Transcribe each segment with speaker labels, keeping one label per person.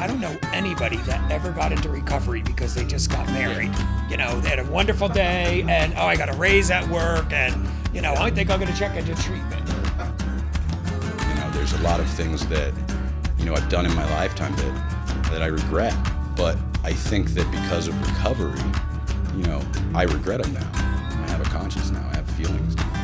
Speaker 1: don't know anybody that ever got into recovery because they just got married. You know, they had a wonderful day, and I got a raise at work, and I think I'm going to check into treatment.
Speaker 2: There's a lot of things that I've done in my lifetime that I regret, but I think that because of recovery, I regret them now. I have a conscience now. I have feelings now.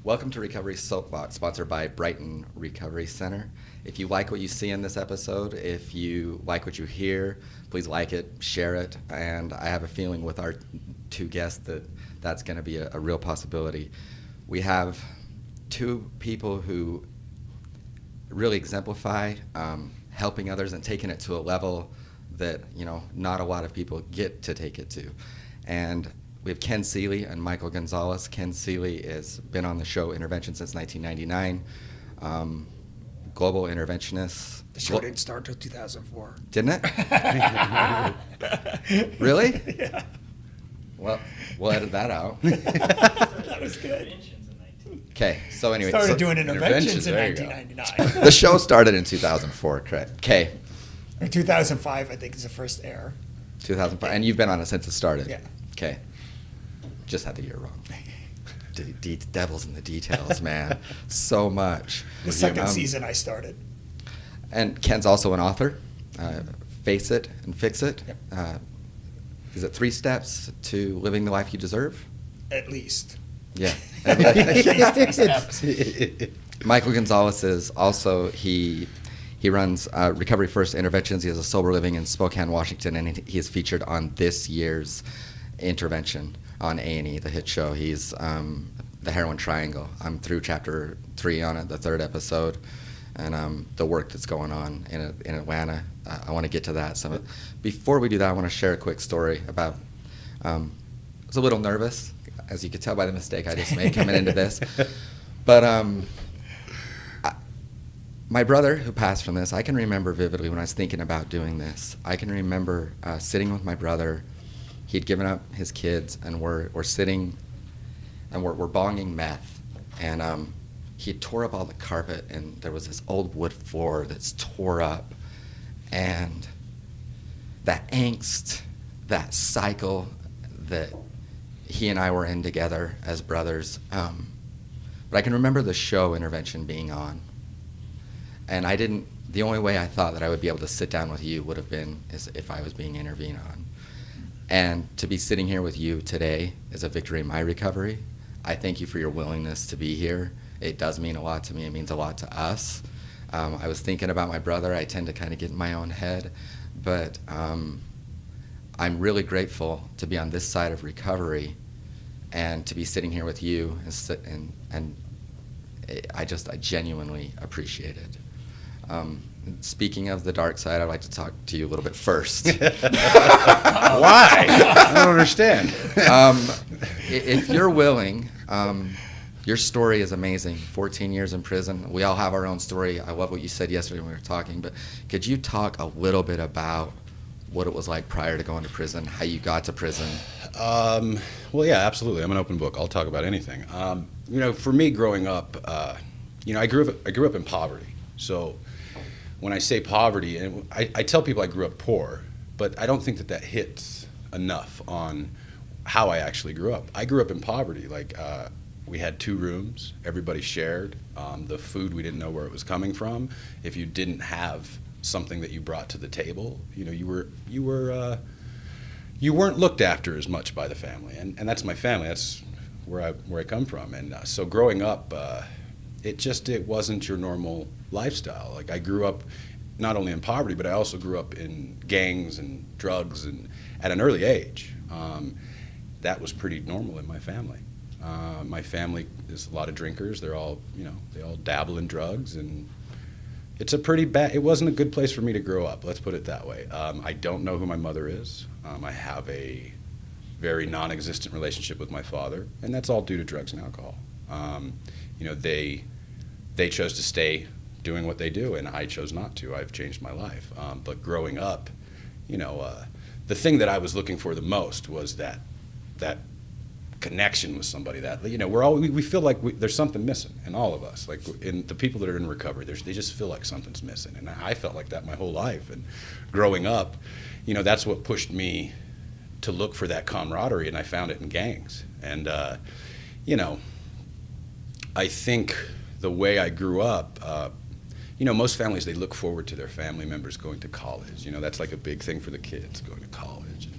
Speaker 3: Welcome to Recovery Soapbox, sponsored by Brighton Recovery Center. If you like what you see in this episode, if you like what you hear, please like it, share it, and I have a feeling with our two guests that's going to be a real possibility. We have two people who really exemplify helping others and taking it to a level that not a lot of people get to take it to. And we have Ken Seeley and Michael Gonzalez. Ken Seeley has been on the show Intervention since 1999. Global interventionist.
Speaker 1: The show didn't start until 2004.
Speaker 3: Didn't it? Really? Yeah. Well, we'll edit that out.
Speaker 1: That was good.
Speaker 3: Okay, so anyway.
Speaker 1: Started doing interventions in 1999.
Speaker 3: The show started in 2004, correct? Okay.
Speaker 1: Or 2005, I think, is the first air.
Speaker 3: 2005, and you've been on it since it started?
Speaker 1: Yeah.
Speaker 3: Okay. Just had the year wrong. Devil's in the details, man. So much.
Speaker 1: The second season I started.
Speaker 3: And Ken's also an author. Face It and Fix It.
Speaker 1: Yep.
Speaker 3: Is it 3 steps to living the life you deserve?
Speaker 1: At least.
Speaker 3: Yeah.
Speaker 1: At least 3 steps.
Speaker 3: Michael Gonzalez is also, he runs Recovery First Interventions. He has a sober living in Spokane, Washington, and he is featured on this year's Intervention on A&E, the hit show. He's the Heroin Triangle. I'm through chapter 3 on it, the 3rd episode, and the work that's going on in Atlanta. I want to get to that. So before we do that, I want to share a quick story about, I was a little nervous, as you could tell by the mistake I just made coming into this. But my brother, who passed from this, I can remember vividly when I was thinking about doing this. I can remember sitting with my brother. He'd given up his kids, and we're sitting, and we're bonging meth. And he tore up all the carpet, and there was this old wood floor that's tore up. And that angst, that cycle that he and I were in together as brothers. But I can remember the show Intervention being on. And the only way I thought that I would be able to sit down with you would have been as if I was being intervened on. And to be sitting here with you today is a victory in my recovery. I thank you for your willingness to be here. It does mean a lot to me. It means a lot to us. I was thinking about my brother. I tend to kind of get in my own head. But I'm really grateful to be on this side of recovery and to be sitting here with you and I genuinely appreciate it. Speaking of the dark side, I'd like to talk to you a little bit first.
Speaker 2: Why? I don't understand.
Speaker 3: If you're willing, your story is amazing. 14 years in prison. We all have our own story. I love what you said yesterday when we were talking, but could you talk a little bit about what it was like prior to going to prison, how you got to prison?
Speaker 2: Well, yeah, absolutely. I'm an open book. I'll talk about anything. For me, growing up, I grew up in poverty. So when I say poverty, and I tell people I grew up poor, but I don't think that hits enough on how I actually grew up. I grew up in poverty. We had 2 rooms, everybody shared. The food, we didn't know where it was coming from. If you didn't have something that you brought to the table, you weren't looked after as much by the family, and that's my family. That's where I come from. And so growing up, it wasn't your normal lifestyle. I grew up not only in poverty, but I also grew up in gangs and drugs, and at an early age. That was pretty normal in my family. My family is a lot of drinkers. They're all, they all dabble in drugs, and it wasn't a good place for me to grow up, let's put it that way. I don't know who my mother is. I have a very non-existent relationship with my father, and that's all due to drugs and alcohol. They chose to stay doing what they do, and I chose not to. I've changed my life. But growing up, the thing that I was looking for the most was that connection with somebody that, you know, we feel like there's something missing in all of us. Like in the people that are in recovery, they just feel like something's missing. And I felt like that my whole life. And growing up, you know, that's what pushed me to look for that camaraderie, and I found it in gangs. And, you know, I think the way I grew up, you know, most families, they look forward to their family members going to college. You know, that's like a big thing for the kids, going to college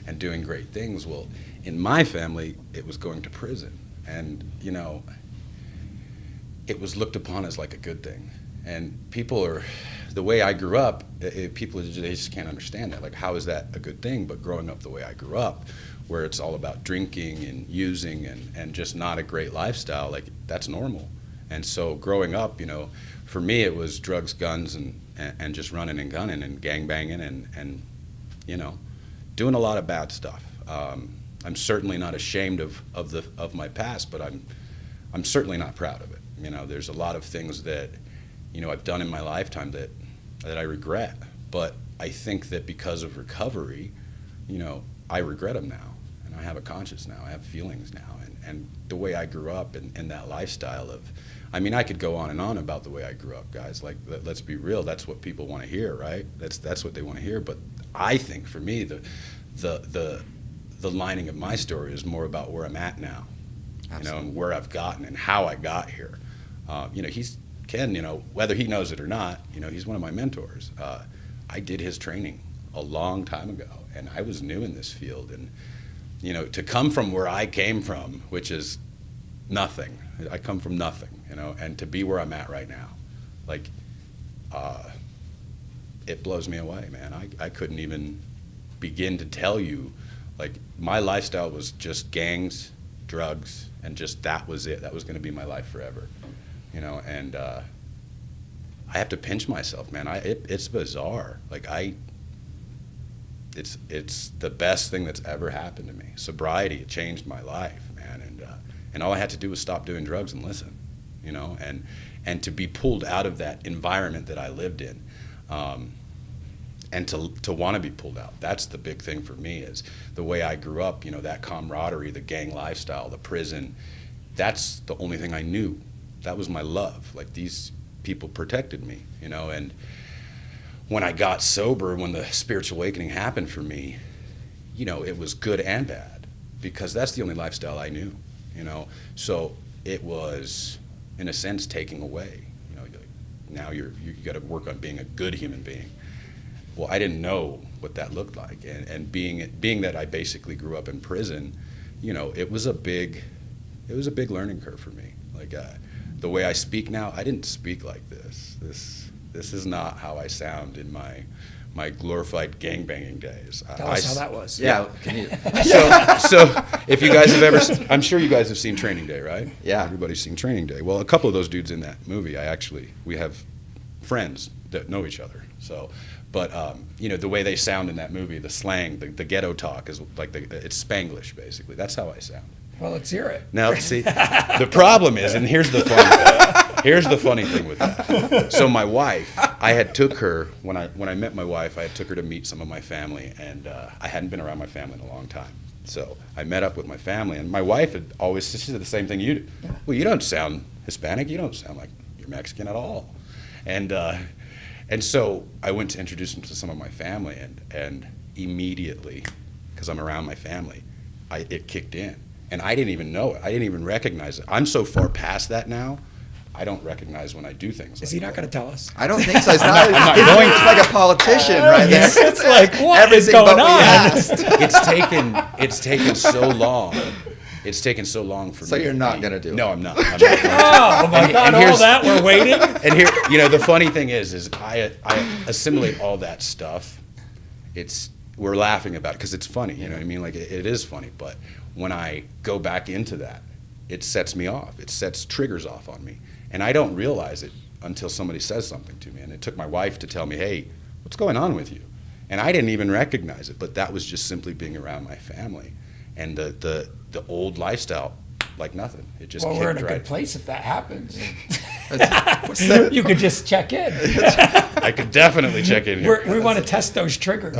Speaker 2: and doing great things. Well, in my family, it was going to prison. And, you know, it was looked upon as like a good thing. And the way I grew up, people, they just can't understand that. Like, how is that a good thing? But growing up the way I grew up, where it's all about drinking and using and just not a great lifestyle, like, that's normal. And so growing up, you know, for me, it was drugs, guns, and just running and gunning and gangbanging and you know, doing a lot of bad stuff. I'm certainly not ashamed of my past, but I'm certainly not proud of it. You know, there's a lot of things that, you know, I've done in my lifetime that I regret. But I think that because of recovery, you know, I regret them now, and I have a conscience now. I have feelings now, and the way I grew up in that lifestyle of, I mean, I could go on and on about the way I grew up, guys. Like, let's be real. That's what people want to hear, right? That's what they want to hear. But I think for me, the lining of my story is more about where I'm at now, you know, and where I've gotten and how I got here. You know, Ken, you know, whether he knows it or not, you know, he's one of my mentors. I did his training a long time ago, and I was new in this field. And, you know, to come from where I came from, which is nothing. I come from nothing, you know, and to be where I'm at right now, like, it blows me away, man. I couldn't even begin to tell you, like, my lifestyle was just gangs, drugs, and just that was it. That was going to be my life forever, you know, and I have to pinch myself, man. It's bizarre. Like, it's the best thing that's ever happened to me. Sobriety, it changed my life, man, and all I had to do was stop doing drugs and listen, you know, and to be pulled out of that environment that I lived in, and to want to be pulled out. That's the big thing for me, is the way I grew up, you know, that camaraderie, the gang lifestyle, the prison. That's the only thing I knew. That was my love. Like, these people protected me, you know, and when I got sober, when the spiritual awakening happened for me, you know, it was good and bad, because that's the only lifestyle I knew, you know. So it was, in a sense, taking away, you know, now you got to work on being a good human being. Well, I didn't know what that looked like, and being that I basically grew up in prison, you know, it was a big learning curve for me. Like, the way I speak now, I didn't speak like this. This is not how I sound in my glorified gangbanging days.
Speaker 1: Tell us how that was.
Speaker 3: Yeah. Can you?
Speaker 2: So if you guys have ever, I'm sure you guys have seen Training Day, right?
Speaker 3: Yeah.
Speaker 2: Everybody's seen Training Day. Well, a couple of those dudes in that movie, we have friends that know each other. So, but you know, the way they sound in that movie, the slang, the ghetto talk is like it's Spanglish, basically. That's how I sound.
Speaker 1: Well, let's hear it.
Speaker 2: Now, see, the problem is, and here's the funny thing with that. So my wife, I had took her, when I met my wife, I had took her to meet some of my family, and I hadn't been around my family in a long time. So I met up with my family, and my wife had always, she said the same thing you do. Well, you don't sound Hispanic, you don't sound like you're Mexican at all. And so I went to introduce him to some of my family, and immediately, because I'm around my family, it kicked in. And I didn't even know it. I didn't even recognize it. I'm so far past that now, I don't recognize when I do things.
Speaker 1: Is he not going to tell us?
Speaker 3: I don't think so. It's not
Speaker 2: going
Speaker 3: it's like a politician right there.
Speaker 1: It's like, what is
Speaker 3: Everything
Speaker 1: going
Speaker 3: but we
Speaker 1: on?
Speaker 3: asked.
Speaker 2: It's taken so long. It's taken so long for me.
Speaker 3: So you're not going to do it?
Speaker 2: No, I'm not. I'm not going to.
Speaker 1: Oh my God! All that we're waiting.
Speaker 2: And here, you know, the funny thing is I assimilate all that stuff. We're laughing about it because it's funny. You know what I mean? Like, it is funny. But when I go back into that, it sets me off. It sets triggers off on me. And I don't realize it until somebody says something to me. And it took my wife to tell me, hey, what's going on with you? And I didn't even recognize it, but that was just simply being around my family. And the old lifestyle, like nothing. It just
Speaker 1: Well, we're in a
Speaker 2: kicked
Speaker 1: good
Speaker 2: right.
Speaker 1: place if that happens.
Speaker 3: What's that?
Speaker 1: You could just check in.
Speaker 2: I could definitely check in here.
Speaker 1: We want to test those triggers.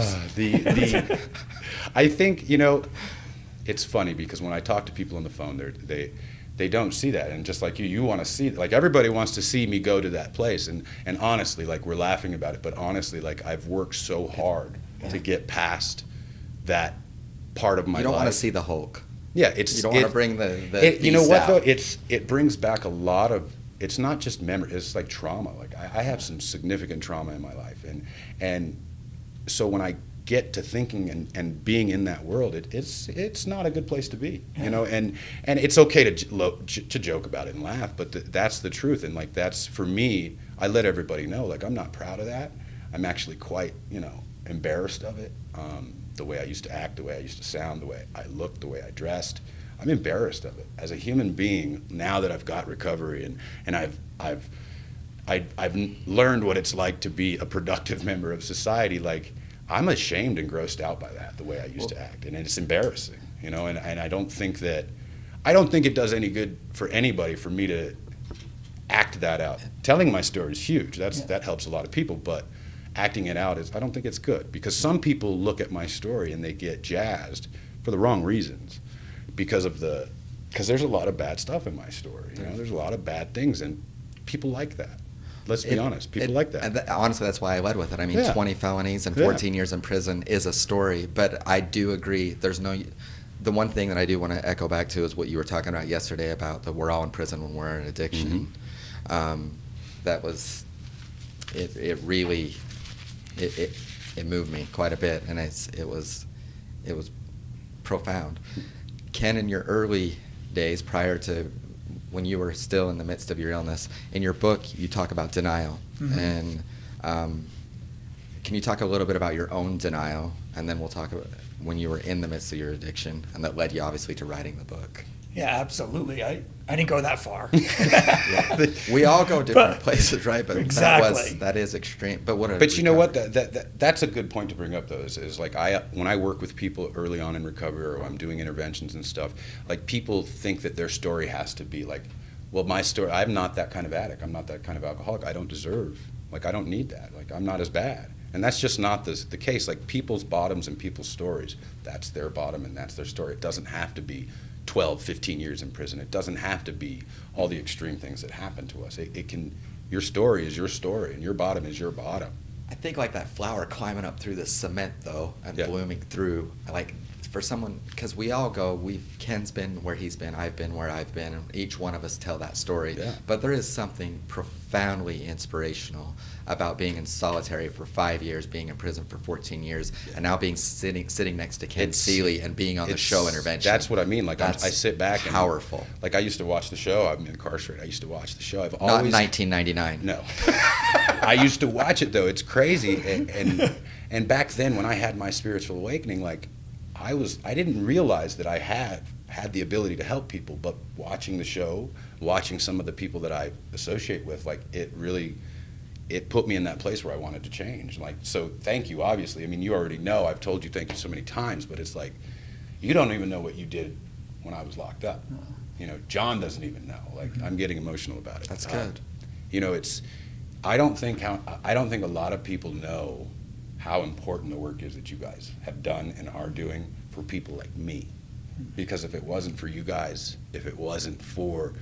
Speaker 2: I think, you know, it's funny because when I talk to people on the phone, they don't see that. And just like you want to see, like everybody wants to see me go to that place. And honestly, like we're laughing about it, but honestly, like I've worked so hard to get past that part of my life.
Speaker 3: You don't want to see the Hulk.
Speaker 2: Yeah,
Speaker 3: you don't want to bring the
Speaker 2: you know what
Speaker 3: out.
Speaker 2: though? It brings back a lot of. It's not just memory. It's like trauma. Like I have some significant trauma in my life, and so when I get to thinking and being in that world, it's not a good place to be, you know. And it's okay to joke about it and laugh, but that's the truth. And like that's for me. I let everybody know like I'm not proud of that. I'm actually quite embarrassed of it. The way I used to act, the way I used to sound, the way I looked, the way I dressed. I'm embarrassed of it as a human being now that I've got recovery and I've learned what it's like to be a productive member of society. Like I'm ashamed and grossed out by that, the way I used to act, and it's embarrassing, and I don't think it does any good for anybody for me to act that out. Telling my story is huge. That helps a lot of people, but acting it out I don't think it's good, because some people look at my story and they get jazzed for the wrong reasons because there's a lot of bad stuff in my story. There's a lot of bad things, and people like that. Let's be honest. People like that.
Speaker 3: And honestly, that's why I led with it. I mean, 20 felonies and 14 years in prison is a story, but I do agree. The one thing that I do want to echo back to is what you were talking about yesterday about we're all in prison when we're in addiction. Mm-hmm. That was, it really, it moved me quite a bit, and it was profound. Ken, in your early days prior to when you were still in the midst of your illness, in your book you talk about denial. Mm-hmm. And can you talk a little bit about your own denial, and then we'll talk about when you were in the midst of your addiction, and that led you obviously to writing the book.
Speaker 1: Yeah, absolutely. I didn't go that far.
Speaker 3: Yeah. We all go different places, right? But
Speaker 1: exactly.
Speaker 3: that is extreme.
Speaker 2: But you know what? That's a good point to bring up, though. Is like when I work with people early on in recovery, or I'm doing interventions and stuff, like people think that their story has to be like, well, my story. I'm not that kind of addict. I'm not that kind of alcoholic. I don't deserve. Like I don't need that. Like I'm not as bad. And that's just not the case. Like people's bottoms and people's stories. That's their bottom and that's their story. It doesn't have to be 12, 15 years in prison. It doesn't have to be all the extreme things that happen to us. It can, your story is your story, and your bottom is your bottom.
Speaker 3: I think like that flower climbing up through the cement, though, and blooming through, like for someone, because we all go, Ken's been where he's been, I've been where I've been, and each one of us tell that story. Yeah. But there is something profoundly inspirational about being in solitary for 5 years, being in prison for 14 years, and now being sitting next to Ken Seeley and being on the show Intervention.
Speaker 2: That's what I mean. Like I sit back and
Speaker 3: powerful.
Speaker 2: Like I used to watch the show. I'm incarcerated. I used to watch the show.
Speaker 3: Not in 1999.
Speaker 2: No. I used to watch it though. It's crazy. And back then when I had my spiritual awakening, like I didn't realize that I had the ability to help people, but watching the show, watching some of the people that I associate with, like it put me in that place where I wanted to change. Like, so thank you, obviously. I mean, you already know, I've told you thank you so many times, but it's like, you don't even know what you did when I was locked up. John doesn't even know. Like, I'm getting emotional about it.
Speaker 3: That's good.
Speaker 2: I don't think a lot of people know how important the work is that you guys have done and are doing for people like me. Because if it wasn't for you guys, if it wasn't for,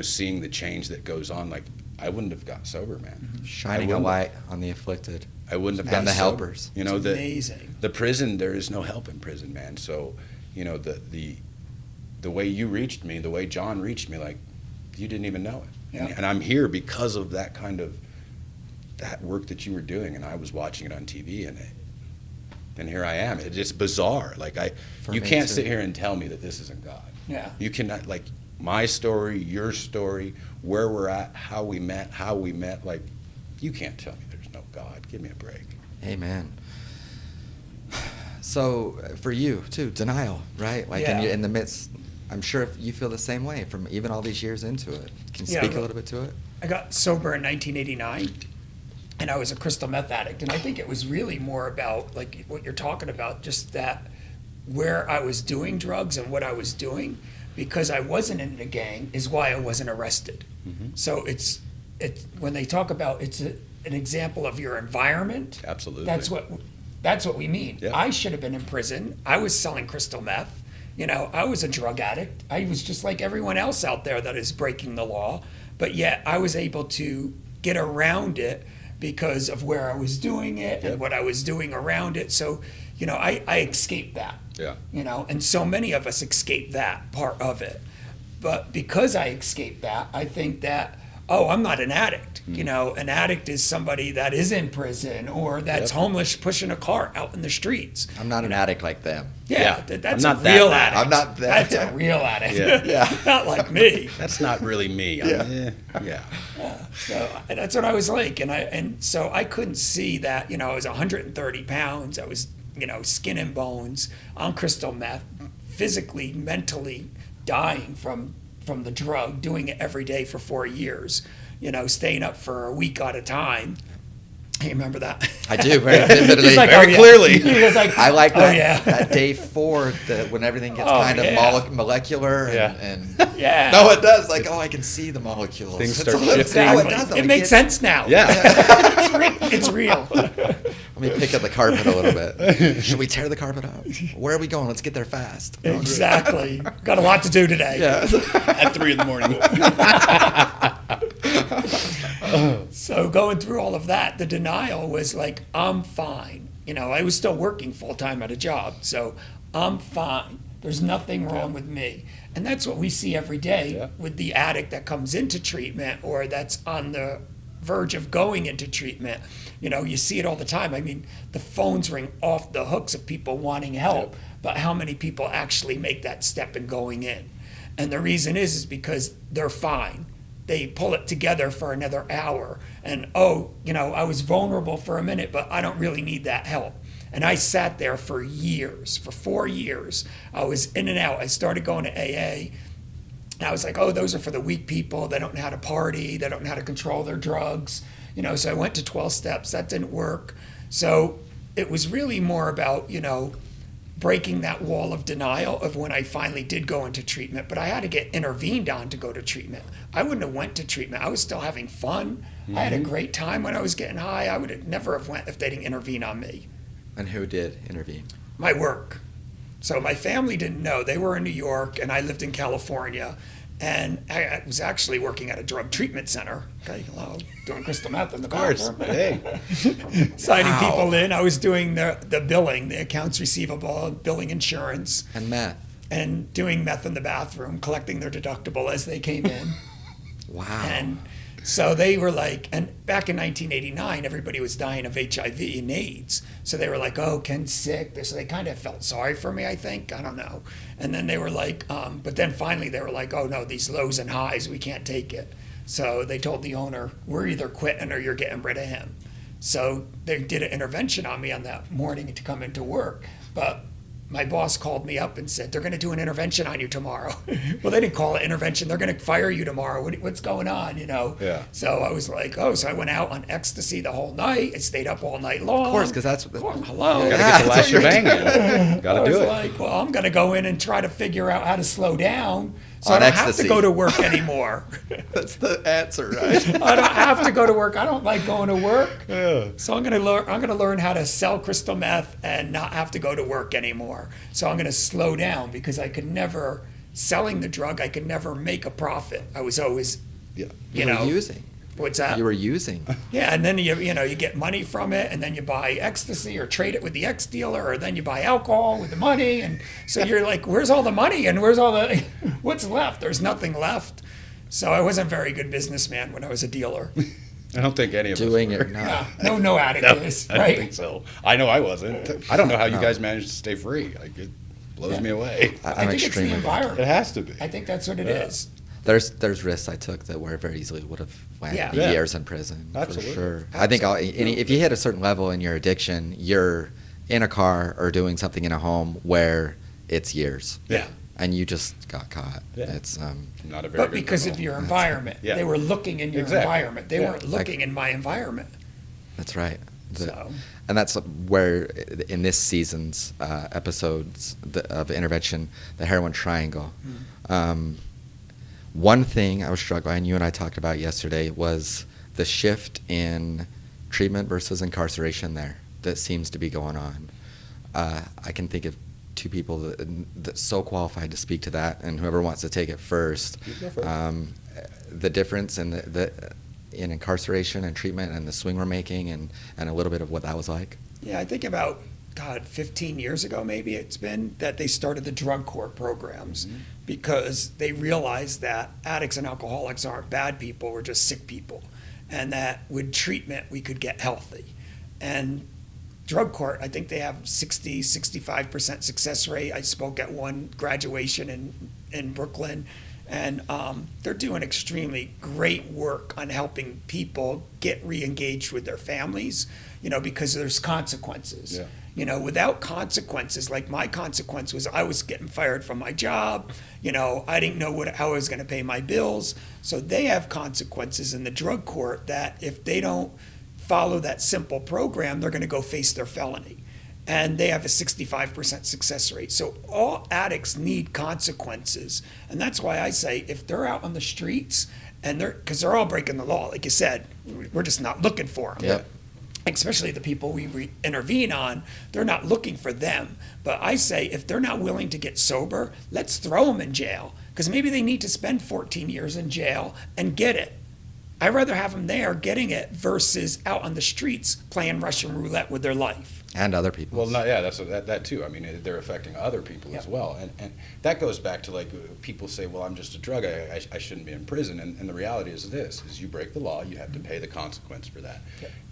Speaker 2: seeing the change that goes on, like, I wouldn't have got sober, man.
Speaker 3: Shining a light on the afflicted.
Speaker 2: I wouldn't have gotten
Speaker 3: the
Speaker 2: sober.
Speaker 3: helpers.
Speaker 1: It's amazing.
Speaker 2: The prison, there is no help in prison, man. So, the way you reached me, the way John reached me, like, you didn't even know it. Yeah. And I'm here because of that work that you were doing, and I was watching it on TV, and here I am. It's just bizarre. Like you can't sit here and tell me that this isn't God.
Speaker 1: Yeah.
Speaker 2: You cannot, like, my story, your story, where we're at, how we met, like, you can't tell me there's no God. Give me a break.
Speaker 3: Amen. So for you too, denial, right? Like in the midst, I'm sure you feel the same way from even all these years into it. Can you speak a little bit to it?
Speaker 1: I got sober in 1989. And I was a crystal meth addict, and I think it was really more about, like, what you're talking about, just that where I was doing drugs and what I was doing, because I wasn't in a gang, is why I wasn't arrested. Mm-hmm. So it's when they talk about it's an example of your environment.
Speaker 2: Absolutely.
Speaker 1: That's what we mean.
Speaker 2: Yeah.
Speaker 1: I should have been in prison. I was selling crystal meth, I was a drug addict. I was just like everyone else out there that is breaking the law, but yet I was able to get around it because of where I was doing it and what I was doing around it. So, I escaped that.
Speaker 2: Yeah.
Speaker 1: And so many of us escape that part of it. But because I escaped that, I think that, I'm not an addict. An addict is somebody that is in prison or that's homeless pushing a cart out in the streets.
Speaker 3: I'm not an addict like them.
Speaker 1: Yeah,
Speaker 2: Yeah.
Speaker 1: that's
Speaker 2: I'm
Speaker 1: a
Speaker 2: not that
Speaker 1: real
Speaker 2: bad.
Speaker 1: addict.
Speaker 3: I'm not that-
Speaker 1: That's a real addict.
Speaker 2: Yeah.
Speaker 3: Yeah.
Speaker 1: Not like me.
Speaker 2: That's not really me. Yeah.
Speaker 1: So that's what I was like, and so I couldn't see that. I was 130 pounds. I was, skin and bones on crystal meth, physically, mentally dying from the drug, doing it every day for 4 years. Staying up for a week at a time. You remember that?
Speaker 3: I do very vividly.
Speaker 1: He's like,
Speaker 2: Very
Speaker 1: "Oh, yeah."
Speaker 2: clearly.
Speaker 1: He was like,
Speaker 3: I like that,
Speaker 1: Oh, yeah.
Speaker 3: that day 4, when everything gets
Speaker 1: Oh,
Speaker 3: kind of
Speaker 1: yeah.
Speaker 3: molecular
Speaker 2: Yeah.
Speaker 3: and
Speaker 1: Yeah.
Speaker 3: no, it does. Like, I can see the molecules.
Speaker 2: Things
Speaker 3: It's
Speaker 2: start
Speaker 3: a little-
Speaker 2: shifting.
Speaker 3: No, it
Speaker 1: Exactly.
Speaker 3: does. though.
Speaker 1: It makes sense now.
Speaker 2: Yeah.
Speaker 1: It's real.
Speaker 3: Let me pick up the carpet a little bit. Should we tear the carpet up? Where are we going? Let's get there fast.
Speaker 1: Exactly. Got a lot to do today.
Speaker 3: Yeah.
Speaker 2: At 3 a.m.
Speaker 1: So going through all of that, the denial was like, I'm fine. I was still working full time at a job, so I'm fine. There's nothing wrong with me. And that's what we see every day
Speaker 2: Yeah.
Speaker 1: with the addict that comes into treatment or that's on the verge of going into treatment. You see it all the time. I mean, the phones ring off the hooks of people wanting help, but how many people actually make that step in going in? And the reason is because they're fine. They pull it together for another hour and, I was vulnerable for a minute, but I don't really need that help. And I sat there for years, for 4 years. I was in and out. I started going to AA. And I was like, those are for the weak people. They don't know how to party. They don't know how to control their drugs. So I went to 12 steps. That didn't work. So it was really more about, breaking that wall of denial of when I finally did go into treatment. But I had to get intervened on to go to treatment. I wouldn't have went to treatment. I was still having fun. I had a great time when I was getting high. I would have never have went if they didn't intervene on me.
Speaker 3: And who did intervene?
Speaker 1: My work. So my family didn't know. They were in New York and I lived in California. And I was actually working at a drug treatment center. Okay, doing crystal meth in the
Speaker 2: Of course.
Speaker 1: bathroom.
Speaker 2: Hey.
Speaker 1: Signing
Speaker 3: Wow.
Speaker 1: people in. I was doing the billing, the accounts receivable, billing insurance,
Speaker 3: And meth.
Speaker 1: and doing meth in the bathroom, collecting their deductible as they came in.
Speaker 3: Wow.
Speaker 1: And so they were like, and back in 1989, everybody was dying of HIV and AIDS. So they were like, Ken's sick. So they kind of felt sorry for me, I think. I don't know. And then they were like, but then finally they were like, no, these lows and highs, we can't take it. So they told the owner, we're either quitting or you're getting rid of him. So they did an intervention on me on that morning to come into work. But my boss called me up and said, they're going to do an intervention on you tomorrow. Well, they didn't call it intervention. They're going to fire you tomorrow. What's going on,
Speaker 2: Yeah.
Speaker 1: So I was like, so I went out on ecstasy the whole night. I stayed up all night long.
Speaker 3: Of course, because that's
Speaker 1: Hello.
Speaker 2: Gotta get the
Speaker 3: that's
Speaker 2: last
Speaker 3: what you're
Speaker 2: shebang in.
Speaker 1: I
Speaker 2: Gotta
Speaker 1: was
Speaker 2: do it.
Speaker 1: like, well, I'm going to go in and try to figure out how to slow down so
Speaker 3: On
Speaker 1: I don't have
Speaker 3: ecstasy.
Speaker 1: to go to work anymore.
Speaker 3: That's the answer, right?
Speaker 1: I don't have to go to work. I don't like going to work.
Speaker 2: Yeah.
Speaker 1: So I'm gonna learn how to sell crystal meth and not have to go to work anymore. So I'm gonna slow down because I could never selling the drug. I could never make a profit. I was always,
Speaker 2: Yeah.
Speaker 3: You were using.
Speaker 1: what's that?
Speaker 3: You were using.
Speaker 1: Yeah, and then you get money from it, and then you buy ecstasy or trade it with the ex dealer, or then you buy alcohol with the money, and so you're like, where's all the money and where's all the what's left? There's nothing left. So I wasn't a very good businessman when I was a dealer.
Speaker 2: I don't think any of
Speaker 3: Doing
Speaker 2: us were.
Speaker 3: it. No.
Speaker 1: No addict
Speaker 2: No,
Speaker 1: is,
Speaker 2: I don't
Speaker 1: right?
Speaker 2: think so. I know I wasn't. I don't know how you guys managed to stay free. Like, it blows me away.
Speaker 1: I
Speaker 3: I'm
Speaker 1: think it's the
Speaker 3: extremely bad.
Speaker 2: It
Speaker 1: environment.
Speaker 2: has to be.
Speaker 1: I think that's what it is.
Speaker 3: There's risks I took that were very easily would have went
Speaker 1: Yeah.
Speaker 2: Yeah.
Speaker 3: years in prison
Speaker 2: Absolutely.
Speaker 3: for sure. I think if you hit a certain level in your addiction, you're in a car or doing something in a home where it's years,
Speaker 1: Yeah.
Speaker 3: and you just got caught.
Speaker 2: Yeah.
Speaker 3: It's
Speaker 2: Not a very
Speaker 1: But
Speaker 2: good
Speaker 1: because of
Speaker 2: criminal.
Speaker 1: your environment.
Speaker 2: Yeah.
Speaker 1: They were looking in your
Speaker 2: Exactly.
Speaker 1: environment. They
Speaker 2: Yeah.
Speaker 1: weren't looking in my environment.
Speaker 3: that's right.
Speaker 1: So
Speaker 3: And that's where, in this season's episodes of intervention, the heroin triangle. One thing I was struck by, and you and I talked about yesterday, was the shift in treatment versus incarceration there that seems to be going on. I can think of two people that's so qualified to speak to that, and whoever wants to take it first.
Speaker 2: You go first.
Speaker 3: The difference in in incarceration and treatment and the swing we're making, and a little bit of what that was like.
Speaker 1: Yeah, I think about, God, 15 years ago maybe it's been, that they started the drug court programs because they realized that addicts and alcoholics aren't bad people, we're just sick people. And that with treatment we could get healthy. And drug court, I think they have 65% success rate. I spoke at one graduation in Brooklyn, and they're doing extremely great work on helping people get re-engaged with their families, because there's consequences.
Speaker 2: Yeah.
Speaker 1: Without consequences, like my consequence was I was getting fired from my job. I didn't know how I was going to pay my bills. So they have consequences in the drug court that if they don't follow that simple program, they're going to go face their felony. And they have a 65% success rate. So all addicts need consequences. And that's why I say if they're out on the streets, and because they're all breaking the law, like you said, we're just not looking for them.
Speaker 3: Yep.
Speaker 1: Especially the people we intervene on, they're not looking for them. But I say if they're not willing to get sober, let's throw them in jail. Because maybe they need to spend 14 years in jail and get it. I'd rather have them there getting it versus out on the streets playing Russian roulette with their life.
Speaker 3: And other people.
Speaker 2: Well, that's that too. I mean, they're affecting other people as well, and that goes back to like people say, well, I'm just a drug addict, I shouldn't be in prison, and the reality is this: is you break the law, you have to pay the consequence for that.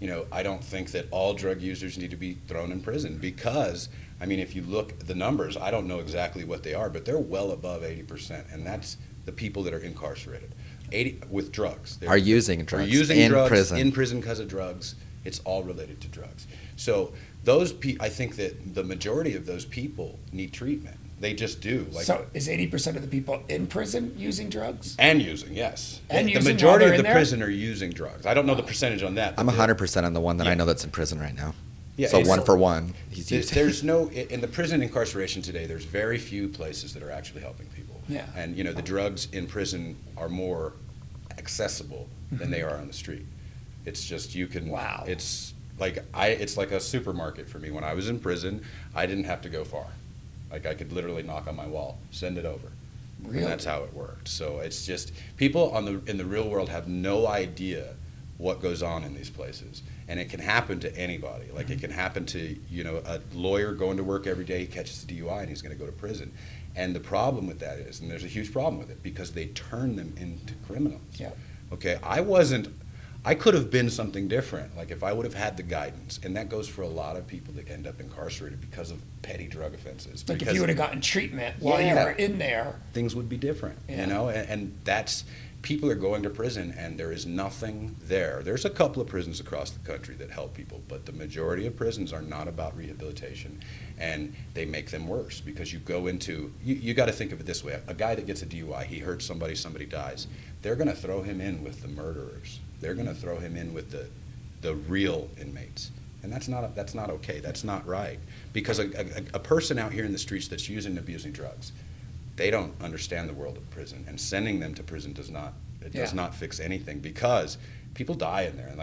Speaker 1: Yeah.
Speaker 2: I don't think that all drug users need to be thrown in prison because, I mean, if you look at the numbers, I don't know exactly what they are, but they're well above 80%, and that's the people that are incarcerated. 80 with drugs.
Speaker 3: Are using drugs.
Speaker 2: Are using
Speaker 3: in
Speaker 2: drugs
Speaker 3: prison.
Speaker 2: in prison because of drugs. It's all related to drugs. So I think that the majority of those people need treatment. They just do.
Speaker 1: So is 80% of the people in prison using drugs?
Speaker 2: And using, yes.
Speaker 1: And
Speaker 2: the
Speaker 1: using
Speaker 2: majority
Speaker 1: while
Speaker 2: of
Speaker 1: they're
Speaker 2: the
Speaker 1: in there?
Speaker 2: prison are using drugs. I don't know the percentage on that.
Speaker 3: I'm 100% on the one that I
Speaker 2: Yeah.
Speaker 3: know that's in prison right now.
Speaker 2: Yeah,
Speaker 3: So
Speaker 2: it's-
Speaker 3: one for one, he's using.
Speaker 2: There's no, in the prison incarceration today, there's very few places that are actually helping people.
Speaker 1: Yeah.
Speaker 2: And, the drugs in prison are more accessible than they are on the street. It's just, you can,
Speaker 1: Wow.
Speaker 2: it's like a supermarket for me. When I was in prison, I didn't have to go far. Like I could literally knock on my wall, send it over.
Speaker 1: Really?
Speaker 2: And that's how it worked. So it's just, people in the real world have no idea what goes on in these places. And it can happen to anybody. Like it can happen to, a lawyer going to work every day, he catches a DUI and he's going to go to prison. And the problem with that is, and there's a huge problem with it, because they turn them into criminals.
Speaker 1: Yeah.
Speaker 2: Okay, I could have been something different, like if I would have had the guidance, and that goes for a lot of people that end up incarcerated because of petty drug offenses.
Speaker 1: Like if
Speaker 2: because
Speaker 1: you would have gotten treatment while you
Speaker 2: Yeah.
Speaker 1: were in there.
Speaker 2: things would be different,
Speaker 1: Yeah.
Speaker 2: and that's, people are going to prison and there is nothing there. There's a couple of prisons across the country that help people, but the majority of prisons are not about rehabilitation, and they make them worse because you go into, you got to think of it this way: a guy that gets a DUI, he hurts somebody somebody dies, they're going to throw him in with the murderers. They're going to throw him in with the real inmates, and that's not okay. That's not right, because a person out here in the streets that's using and abusing drugs, they don't understand the world of prison, and sending them to prison does not fix anything, because people die in there, and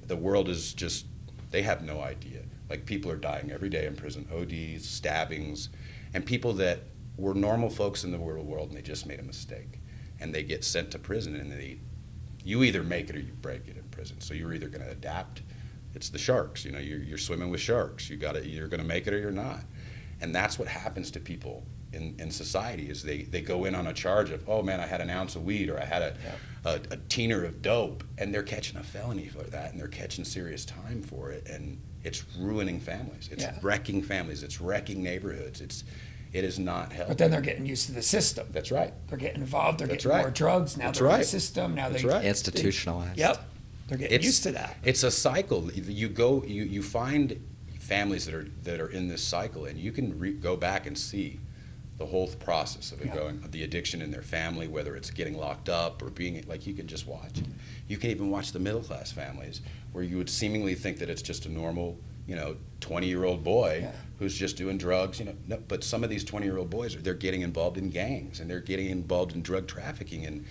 Speaker 2: the world is just, they have no idea. Like people are dying every day in prison, ODs, stabbings, and people that were normal folks in the real world and they just made a mistake, and they get sent to prison, and you either make it or you break it in prison. So you're either going to adapt. It's the sharks. You're swimming with sharks. You're going to make it or you're not. And that's what happens to people in society, is they go in on a charge of, oh man, I had an ounce of weed, or I had a teener of dope, and they're catching a felony for that, and they're catching serious time for it, and it's ruining families. It's wrecking families. It's wrecking neighborhoods. It is not helping.
Speaker 1: But then they're getting used to the system.
Speaker 2: That's right.
Speaker 1: They're getting involved. They're
Speaker 2: That's
Speaker 1: getting
Speaker 2: right.
Speaker 1: more drugs. Now
Speaker 2: That's
Speaker 1: they're in the
Speaker 2: right.
Speaker 1: system. Now
Speaker 2: That's
Speaker 1: they
Speaker 2: right.
Speaker 3: Institutionalized.
Speaker 1: Yep. They're getting used to that.
Speaker 2: It's a cycle. You find families that are in this cycle, and you can go back and see the whole process of it going, the addiction in their family, whether it's getting locked up or being, like, you can just watch. You can even watch the middle class families where you would seemingly think that it's just a normal, 20-year-old boy who's just doing drugs, no, but some of these 20-year-old boys, they're getting involved in gangs, and they're getting involved in drug trafficking, and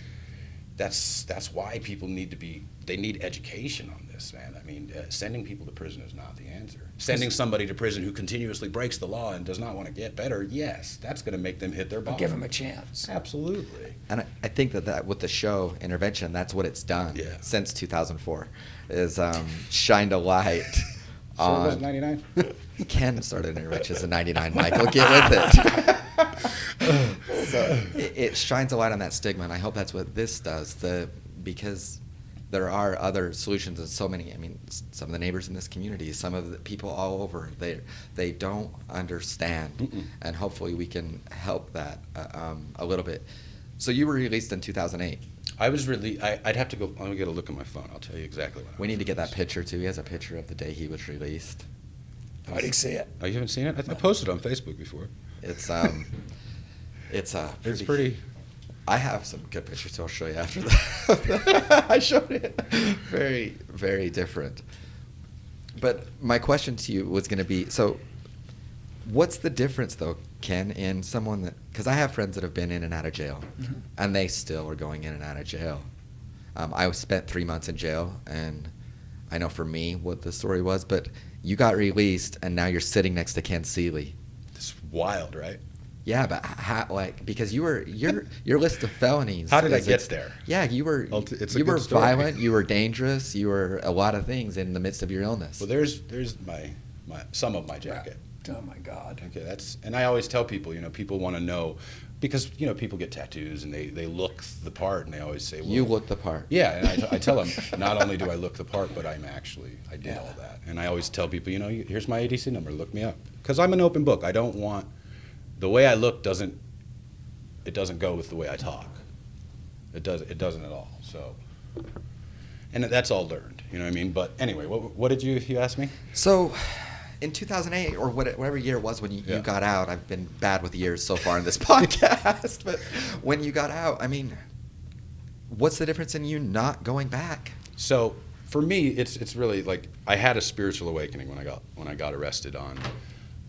Speaker 2: that's why people they need education on this, man. I mean, sending people to prison is not the answer. Sending somebody to prison who continuously breaks the law and does not want to get better, yes, that's going to make them hit their bottom.
Speaker 1: Give them a chance.
Speaker 2: Absolutely.
Speaker 3: And I think that with the show Intervention, that's what it's done since 2004, is shined a light
Speaker 2: So it was
Speaker 3: on.
Speaker 2: 99?
Speaker 3: Ken started Interventions in '99. Michael, get with it. So it shines a light on that stigma, and I hope that's what this does. Because there are other solutions, and so many. I mean, some of the neighbors in this community, some of the people all over, they don't understand, and hopefully we can help that a little bit. So you were released in 2008.
Speaker 2: I was really. I'd have to go. Let me get a look at my phone. I'll tell you exactly when.
Speaker 3: We need to get that picture too. He has a picture of the day he was released.
Speaker 1: I didn't see it.
Speaker 2: Oh, you haven't seen it? I posted it on Facebook before.
Speaker 3: It's
Speaker 2: It's pretty.
Speaker 3: I have some good pictures, so I'll show you after that. I showed it. Very, very different. But my question to you was going to be, so what's the difference, though, Ken, in someone that, because I have friends that have been in and out of jail, and they still are going in and out of jail. I spent 3 months in jail, and I know for me what the story was, but you got released, and now you're sitting next to Ken Seeley.
Speaker 2: It's wild, right?
Speaker 3: Yeah, but because your list of felonies.
Speaker 2: How did I get there?
Speaker 3: Yeah, you were
Speaker 2: It's a
Speaker 3: you
Speaker 2: good
Speaker 3: were
Speaker 2: story.
Speaker 3: violent, you were dangerous, you were a lot of things in the midst of your illness.
Speaker 2: Well, there's my some of my jacket.
Speaker 1: Oh my God.
Speaker 2: Okay, and I always tell people, people want to know, because people get tattoos and they look the part, and they always say, well,
Speaker 3: You look the part.
Speaker 2: yeah, and I tell them, not only do I look the part, but I did all that. And I always tell people, here's my ADC number, look me up, because I'm an open book. I don't want, the way I look doesn't go with the way I talk. It doesn't at all. So, and that's all learned, you know what I mean? But anyway, what did you ask me?
Speaker 3: So, in 2008, or whatever year it was when you
Speaker 2: Yeah.
Speaker 3: got out, I've been bad with years so far in this podcast, but when you got out, I mean, what's the difference in you not going back?
Speaker 2: So for me, it's really like I had a spiritual awakening when I got arrested on.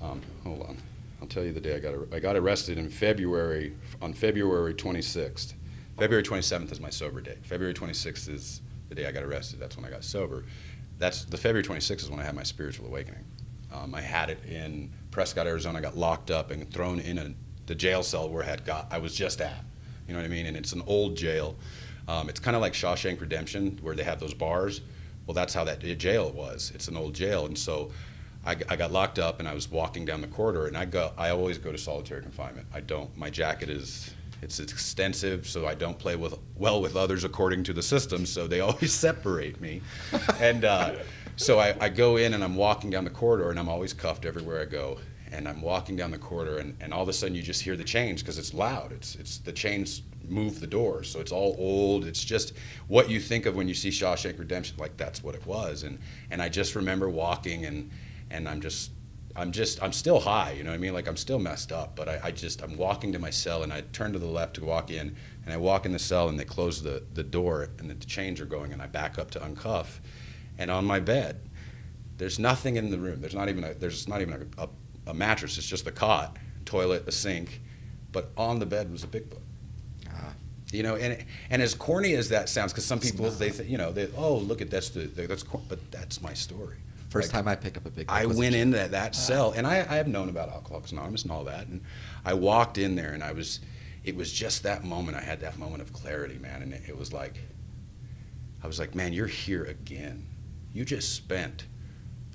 Speaker 2: Hold on, I'll tell you the day I got arrested on February 26th. February 27th is my sober day. February 26th is the day I got arrested. That's when I got sober. That's the February 26th is when I had my spiritual awakening. I had it in Prescott, Arizona. I got locked up and thrown in the jail cell where I was just at. You know what I mean? And it's an old jail. It's kind of like Shawshank Redemption, where they have those bars. Well, that's how that jail was. It's an old jail, and so I got locked up, and I was walking down the corridor, and I always go to solitary confinement. I don't. My jacket it's extensive, so I don't play well with others according to the system. So they always separate me, and so I go in, and I'm walking down the corridor, and I'm always cuffed everywhere I go. And I'm walking down the corridor, and all of a sudden you just hear the chains, because it's loud. It's the chains move the doors, so it's all old. It's just what you think of when you see Shawshank Redemption. Like, that's what it was. And I just remember walking, and I'm still high, you know what I mean? Like, I'm still messed up, but I'm walking to my cell, and I turn to the left to walk in, and I walk in the cell, and they close the door, and the chains are going, and I back up to uncuff, and on my bed, there's nothing in the room. There's not even a mattress. It's just a cot, toilet, a sink, but on the bed was a big book. And as corny as that sounds, because some people look at but that's my story.
Speaker 3: First time I picked up a big book
Speaker 2: I
Speaker 3: was a
Speaker 2: went
Speaker 3: kid.
Speaker 2: into that cell, and I have known about Alcoholics Anonymous and all that, and I walked in there, and it was just that moment. I had that moment of clarity, man, and it was like, I was like, man, you're here again. You just spent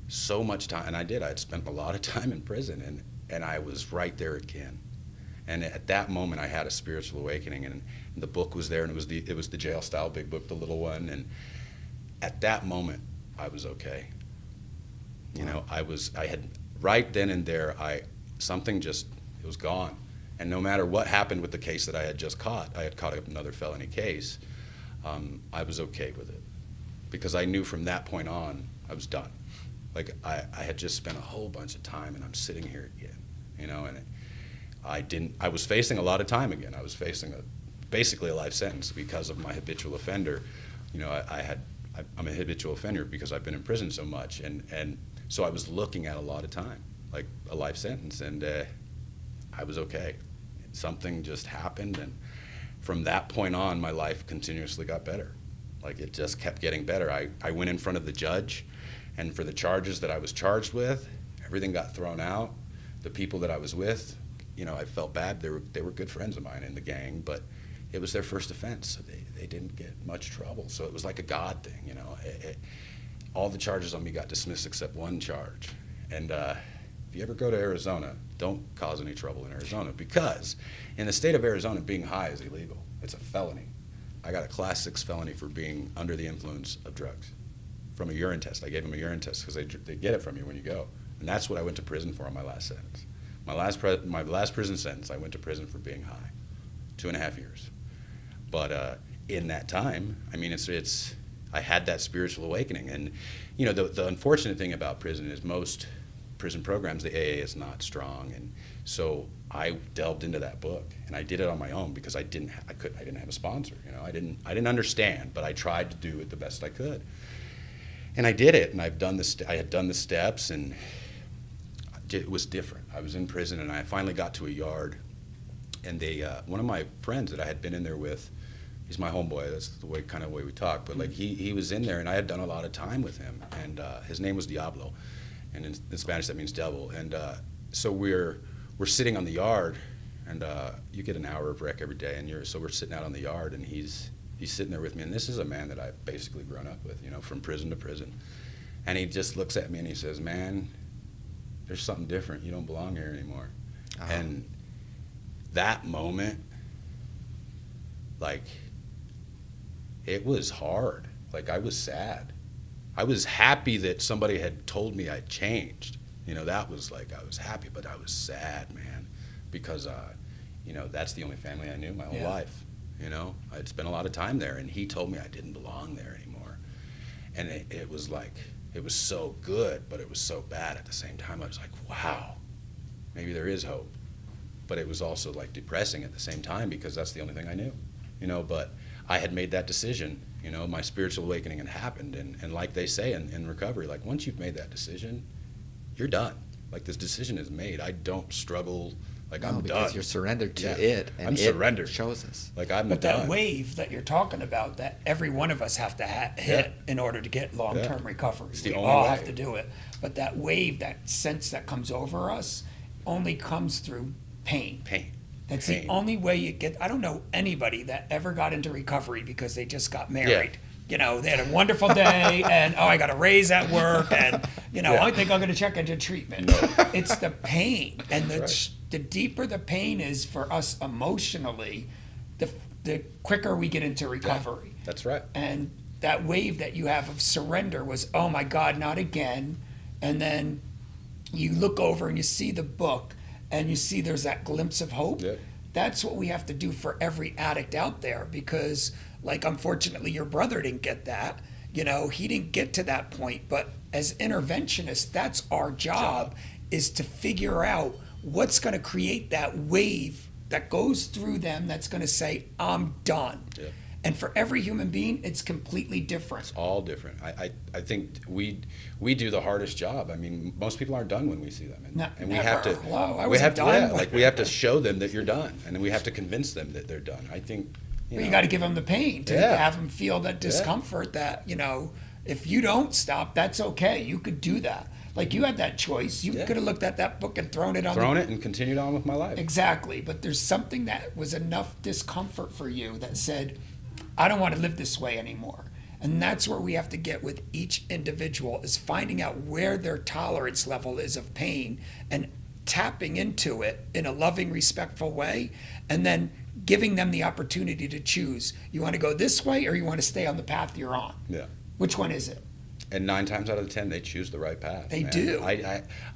Speaker 2: so much time, and I did. I had spent a lot of time in prison, and I was right there again. And at that moment, I had a spiritual awakening, and the book was there, and it was the jail style big book, the little one. And at that moment, I was okay. I had right then and there, it was gone. And no matter what happened with the case that I had just caught, I had caught another felony case. I was okay with it, because I knew from that point on I was done. Like, I had just spent a whole bunch of time, and I'm sitting here again, and I was facing a lot of time again. I was facing basically a life sentence because of my habitual offender. I'm a habitual offender because I've been in prison so much, and so I was looking at a lot of time, like a life sentence, and I was okay. Something just happened, from that point on, my life continuously got better. Like, it just kept getting better. I went in front of the judge, and for the charges that I was charged with, everything got thrown out. The people that I was with, you know, I felt bad. They were good friends of mine in the gang, but it was their first offense, so they didn't get much trouble. So it was like a God thing, you know. All the charges on me got dismissed except one charge. And if you ever go to Arizona, don't cause any trouble in Arizona, because in the state of Arizona, being high is illegal. It's a felony. I got a Class 6 felony for being under the influence of drugs from a urine test. I gave them a urine test because they get it from you when you go. And that's what I went to prison for on my last sentence. My last prison sentence, I went to prison for being high, 2.5 years. But in that time, I mean, I had that spiritual awakening. And, you know, the unfortunate thing about prison is most prison programs, the AA is not strong. And so I delved into that book, and I did it on my own because I didn't have a sponsor. You know, I didn't understand, but I tried to do it the best I could. And I did it, and I had done the steps, and it was different. I was in prison, and I finally got to a yard, and one of my friends that I had been in there with, he's my homeboy. That's the way we talk. But like he was in there, and I had done a lot of time with him, and his name was Diablo, and in Spanish that means devil. And so we're sitting on the yard, and you get an hour of rec every day, and so we're sitting out on the yard, and he's sitting there with me, and this is a man that I've basically grown up with, you know, from prison to prison. And he just looks at me and he says, "Man, there's something different. You don't belong here anymore." Uh-huh. And that moment, like, it was hard. Like, I was sad. I was happy that somebody had told me I'd changed. You know, that was like, I was happy, but I was sad, man, because, you know, that's the only family I knew my whole life. You know, I'd spent a lot of time there, and he told me I didn't belong there anymore. And it was like, it was so good, but it was so bad at the same time. I was like, wow, maybe there is hope. But it was also like depressing at the same time, because that's the only thing I knew, you know. But I had made that decision, you know, my spiritual awakening had happened. And like they say in recovery, like, once you've made that decision, you're done. Like, this decision is made. I don't struggle. Like, I'm done.
Speaker 3: Because you're surrendered to it, and
Speaker 2: I'm surrendered.
Speaker 3: Shows us.
Speaker 2: Like, I'm
Speaker 1: But
Speaker 2: done.
Speaker 1: that wave that you're talking about, that every one of us have to hit in order to get long-term recovery.
Speaker 2: It's the
Speaker 1: We
Speaker 2: only
Speaker 1: all
Speaker 2: way.
Speaker 1: have to do it. But that wave, that sense that comes over us, only comes through pain.
Speaker 2: Pain.
Speaker 1: That's
Speaker 2: Pain.
Speaker 1: the only way you get. I don't know anybody that ever got into recovery because they just got married. You know, they had a wonderful day, and I got a raise at work, and I think I'm going to check into treatment.
Speaker 2: No.
Speaker 1: It's the pain, and
Speaker 2: Right.
Speaker 1: the deeper the pain is for us emotionally, the quicker we get into recovery.
Speaker 2: That's right.
Speaker 1: And that wave that you have of surrender was, oh my God, not again. And then you look over and you see the book, and you see there's that glimpse of hope.
Speaker 2: Yeah.
Speaker 1: That's what we have to do for every addict out there, because, like, unfortunately, your brother didn't get that. You know, he didn't get to that point. But as interventionists, that's our job, is to figure out what's going to create that wave that goes through them that's going to say, I'm done.
Speaker 2: Yeah.
Speaker 1: And for every human being, it's completely different.
Speaker 2: All different. I think we do the hardest job. I mean, most people aren't done when we see them, and we have to.
Speaker 1: Whoa, I
Speaker 2: we
Speaker 1: wasn't
Speaker 2: have to,
Speaker 1: done.
Speaker 2: yeah, like, we have to show them that you're done, and then we have to convince them that they're done. I think.
Speaker 1: You got to give them the pain to
Speaker 2: Yeah.
Speaker 1: have them feel that discomfort. That if you don't stop, that's okay. You could do that. Like, you had that choice. You could have looked at that book and thrown it
Speaker 2: and continued on with my life.
Speaker 1: Exactly. But there's something that was enough discomfort for you that said, I don't want to live this way anymore. And that's where we have to get with each individual, is finding out where their tolerance level is of pain and tapping into it in a loving, respectful way, and then giving them the opportunity to choose. You want to go this way, or you want to stay on the path you're on?
Speaker 2: Yeah.
Speaker 1: Which one is it?
Speaker 2: And 9 times out of 10, they choose the right path.
Speaker 1: They
Speaker 2: man.
Speaker 1: do.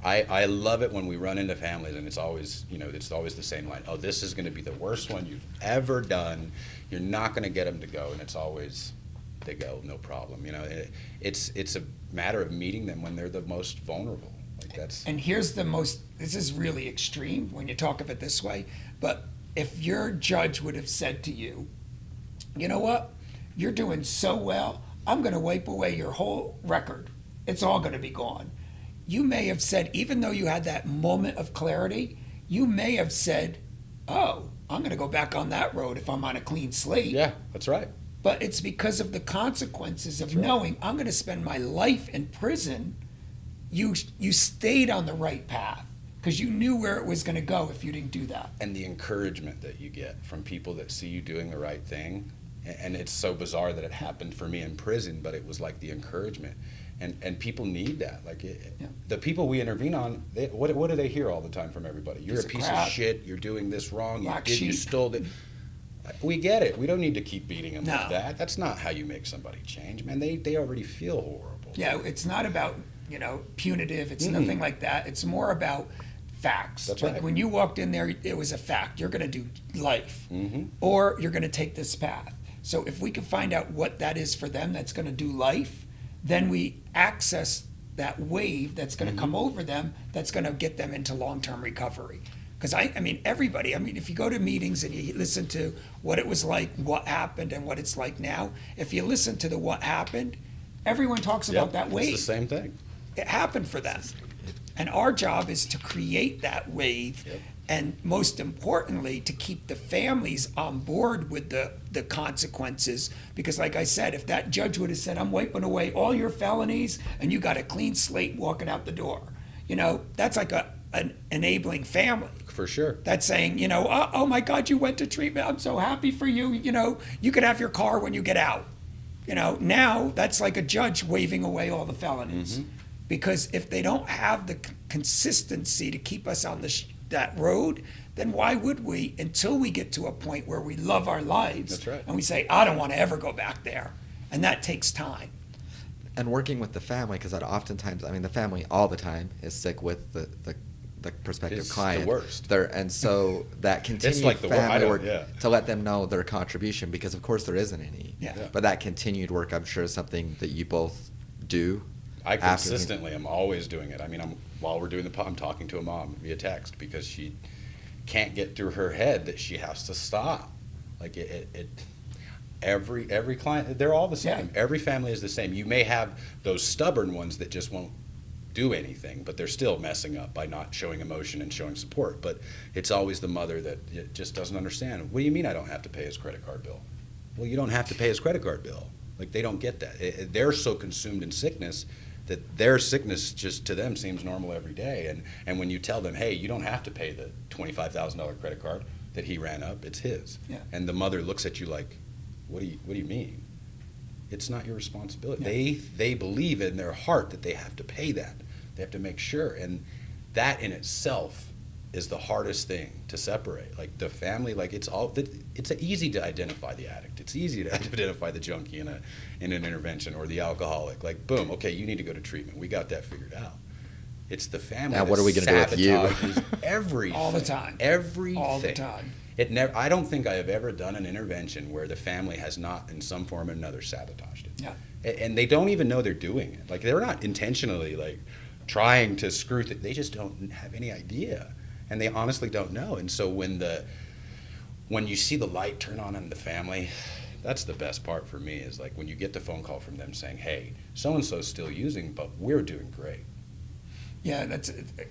Speaker 2: I love it when we run into families, and it's always the same line. Oh, this is going to be the worst one you've ever done. You're not going to get them to go, and it's always they go, no problem. It's a matter of meeting them when they're the most vulnerable. Like, that's.
Speaker 1: And here's this is really extreme when you talk of it this way, but if your judge would have said to you, you know what, you're doing so well, I'm going to wipe away your whole record. It's all going to be gone. You may have said, even though you had that moment of clarity, you may have said, oh, I'm going to go back on that road if I'm on a clean slate.
Speaker 2: Yeah, that's right.
Speaker 1: But it's because of the consequences of
Speaker 2: right.
Speaker 1: knowing I'm going to spend my life in prison. You stayed on the right path because you knew where it was going to go if you didn't do that.
Speaker 2: And the encouragement that you get from people that see you doing the right thing. And it's so bizarre that it happened for me in prison, but it was like the encouragement. And people need that. Like the people we intervene on, what do they hear all the time from everybody? You're a piece of shit. You're doing this wrong. You stole it. We get it. We don't need to keep beating them with that. That's not how you make somebody change, man. They already feel horrible.
Speaker 1: Yeah, it's not about punitive. It's nothing like that. It's more about facts.
Speaker 2: That's
Speaker 1: like
Speaker 2: right.
Speaker 1: when you walked in there, it was a fact. You're going to do life, or you're going to take this path. So if we can find out what that is for them, that's going to do life, then we access that wave that's going to come over them, that's going to get them into long-term recovery. Because I mean, everybody, if you go to meetings and you listen to what it was like, what happened, and what it's like now, if you listen to the what happened, everyone talks about that wave.
Speaker 2: It's the same thing.
Speaker 1: It happened for them. And our job is to create that wave, and most importantly, to keep the families on board with the consequences. Because like I said, if that judge would have said, I'm wiping away all your felonies and you got a clean slate walking out the door, that's like an enabling family.
Speaker 2: For sure.
Speaker 1: That's saying, oh my God, you went to treatment. I'm so happy for you. You could have your car when you get out. Now that's like a judge waving away all the felonies. Because if they don't have the consistency to keep us on that road, then why would we, until we get to a point where we love our lives?
Speaker 2: That's right.
Speaker 1: And we say, I don't want to ever go back there. And that takes time.
Speaker 3: And working with the family, because that oftentimes, the family all the time is sick with the prospective
Speaker 2: It's
Speaker 3: client.
Speaker 2: the worst.
Speaker 3: And so that continued
Speaker 2: like the
Speaker 3: family
Speaker 2: worst.
Speaker 3: work to let them know their contribution, because of course there isn't any.
Speaker 1: Yeah.
Speaker 3: But that continued work, I'm sure, is something that you both do.
Speaker 2: I consistently am always doing it. While we're doing I'm talking to a mom via text because she can't get through her head that she has to stop. Like every client, they're all the same.
Speaker 1: Yeah.
Speaker 2: Every family is the same. You may have those stubborn ones that just won't do anything, but they're still messing up by not showing emotion and showing support. But it's always the mother that just doesn't understand. What do you mean I don't have to pay his credit card bill? Well, you don't have to pay his credit card bill. Like, they don't get that. They're so consumed in sickness that their sickness just to them seems normal every day. And when you tell them, hey, you don't have to pay the $25,000 credit card that he ran up, it's his.
Speaker 1: Yeah.
Speaker 2: And the mother looks at you like, what do you mean? It's not your responsibility.
Speaker 1: Yeah.
Speaker 2: They believe in their heart that they have to pay that. They have to make sure. And that in itself is the hardest thing to separate. Like the family, like it's easy to identify the addict. It's easy to identify the junkie in an intervention, or the alcoholic. Like, boom, okay, you need to go to treatment. We got that figured out. It's the family.
Speaker 3: Now, what are we going to do with you?
Speaker 2: sabotages everything.
Speaker 1: All the time.
Speaker 2: Everything.
Speaker 1: All the time.
Speaker 2: I don't think I have ever done an intervention where the family has not, in some form or another, sabotaged it.
Speaker 1: Yeah.
Speaker 2: And they don't even know they're doing it. Like, they're not intentionally like trying to screw things. They just don't have any idea, and they honestly don't know. And so when you see the light turn on in the family, that's the best part for me. Is like when you get the phone call from them saying, "Hey, so and so's still using, but we're doing great."
Speaker 1: Yeah,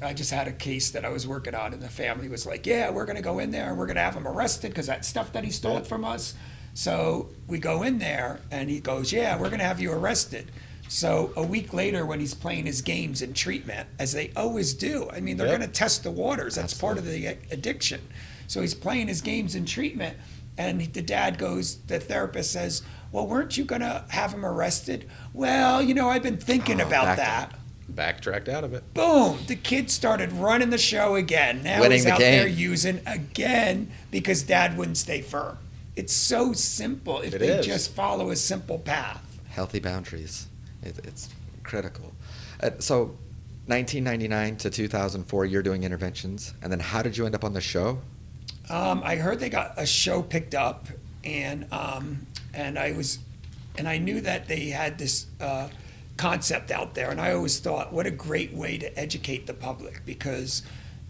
Speaker 1: I just had a case that I was working on, and the family was like, yeah, we're going to go in there and we're going to have him arrested because that stuff that he stole from us. So we go in there and he goes, yeah, we're going to have you arrested. So a week later, when he's playing his games in treatment, as they always do, I mean, they're going to test the waters. That's part of the addiction. So he's playing his games in treatment, and the dad goes, the therapist says, well, weren't you going to have him arrested? Well, I've been thinking about that.
Speaker 2: Backtracked out of it.
Speaker 1: Boom! The kid started running the show again. Now
Speaker 3: Winning
Speaker 1: he's
Speaker 3: the
Speaker 1: out
Speaker 3: game.
Speaker 1: there using again because dad wouldn't stay firm. It's so simple if they just follow a simple path.
Speaker 3: Healthy boundaries. It's critical. So 1999 to 2004, you're doing interventions. And then how did you end up on the show?
Speaker 1: I heard they got a show picked up, and I knew that they had this concept out there, and I always thought, what a great way to educate the public, because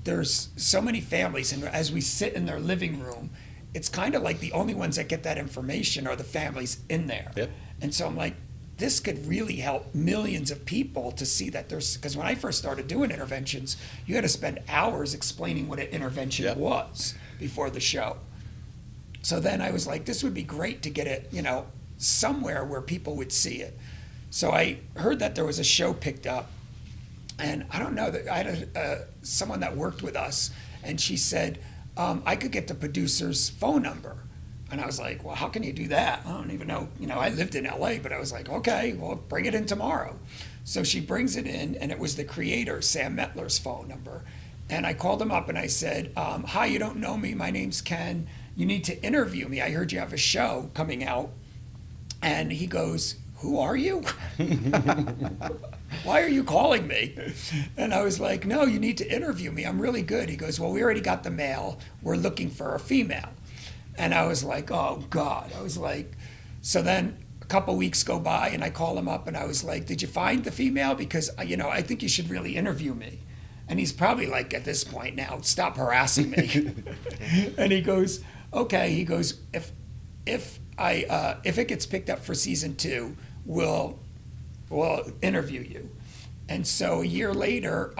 Speaker 1: there's so many families, and as we sit in their living room, it's kind of like the only ones that get that information are the families in there.
Speaker 2: Yep.
Speaker 1: And so I'm like, this could really help millions of people to see that because when I first started doing interventions, you had to spend hours explaining what an intervention was before the show. So then I was like, this would be great to get it, somewhere where people would see it. So I heard that there was a show picked up, and I don't know, that I had someone that worked with us, and she said, I could get the producer's phone number. And I was like, well, how can you do that? I don't even know. I lived in LA, but I was like, okay, well, bring it in tomorrow. So she brings it in, and it was the creator, Sam Metler's phone number. And I called him up and I said, hi, you don't know me. My name's Ken. You need to interview me. I heard you have a show coming out. And he goes, who are you? Why are you calling me? And I was like, no, you need to interview me. I'm really good. He goes, well, we already got the male. We're looking for a female. And I was like, oh, God. I was like, so then a couple weeks go by and I call him up and I was like, did you find the female? Because, I think you should really interview me. And he's probably like, at this point now, stop harassing me. And he goes, okay. He goes, if it gets picked up for season 2, we'll interview you. And so a year later,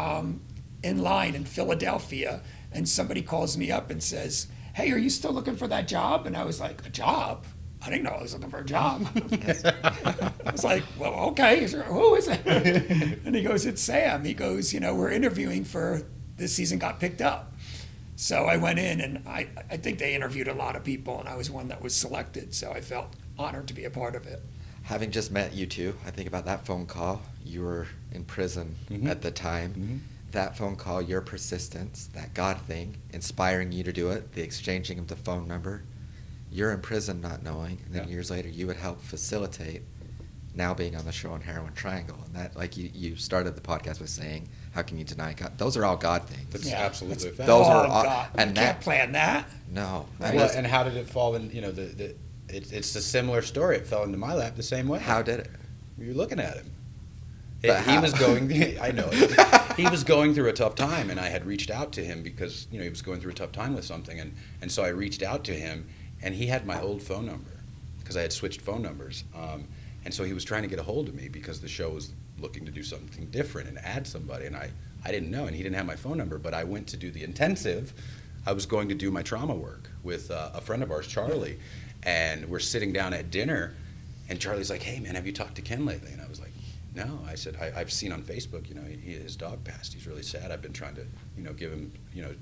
Speaker 1: in line in Philadelphia, and somebody calls me up and says, hey, are you still looking for that job? And I was like, a job? I didn't know I was looking for a job. I was like, well, okay, who is it? And he goes, it's Sam. He goes, we're interviewing for this season got picked up. So I went in, and I think they interviewed a lot of people, and I was one that was selected. So I felt honored to be a part of it.
Speaker 3: Having just met you two, I think about that phone call. You were in prison at the time. Mm-hmm. That phone call, your persistence, that God thing, inspiring you to do it, the exchanging of the phone number. You're in prison not knowing, and then years later you would help facilitate now being on the show on Heroin Triangle. And that, like you started the podcast with saying, how can you deny God? Those are all God things.
Speaker 2: That's absolutely a fact.
Speaker 3: Those
Speaker 1: all
Speaker 3: are all,
Speaker 1: God.
Speaker 3: and
Speaker 1: you can't plan that.
Speaker 3: No.
Speaker 2: Well, and how did it fall in, it's a similar story. It fell into my lap the same way.
Speaker 3: How did it?
Speaker 2: You're looking at him.
Speaker 3: He
Speaker 2: was going, I know, he was going through a tough time, and I had reached out to him because, he was going through a tough time with something, and so I reached out to him, and he had my old phone number because I had switched phone numbers, and so he was trying to get a hold of me because the show was looking to do something different and add somebody, and I didn't know, and he didn't have my phone number, but I went to do the intensive. I was going to do my trauma work with a friend of ours, Charlie, and we're sitting down at dinner, and Charlie's like, hey, man, have you talked to Ken lately? And I was like, no. I said, I've seen on Facebook, his dog passed. He's really sad. I've been trying to, give him,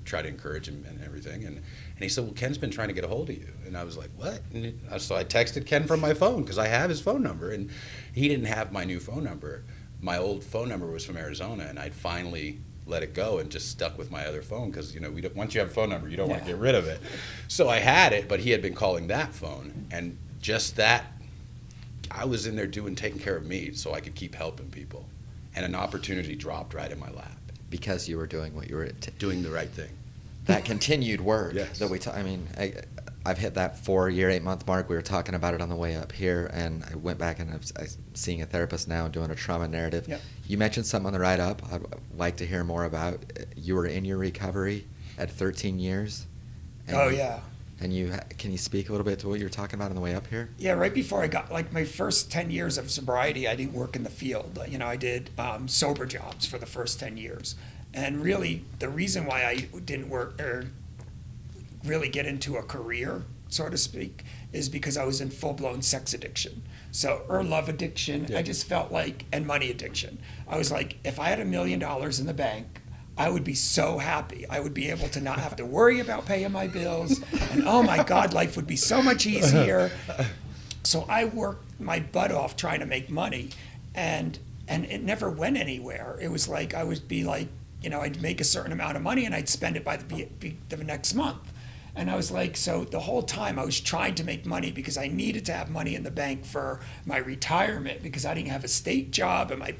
Speaker 2: try to encourage him and everything. And he said, well, Ken's been trying to get a hold of you. And I was like, what? And so I texted Ken from my phone because I have his phone number. And he didn't have my new phone number. My old phone number was from Arizona, and I'd finally let it go and just stuck with my other phone because, once you have a phone number, you don't want to get rid of it. So I had it, but he had been calling that phone. And just that, I was in there taking care of me so I could keep helping people. And an opportunity dropped right in my lap.
Speaker 3: Because you were doing what you were
Speaker 2: doing the right thing.
Speaker 3: That continued work.
Speaker 2: Yes.
Speaker 3: That I've hit that 4-year, 8-month mark. We were talking about it on the way up here, and I went back and I'm seeing a therapist now doing a trauma narrative.
Speaker 1: Yep.
Speaker 3: You mentioned something on the ride up I'd like to hear more about. You were in your recovery at 13 years.
Speaker 1: Oh, yeah.
Speaker 3: And can you speak a little bit to what you were talking about on the way up here?
Speaker 1: Yeah, right before I got, my first 10 years of sobriety, I didn't work in the field. I did sober jobs for the first 10 years. And really, the reason why I didn't work or really get into a career, so to speak, is because I was in full-blown sex addiction. Or love addiction. Yeah. I just felt like, and money addiction. I was like, if I had $1 million in the bank, I would be so happy. I would be able to not have to worry about paying my bills. And oh my God, life would be so much easier. So I worked my butt off trying to make money, and it never went anywhere. It was like, I would be like, I'd make a certain amount of money and I'd spend it by the next month. And I was like, so the whole time I was trying to make money because I needed to have money in the bank for my retirement because I didn't have a state job. And my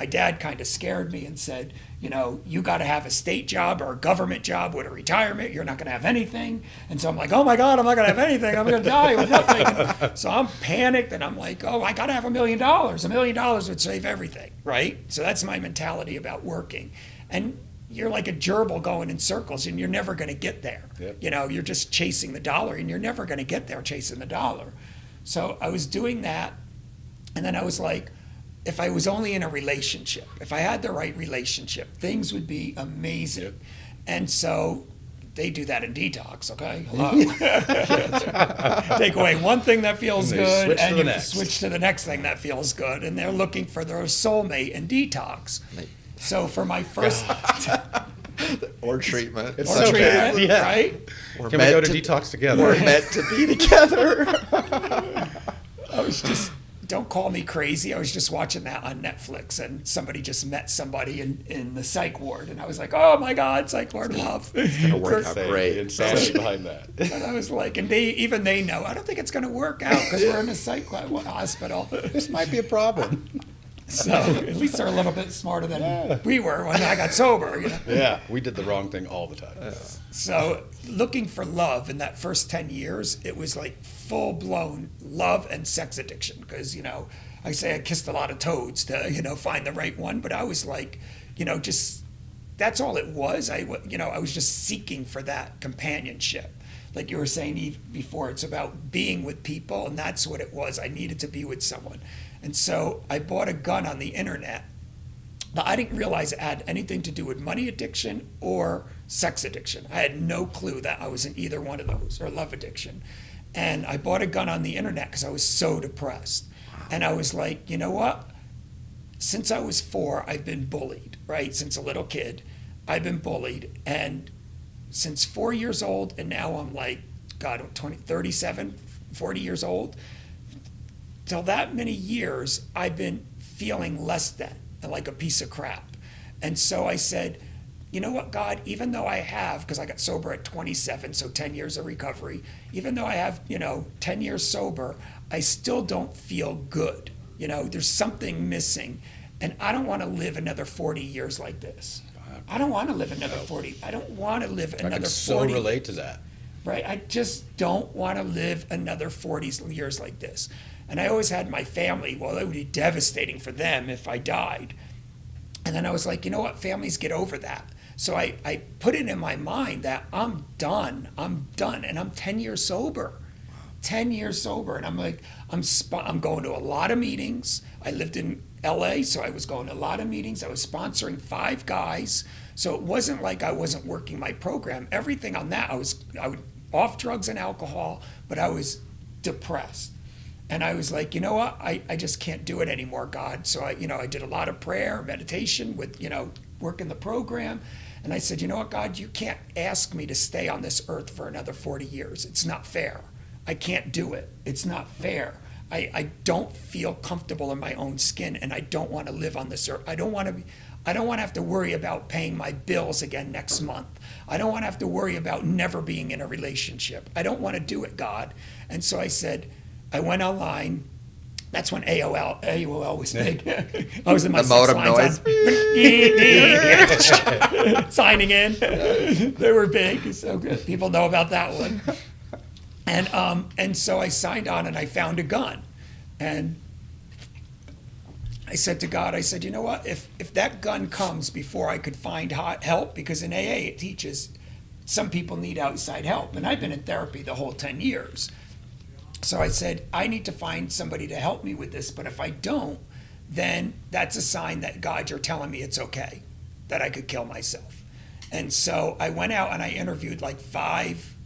Speaker 1: dad kind of scared me and said, you got to have a state job or a government job with a retirement. You're not going to have anything. And so I'm like, oh my God, I'm not going to have anything. I'm going to die with nothing. And so I'm panicked and I'm like, oh, I got to have $1 million. $1 million would save everything, right? So that's my mentality about working. And you're like a gerbil going in circles and you're never going to get there. Yep. You're just chasing the dollar and you're never going to get there chasing the dollar. So I was doing that. And then I was like, if I was only in a relationship, if I had the right relationship, things would be amazing. Yep. And so they do that in detox, okay? Hello. Take away one thing that feels
Speaker 2: And they
Speaker 1: good,
Speaker 2: switch to
Speaker 1: and
Speaker 2: the
Speaker 1: you
Speaker 2: next.
Speaker 1: switch to the next thing that feels good, and they're looking for their soulmate in detox. So for my first
Speaker 3: Or treatment.
Speaker 2: It's
Speaker 1: or
Speaker 2: so
Speaker 1: treatment,
Speaker 2: bad, yeah.
Speaker 1: right?
Speaker 3: We're
Speaker 2: Can we go
Speaker 3: meant
Speaker 2: to detox together?
Speaker 3: We're meant to be together.
Speaker 1: I was just, don't call me crazy. I was just watching that on Netflix, and somebody just met somebody in the psych ward, and I was like, oh my God, psych ward love. It's
Speaker 3: gonna work out
Speaker 2: Insane.
Speaker 3: great.
Speaker 2: The insanity behind that.
Speaker 1: And I was like, and they know, I don't think it's going to work out because we're in a psych hospital.
Speaker 2: This might be a problem.
Speaker 1: So at least they're a little bit smarter than we were when I got sober. You know?
Speaker 2: Yeah, we did the wrong thing all the time.
Speaker 1: So looking for love in that first 10 years, it was like full-blown love and sex addiction. Because, I say I kissed a lot of toads to, find the right one. But I was like, just, that's all it was. I was just seeking for that companionship. Like you were saying before, it's about being with people, and that's what it was. I needed to be with someone. And so I bought a gun on the internet. Now, I didn't realize it had anything to do with money addiction or sex addiction. I had no clue that I was in either one of those, or love addiction. And I bought a gun on the internet because I was so depressed. And I was like, you know what? Since I was 4, I've been bullied, right? Since a little kid, I've been bullied. And since 4 years old, and now I'm like, God, I'm 37, 40 years old. Till that many years, I've been feeling less than, like a piece of crap. And so I said, you know what, God, even though I have, because I got sober at 27, so 10 years of recovery, even though I have, 10 years sober, I still don't feel good. There's something missing. And I don't want to live another 40 years like this. I don't want to live another 40. I don't want to live
Speaker 2: I
Speaker 1: another
Speaker 2: can
Speaker 1: 40.
Speaker 2: so relate to that.
Speaker 1: Right? I just don't want to live another 40 years like this. And I always had my family, well, it would be devastating for them if I died. And then I was like, you know what, families get over that. So I put it in my mind that I'm done, and I'm 10 years sober. 10 years sober, and I'm like, I'm going to a lot of meetings. I lived in LA, so I was going to a lot of meetings. I was sponsoring 5 guys. So it wasn't like I wasn't working my program. Everything on that, I was off drugs and alcohol, but I was depressed. And I was like, you know what? I just can't do it anymore, God. So I did a lot of prayer, meditation with, working the program. And I said, you know what, God, you can't ask me to stay on this earth for another 40 years. It's not fair. I can't do it. It's not fair. I don't feel comfortable in my own skin, and I don't want to live on this earth. I don't want to have to worry about paying my bills again next month. I don't want to have to worry about never being in a relationship. I don't want to do it, God. And so I said, I went online. That's when AOL was big. I was in my
Speaker 3: The modem noise.
Speaker 1: Signing in. They were big. So good. People know about that one. And so I signed on, and I found a gun. And I said to God, I said, you know what? If that gun comes before I could find help, because in AA it teaches some people need outside help. And I've been in therapy the whole 10 years. So I said, I need to find somebody to help me with this, but if I don't, then that's a sign that, God, you're telling me it's okay, that I could kill myself. And so I went out and I interviewed like 5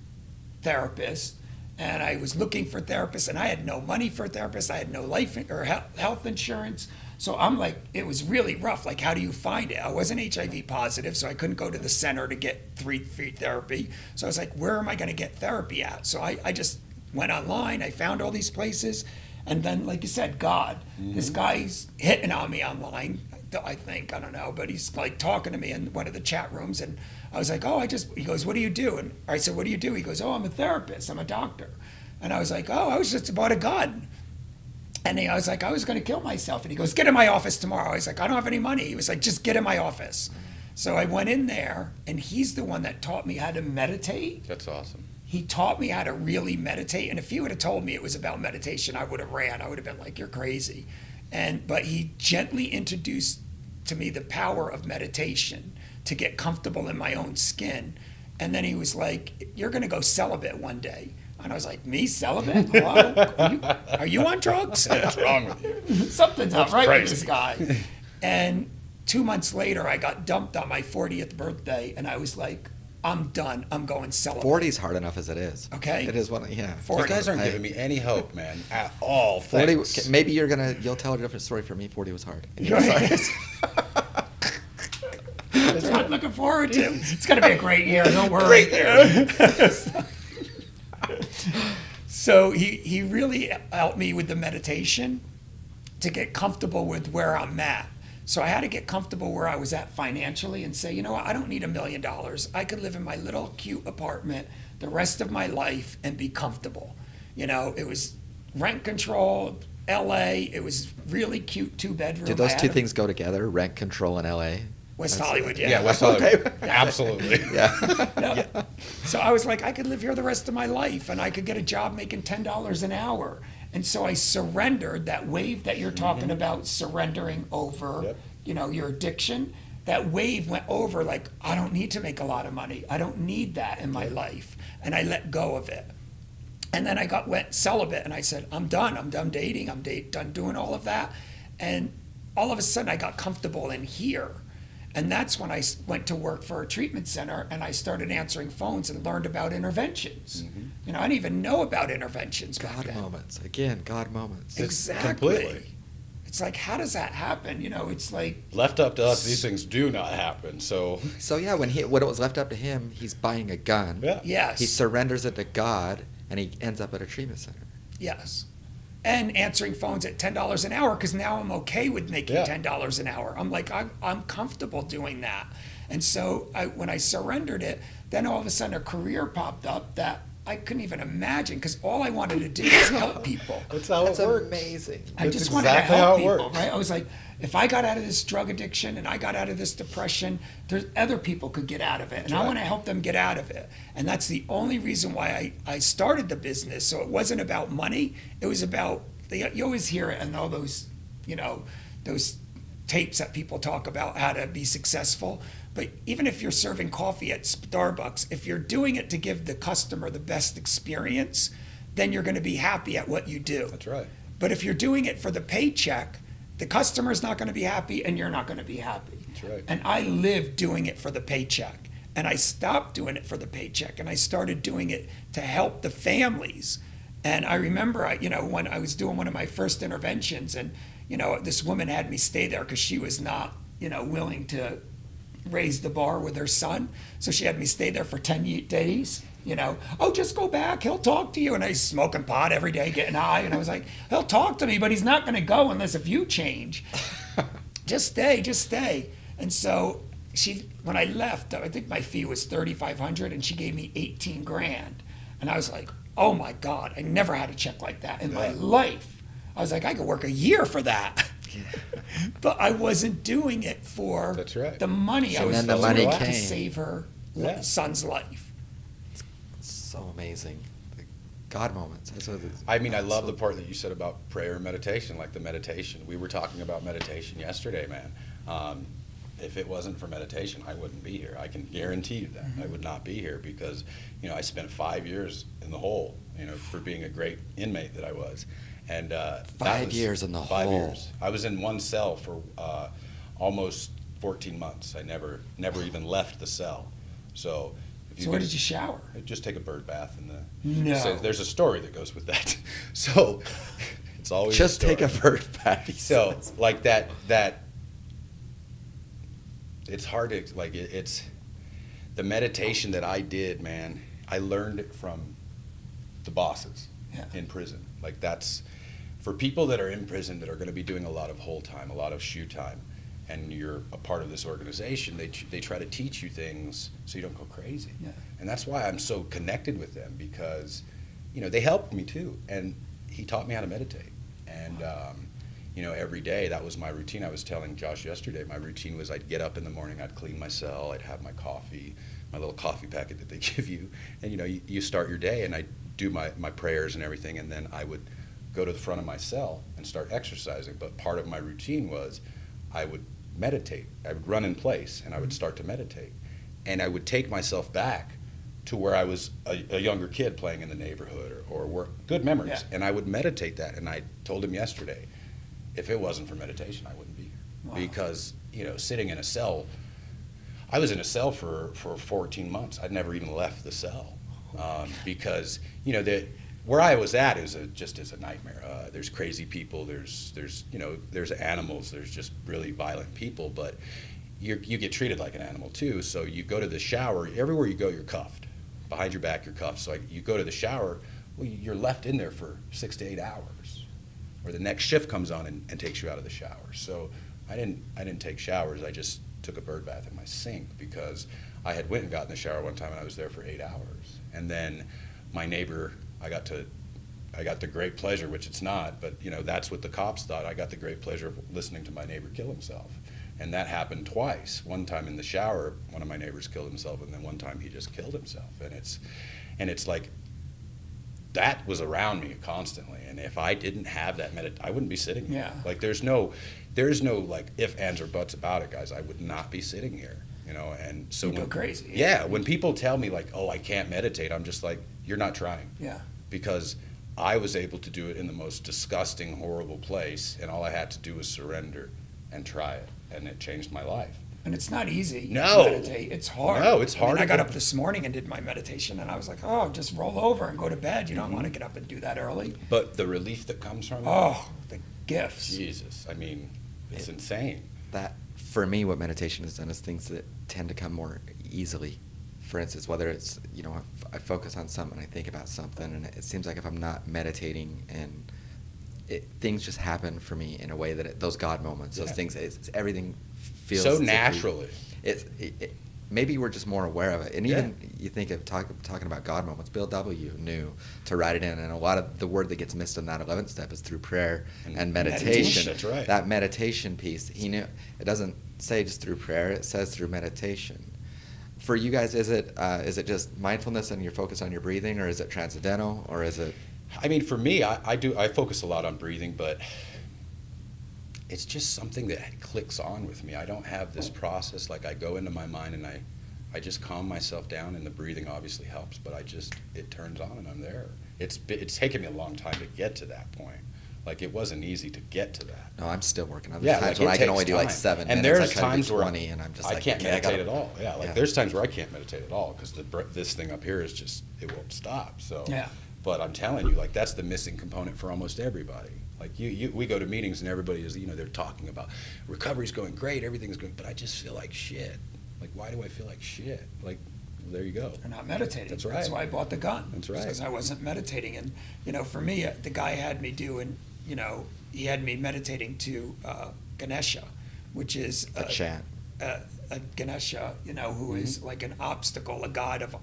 Speaker 1: therapists, and I was looking for therapists, and I had no money for a therapist. I had no life or health insurance. So I'm like, it was really rough. Like, how do you find it? I wasn't HIV positive, so I couldn't go to the center to get free therapy. So I was like, where am I going to get therapy at? So I just went online, I found all these places, and then, like you said, God, this guy's hitting on me online, I think, I don't know, but he's like talking to me in one of the chat rooms, and I was like, he goes, what do you do? And I said, what do you do? He goes, I'm a therapist, I'm a doctor. And I was like, I was just bought a gun. And I was like, I was going to kill myself. And he goes, get in my office tomorrow. I was like, I don't have any money. He was like, just get in my office. So I went in there, and he's the one that taught me how to meditate.
Speaker 2: That's awesome.
Speaker 1: He taught me how to really meditate. And if he would have told me it was about meditation, I would have ran. I would have been like, you're crazy. But he gently introduced to me the power of meditation to get comfortable in my own skin. And then he was like, you're going to go celibate one day. And I was like, me, celibate? Hello? Are you on drugs?
Speaker 2: What's wrong with you?
Speaker 1: Something's not right with
Speaker 2: crazy.
Speaker 1: this guy. And 2 months later, I got dumped on my 40th birthday. And I was like, I'm done. I'm going celibate.
Speaker 3: 40's hard enough as it is.
Speaker 1: Okay.
Speaker 3: It is one. Yeah.
Speaker 1: 40.
Speaker 2: You guys aren't giving me any hope, man, at all.
Speaker 3: 40.
Speaker 2: Thanks.
Speaker 3: Maybe you'll tell a different story for me. 40 was hard.
Speaker 1: That's what I'm looking forward to. It's going to be a great year. Don't worry.
Speaker 2: Great year.
Speaker 1: So he really helped me with the meditation to get comfortable with where I'm at. So I had to get comfortable where I was at financially and say, you know what, I don't need $1 million. I could live in my little cute apartment the rest of my life and be comfortable. You know, it was rent control, LA. It was really cute 2-bedroom.
Speaker 3: Do those two things go together? Rent control in LA?
Speaker 1: West Hollywood, yeah.
Speaker 2: Yeah, West Hollywood. Absolutely.
Speaker 3: Yeah.
Speaker 1: No. So I was like, I could live here the rest of my life, and I could get a job making $10 an hour. And so I surrendered that wave that you're talking about, surrendering over,
Speaker 2: Yep.
Speaker 1: you know, your addiction. That wave went over like, I don't need to make a lot of money. I don't need that in my life. And I let go of it. And then I went celibate, and I said, I'm done. I'm done dating. I'm done doing all of that. And all of a sudden, I got comfortable in here. And that's when I went to work for a treatment center, and I started answering phones and learned about interventions. You know, I didn't even know about interventions back
Speaker 3: God
Speaker 1: then.
Speaker 3: moments. Again, God moments.
Speaker 1: Exactly.
Speaker 2: Completely.
Speaker 1: It's like, how does that happen? You know, it's like,
Speaker 2: Left up to us, these things do not happen. So,
Speaker 3: So yeah, when it was left up to him, he's buying a gun.
Speaker 2: yeah.
Speaker 1: yes,
Speaker 3: He surrenders it to God, and he ends up at a treatment center.
Speaker 1: yes. And answering phones at $10 an hour, because now I'm okay with making
Speaker 2: Yeah.
Speaker 1: $10 an hour. I'm like, I'm comfortable doing that. And so when I surrendered it, then all of a sudden a career popped up that I couldn't even imagine, because all I wanted to do was help people.
Speaker 2: That's how
Speaker 3: That's
Speaker 2: it works.
Speaker 3: amazing.
Speaker 1: I
Speaker 2: That's
Speaker 1: just wanted
Speaker 2: exactly
Speaker 1: to
Speaker 2: how
Speaker 1: help
Speaker 2: it
Speaker 1: people,
Speaker 2: works.
Speaker 1: right? I was like, if I got out of this drug addiction and I got out of this depression, there's other people could get out of it, and I
Speaker 2: right.
Speaker 1: want to help them get out of it. And that's the only reason why I started the business. So it wasn't about money. It was about, you always hear it in all those, you know, those tapes that people talk about how to be successful. But even if you're serving coffee at Starbucks, if you're doing it to give the customer the best experience, then you're going to be happy at what you do.
Speaker 2: That's right.
Speaker 1: But if you're doing it for the paycheck, the customer's not going to be happy and you're not going to be happy.
Speaker 2: That's right.
Speaker 1: And I lived doing it for the paycheck. And I stopped doing it for the paycheck, and I started doing it to help the families. And I remember, you know, when I was doing one of my first interventions, and, you know, this woman had me stay there because she was not, you know, willing to raise the bar with her son. So she had me stay there for 10 days. You know, oh, just go back. He'll talk to you. And I was smoking pot every day, getting high. And I was like, he'll talk to me, but he's not going to go unless if you change. Just stay, just stay. And so when I left, I think my fee was $3,500, and she gave me 18 grand. And I was like, oh my God, I never had a check like that in my life. I was like, I could work a year for that. But I wasn't doing it for
Speaker 2: That's right.
Speaker 1: the money. I
Speaker 3: And
Speaker 1: was
Speaker 3: then the
Speaker 1: doing
Speaker 3: money
Speaker 1: it to
Speaker 3: came.
Speaker 1: save her
Speaker 2: Yeah.
Speaker 1: son's life.
Speaker 3: So amazing. The God moments. That's what it is.
Speaker 2: I mean, I love the part that you said about prayer and meditation, like the meditation. We were talking about meditation yesterday, man. If it wasn't for meditation, I wouldn't be here. I can guarantee you that. I would not be here because, you know, I spent 5 years in the hole, you know, for being a great inmate that I was. And
Speaker 3: 5 years in the
Speaker 2: 5
Speaker 3: hole.
Speaker 2: years. I was in one cell for almost 14 months. I never even left the cell. So if you
Speaker 1: So where
Speaker 2: could-
Speaker 1: did you shower?
Speaker 2: just take a bird bath in the.
Speaker 1: No.
Speaker 2: So there's a story that goes with that. So it's always
Speaker 3: Just take a
Speaker 2: story.
Speaker 3: bird bath. he
Speaker 2: So
Speaker 3: says.
Speaker 2: like that it's hard to like it's the meditation that I did, man. I learned it from the bosses
Speaker 1: Yeah.
Speaker 2: in prison. Like that's for people that are in prison that are going to be doing a lot of whole time, a lot of shoe time, and you're a part of this organization. They try to teach you things so you don't go crazy.
Speaker 1: Yeah.
Speaker 2: And that's why I'm so connected with them because, you know, they helped me too. And he taught me how to meditate. And, you know, every day that was my routine. I was telling Josh yesterday, my routine was I'd get up in the morning, I'd clean my cell, I'd have my coffee, my little coffee packet that they give you. And, you know, you start your day and I'd do my prayers and everything. And then I would go to the front of my cell and start exercising. But part of my routine was I would meditate. I would run in place and I would start to meditate. And I would take myself back to where I was a younger kid playing in the neighborhood or were good memories.
Speaker 1: Yeah.
Speaker 2: And I would meditate that. And I told him yesterday, if it wasn't for meditation, I wouldn't be here.
Speaker 1: Wow.
Speaker 2: Because, you know, sitting in a cell, I was in a cell for 14 months. I'd never even left the cell because, you know, where I was at is just as a nightmare. There's crazy people. There's animals. There's just really violent people. But you get treated like an animal too. So you go to the shower. Everywhere you go, you're cuffed. Behind your back, you're cuffed. So you go to the shower. Well, you're left in there for 6 to 8 hours, or the next shift comes on and takes you out of the shower. So I didn't take showers. I just took a bird bath in my sink because I had went and got in the shower one time and I was there for 8 hours. And then my neighbor, I got the great pleasure, which it's not, but you know, that's what the cops thought. I got the great pleasure of listening to my neighbor kill himself. And that happened twice. One time in the shower, one of my neighbors killed himself, and then one time he just killed himself. And it's like, that was around me constantly. And if I didn't have that I wouldn't be sitting here.
Speaker 1: Yeah.
Speaker 2: Like there's no like if, ands, or buts about it, guys. I would not be sitting here, you know. And so
Speaker 1: You go crazy.
Speaker 2: Yeah, when people tell me like, oh, I can't meditate, I'm just like, you're not trying.
Speaker 1: Yeah.
Speaker 2: Because I was able to do it in the most disgusting, horrible place, and all I had to do was surrender and try it, and it changed my life.
Speaker 1: And it's not easy
Speaker 2: No.
Speaker 1: to meditate. It's hard.
Speaker 2: No, it's hard
Speaker 1: I
Speaker 2: to
Speaker 1: got
Speaker 2: get-
Speaker 1: up this morning and did my meditation, and I was like, oh, just roll over and go to bed. You don't
Speaker 2: Mm-hmm.
Speaker 1: want to get up and do that early.
Speaker 2: But the relief that comes from it,
Speaker 1: Oh, the gifts.
Speaker 2: Jesus, I mean, it's insane.
Speaker 3: That, for me, what meditation has done is things that tend to come more easily. For instance, whether it's, you know, I focus on something, I think about something, and it seems like if I'm not meditating, and things just happen for me in a way that those God moments, those
Speaker 2: Yeah.
Speaker 3: things, everything feels
Speaker 2: So
Speaker 3: as if
Speaker 2: naturally.
Speaker 3: maybe we're just more aware of it. And even
Speaker 2: Yeah.
Speaker 3: you think of talking about God moments, Bill W. knew to write it in, and a lot of the word that gets missed in that 11th step is through prayer and meditation.
Speaker 2: meditation, that's right.
Speaker 3: That meditation piece, he knew. It doesn't say just through prayer, it says through meditation. For you guys, is it just mindfulness and you're focused on your breathing, or is it transcendental, or is it?
Speaker 2: I mean, for me, I focus a lot on breathing, but it's just something that clicks on with me. I don't have this process. Like, I go into my mind and I just calm myself down, and the breathing obviously helps, but it turns on and I'm there. It's taken me a long time to get to that point. Like, it wasn't easy to get to that.
Speaker 3: No, I'm still working on.
Speaker 2: Yeah,
Speaker 3: There's times
Speaker 2: like,
Speaker 3: when
Speaker 2: it
Speaker 3: I can
Speaker 2: takes
Speaker 3: only do like
Speaker 2: time.
Speaker 3: 7
Speaker 2: And
Speaker 3: minutes.
Speaker 2: there's
Speaker 3: I try to do
Speaker 2: times where
Speaker 3: 20, and I'm just
Speaker 2: I
Speaker 3: like,
Speaker 2: can't
Speaker 3: okay, I
Speaker 2: meditate
Speaker 3: gotta-
Speaker 2: at all. Yeah, like
Speaker 3: yeah.
Speaker 2: there's times where I can't meditate at all because this thing up here is just, it won't stop. So,
Speaker 1: Yeah.
Speaker 2: But I'm telling you, like, that's the missing component for almost everybody. Like we go to meetings and everybody is, you know, they're talking about recovery's going great, everything's going, but I just feel like shit. Like, why do I feel like shit? Like, there you go.
Speaker 1: They're not meditating.
Speaker 2: That's right.
Speaker 1: That's why I bought the gun.
Speaker 2: That's right.
Speaker 1: Because I wasn't meditating. And, you know, for me, the guy had me doing, you know, he had me meditating to Ganesha, which is
Speaker 3: A chant.
Speaker 1: a Ganesha, you know, who is
Speaker 2: Mm-hmm.
Speaker 1: like an obstacle, a god of,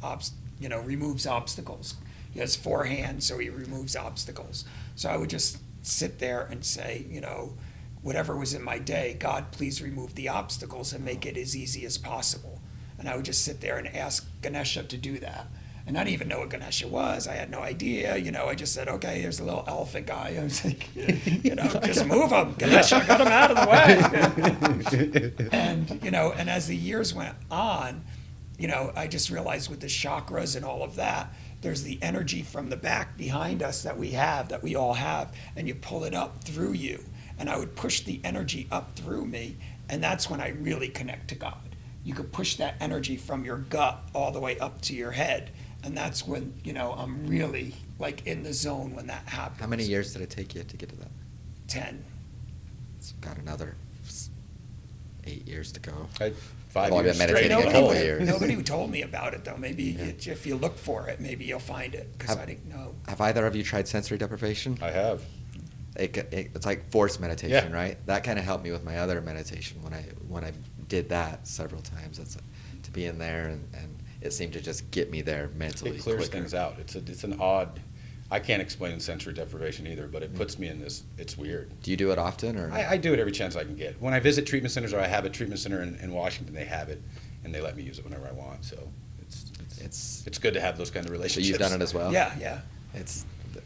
Speaker 1: removes obstacles. He has 4 hands, so he removes obstacles. So I would just sit there and say, you know, whatever was in my day, God, please remove the obstacles and make it as easy as possible. And I would just sit there and ask Ganesha to do that. And I didn't even know what Ganesha was. I had no idea. You know, I just said, okay, here's a little elephant guy. I was like, you know, just move him. Ganesha, got him out of the way. And, you know, and as the years went on, you know, I just realized with the chakras and all of that, there's the energy from the back behind us that we all have, and you pull it up through you. And I would push the energy up through me, and that's when I really connect to God. You could push that energy from your gut all the way up to your head, and that's when, you know, I'm really like in the zone when that happens.
Speaker 3: How many years did it take you to get to that?
Speaker 1: 10.
Speaker 3: It's got another 8 years to go.
Speaker 2: 5
Speaker 3: I've only
Speaker 2: years
Speaker 3: been
Speaker 2: straight.
Speaker 3: meditating a couple of years.
Speaker 1: Nobody told me about it, though. Maybe if you look for it, maybe you'll find it, because
Speaker 3: Have-
Speaker 1: I didn't know.
Speaker 3: Have either of you tried sensory deprivation?
Speaker 2: I have.
Speaker 3: It's like forced meditation,
Speaker 2: Yeah.
Speaker 3: right? That kind of helped me with my other meditation when I did that several times. It's to be in there, and it seemed to just get me there mentally.
Speaker 2: It clears
Speaker 3: quicker.
Speaker 2: things out. It's an odd. I can't explain sensory deprivation either, but it puts me in this. It's weird.
Speaker 3: Do you do it often, or?
Speaker 2: I do it every chance I can get. When I visit treatment centers, or I have a treatment center in Washington, they have it, and they let me use it whenever I want. So it's good to have those kind of
Speaker 3: So
Speaker 2: relationships.
Speaker 3: you've done it as well?
Speaker 1: Yeah.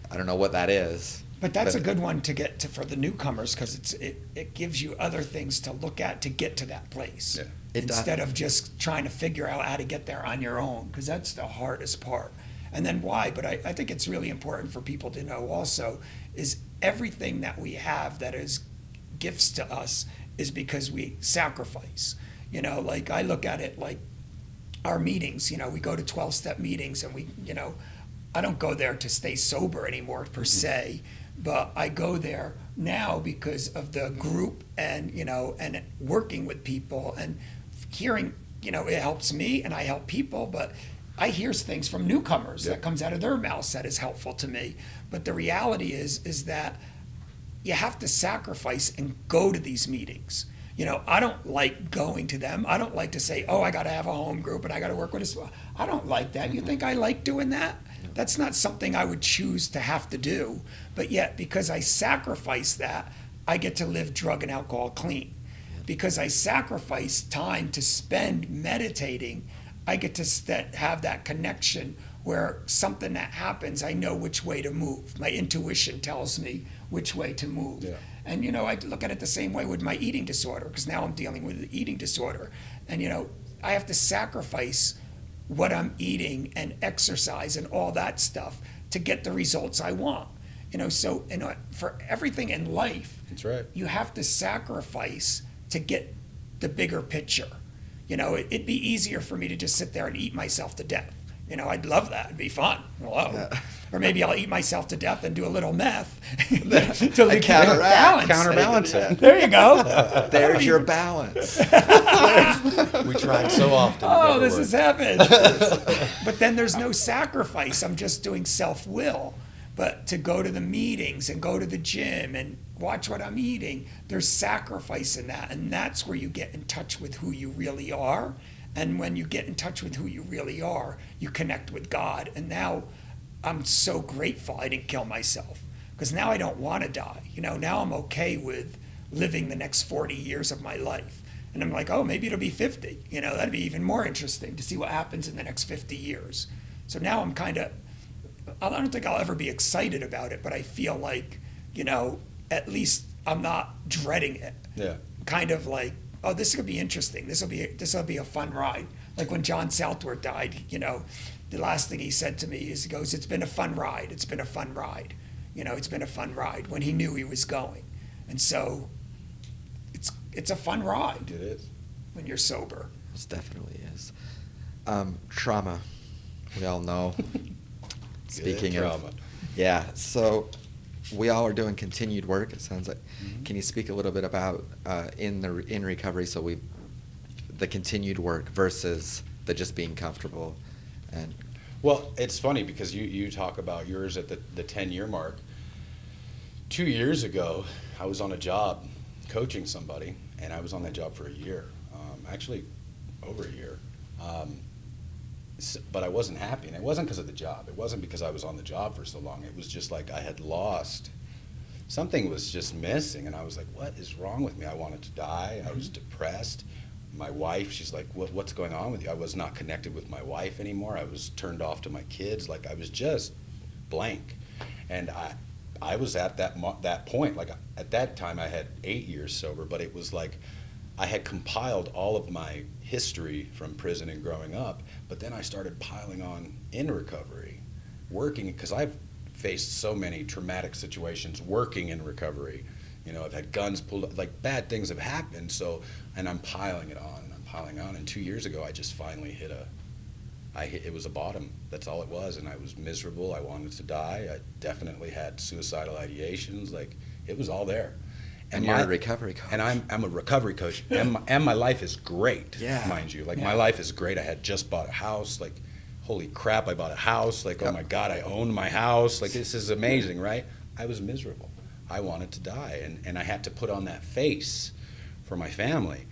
Speaker 3: I don't know what that is.
Speaker 1: But that's a good one to get to for the newcomers, because it gives you other things to look at to get to that place.
Speaker 2: Yeah.
Speaker 3: It does.
Speaker 1: Instead of just trying to figure out how to get there on your own, because that's the hardest part. And then why? But I think it's really important for people to know also is everything that we have that is gifts to us is because we sacrifice. Like I look at it like our meetings, we go to 12-step meetings and I don't go there to stay sober anymore per se, but I go there now because of the group and, and working with people and hearing, it helps me and I help people, but I hear things from newcomers that comes out of their mouths that is helpful to me. But the reality is that you have to sacrifice and go to these meetings. I don't like going to them. I don't like to say, oh, I got to have a home group and I got to work with a. I don't like that. You think I like doing that? That's not something I would choose to have to do. But yet, because I sacrifice that, I get to live drug and alcohol clean. Because I sacrifice time to spend meditating, I get to have that connection where something that happens, I know which way to move. My intuition tells me which way to move. Yeah. And, I look at it the same way with my eating disorder, because now I'm dealing with the eating disorder. And, I have to sacrifice what I'm eating and exercise and all that stuff to get the results I want. So for everything in life,
Speaker 2: that's right.
Speaker 1: You have to sacrifice to get the bigger picture. It'd be easier for me to just sit there and eat myself to death. I'd love that. It'd be fun. Hello. Yeah. Or maybe I'll eat myself to death and do a little meth to
Speaker 2: counterbalance it.
Speaker 1: There you go.
Speaker 3: There's your balance.
Speaker 2: We tried so often.
Speaker 1: Oh, this is heaven. But then there's no sacrifice. I'm just doing self-will. But to go to the meetings and go to the gym and watch what I'm eating, there's sacrifice in that. And that's where you get in touch with who you really are. And when you get in touch with who you really are, you connect with God. And now I'm so grateful I didn't kill myself, because now I don't want to die. Now I'm okay with living the next 40 years of my life. And I'm like, oh, maybe it'll be 50. That'd be even more interesting to see what happens in the next 50 years. So now I'm I don't think I'll ever be excited about it, but I feel like, at least I'm not dreading it.
Speaker 2: Yeah.
Speaker 1: Kind of like, oh, this could be interesting. This will be a fun ride. Like when John Southworth died, the last thing he said to me is, he goes, it's been a fun ride. It's been a fun ride. It's been a fun ride, when he knew he was going. And so it's a fun ride.
Speaker 2: It is.
Speaker 1: When you're sober.
Speaker 3: It definitely is. Trauma, we all know. Speaking of
Speaker 2: trauma.
Speaker 3: Yeah, so we all are doing continued work, it sounds like. Mm-hmm. Can you speak a little bit about in recovery, so the continued work versus the just being comfortable? And
Speaker 2: well, it's funny because you talk about yours at the 10-year mark. 2 years ago, I was on a job coaching somebody, and I was on that job for a year, actually over a year. But I wasn't happy, and it wasn't because of the job. It wasn't because I was on the job for so long. It was just like I had lost. Something was just missing, and I was like, what is wrong with me? I wanted to die. I was depressed. My wife, she's like, what's going on with you? I was not connected with my wife anymore. I was turned off to my kids. Like, I was just blank. And I was at that point. Like, at that time, I had 8 years sober, but it was like I had compiled all of my history from prison and growing up, but then I started piling on in recovery, working, because I've faced so many traumatic situations working in recovery. I've had guns pulled, like bad things have happened, and I'm piling it on, and I'm piling on, and 2 years ago I just finally it was a bottom. That's all it was, and I was miserable. I wanted to die. I definitely had suicidal ideations. Like, it was all there.
Speaker 3: And you're a recovery coach.
Speaker 2: And I'm a recovery coach, and my life is great, mind you. Like, my life is great. I had just bought a house. Like, holy crap, I bought a house. Like, oh my God, I own my house. Like, this is amazing, right? I was miserable. I wanted to die, and I had to put on that face for my family.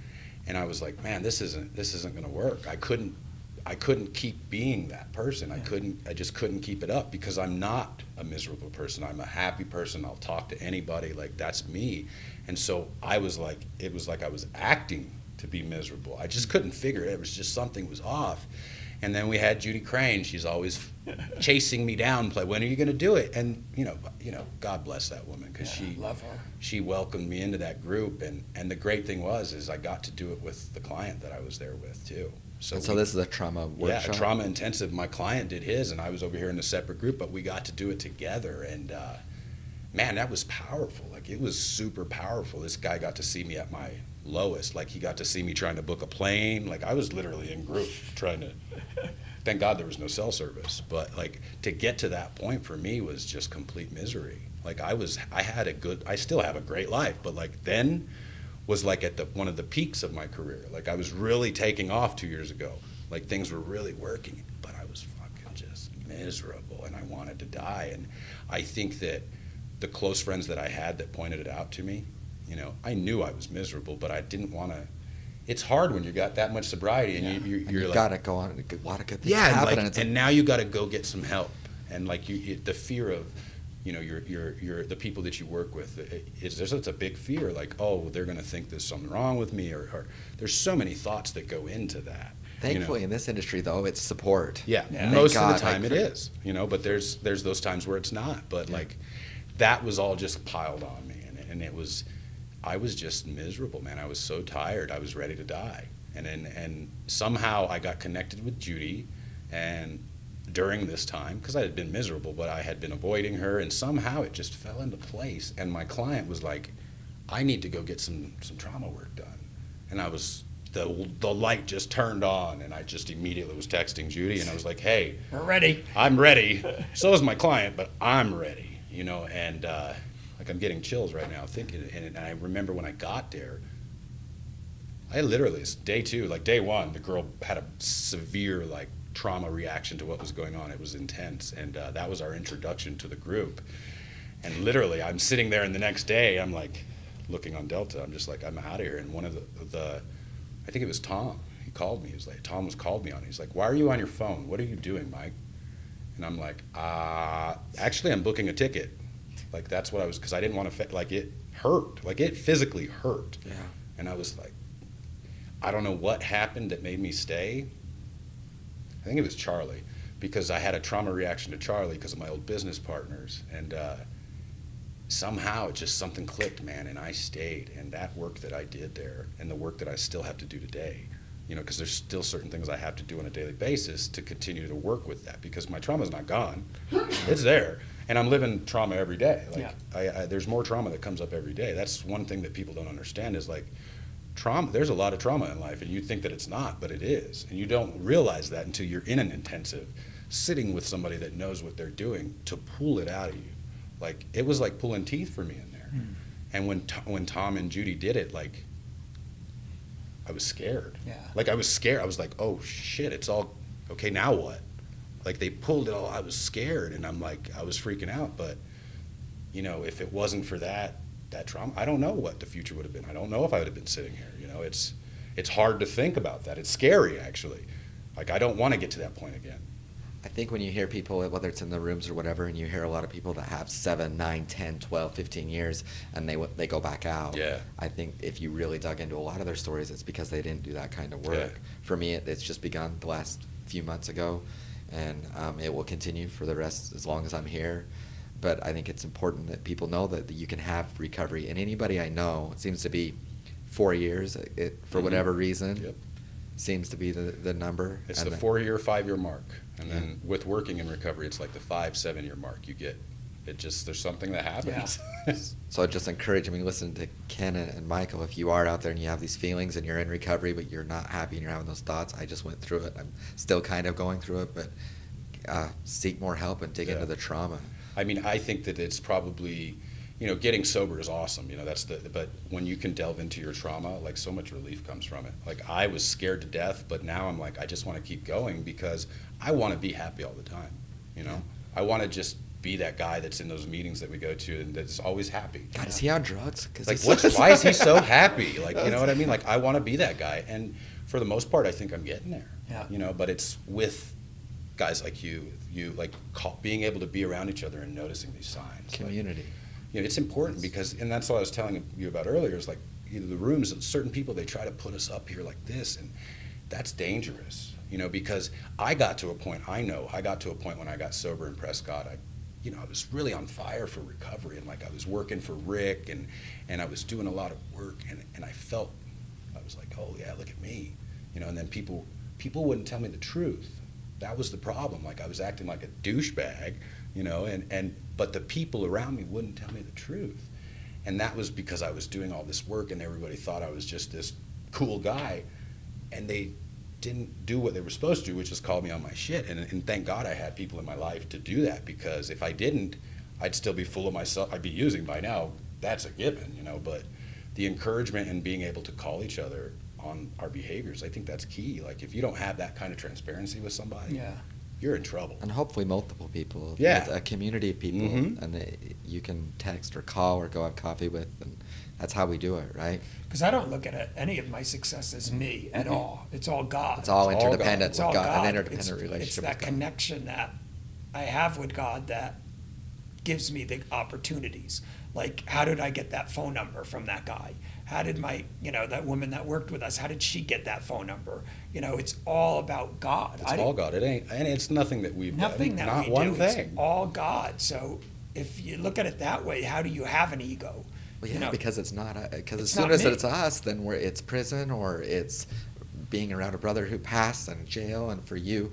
Speaker 2: And I was like, man, this isn't going to work. I couldn't keep being that person. I just couldn't keep it up, because I'm not a miserable person. I'm a happy person. I'll talk to anybody. Like, that's me. And so it was like I was acting to be miserable. I just couldn't figure it. It was just something was off. And then we had Judy Crane. She's always chasing me down, when are you going to do it? And God bless that woman, because she welcomed me into that group. And the great thing is I got to do it with the client that I was there with too.
Speaker 3: So this is a trauma workshop?
Speaker 2: Yeah, trauma intensive. My client did his, and I was over here in a separate group, but we got to do it together. man, that was powerful. Like, it was super powerful. This guy got to see me at my lowest. Like, he got to see me trying to book a plane. Like, I was literally in group trying to, thank God there was no cell service. But like, to get to that point for me was just complete misery. Like, I still have a great life, but like then was like at one of the peaks of my career. Like, I was really taking off 2 years ago. Like, things were really working, but I was fucking just miserable and I wanted to die. And I think that the close friends that I had that pointed it out to me, you know, I knew I was miserable, but I didn't want to. It's hard when you got that much sobriety and you're like,
Speaker 3: gotta go on. A lot of good things
Speaker 2: yeah,
Speaker 3: happen.
Speaker 2: and now you got to go get some help. And like the fear of, you know, the people that you work with, it's a big fear. Like, oh, they're going to think there's something wrong with me, or there's so many thoughts that go into that.
Speaker 3: Thankfully,
Speaker 2: you know?
Speaker 3: in this industry, though, it's support.
Speaker 2: Yeah,
Speaker 1: Yeah.
Speaker 2: most
Speaker 3: Thank
Speaker 2: of the
Speaker 3: God,
Speaker 2: time it is, you know, but there's those times where it's not. But like, that was all just piled on me, and I was just miserable, man. I was so tired. I was ready to die. And somehow I got connected with Judy, and during this time, because I had been miserable, but I had been avoiding her, and somehow it just fell into place. And my client was like, I need to go get some trauma work done. And I was, the light just turned on, and I just immediately was texting Judy, and I was like, hey,
Speaker 1: We're ready.
Speaker 2: I'm ready. So is my client, but I'm ready, you know. And like, I'm getting chills right now thinking. And I remember when I got there, I literally, day two, like day one, the girl had a severe like trauma reaction to what was going on. It was intense, and that was our introduction to the group. And literally, I'm sitting there, and the next day, I'm like looking on Delta. I'm just like, I'm out of here. And one of the I think it was Tom. He called me. He was like, Tom called me on. He's like, why are you on your phone? What are you doing, Mike? And I'm like, actually, I'm booking a ticket. Like, that's what I was, because I didn't want to, like, it hurt. Like, it physically hurt.
Speaker 3: Yeah.
Speaker 2: And I was like, I don't know what happened that made me stay. I think it was Charlie, because I had a trauma reaction to Charlie because of my old business partners. And somehow it just, something clicked, man, and I stayed. And that work that I did there, and the work that I still have to do today, you know, because there's still certain things I have to do on a daily basis to continue to work with that, because my trauma's not gone. It's there. And I'm living trauma every day. Like,
Speaker 1: Yeah.
Speaker 2: there's more trauma that comes up every day. That's one thing that people don't understand is, like, trauma, there's a lot of trauma in life, and you think that it's not, but it is. And you don't realize that until you're in an intensive, sitting with somebody that knows what they're doing to pull it out of you. Like, it was like pulling teeth for me in there. And when Tom and Judy did it, like, I was scared.
Speaker 1: Yeah.
Speaker 2: Like, I was scared. I was like, oh shit, it's all, okay, now what? Like, they pulled it all, I was scared, and I'm like, I was freaking out. But, you know, if it wasn't for that trauma, I don't know what the future would have been. I don't know if I would have been sitting here. You know, it's hard to think about that. It's scary, actually. Like, I don't want to get to that point again.
Speaker 3: I think when you hear people, whether it's in the rooms or whatever, and you hear a lot of people that have 7, 9, 10, 12, 15 years, and they go back out.
Speaker 2: Yeah.
Speaker 3: I think if you really dug into a lot of their stories, it's because they didn't do that kind of work.
Speaker 2: Yeah.
Speaker 3: For me, it's just begun the last few months ago, and it will continue for the rest as long as I'm here. But I think it's important that people know that you can have recovery. And anybody I know, it seems to be 4 years, for whatever reason.
Speaker 2: Yep.
Speaker 3: Seems to be the number.
Speaker 2: It's
Speaker 3: And
Speaker 2: the 4-year, 5-year mark. And then with working in recovery, it's like the 5-7-year mark you get. It just, there's something that happens.
Speaker 1: Yeah.
Speaker 3: So I just encourage, listen to Ken and Michael, if you are out there and you have these feelings and you're in recovery, but you're not happy and you're having those thoughts, I just went through it. I'm still kind of going through it, but seek more help and dig into the trauma.
Speaker 2: I mean, I think that it's probably, you know, getting sober is awesome. You know, but when you can delve into your trauma, like, so much relief comes from it. Like, I was scared to death, but now I'm like, I just want to keep going because I want to be happy all the time. You know, I want to just be that guy that's in those meetings that we go to and that's always happy.
Speaker 3: God, is he on drugs? 'Cause
Speaker 2: Like,
Speaker 3: he's
Speaker 2: why is he so happy? Like, you know what I mean? Like, I want to be that guy. And for the most part, I think I'm getting there.
Speaker 1: Yeah.
Speaker 2: You know, but it's with guys like you like being able to be around each other and noticing these signs.
Speaker 3: community.
Speaker 2: Like, you know, it's important because, and that's what I was telling you about earlier, is like, you know, the rooms, certain people, they try to put us up here like this, and that's dangerous, you know, because I got to a point when I got sober in Prescott, I was really on fire for recovery, and like, I was working for Rick, and I was doing a lot of work, and I was like, oh yeah, look at me, you know, and then people wouldn't tell me the truth. That was the problem. Like, I was acting like a douchebag you know, but the people around me wouldn't tell me the truth. And that was because I was doing all this work and everybody thought I was just this cool guy, and they didn't do what they were supposed to do, which is call me on my shit. And thank God I had people in my life to do that, because if I didn't, I'd still be full of myself. I'd be using by now. That's a given, you know, but the encouragement and being able to call each other on our behaviors, I think that's key. Like, if you don't have that kind of transparency with somebody,
Speaker 1: Yeah.
Speaker 2: you're in trouble.
Speaker 3: And hopefully multiple people.
Speaker 2: Yeah.
Speaker 3: A community of people,
Speaker 2: Mhm.
Speaker 3: and you can text or call or go have coffee with, and that's how we do it, right?
Speaker 1: Because I don't look at it, any of my success as me at all. It's all God.
Speaker 3: It's all
Speaker 2: It's all
Speaker 3: interdependent
Speaker 1: It's
Speaker 3: with
Speaker 1: all
Speaker 3: God,
Speaker 1: God.
Speaker 3: an interdependent
Speaker 1: It's
Speaker 3: relationship
Speaker 1: that
Speaker 3: with God.
Speaker 1: connection that I have with God that gives me the opportunities. Like, how did I get that phone number from that guy? How did that woman that worked with us, how did she get that phone number? You know, it's all about God.
Speaker 2: It's all God. It ain't, and it's nothing that we've
Speaker 1: Nothing
Speaker 2: done.
Speaker 1: that
Speaker 2: Not
Speaker 1: we
Speaker 2: one
Speaker 1: do.
Speaker 2: thing.
Speaker 1: It's all God. So if you look at it that way, how do you have an ego?
Speaker 3: Well,
Speaker 1: You
Speaker 3: yeah,
Speaker 1: know,
Speaker 3: because it's not, because as
Speaker 1: it's
Speaker 3: soon
Speaker 1: not
Speaker 3: as
Speaker 1: me.
Speaker 3: it's us, then it's prison, or it's being around a brother who passed and jail. And for you,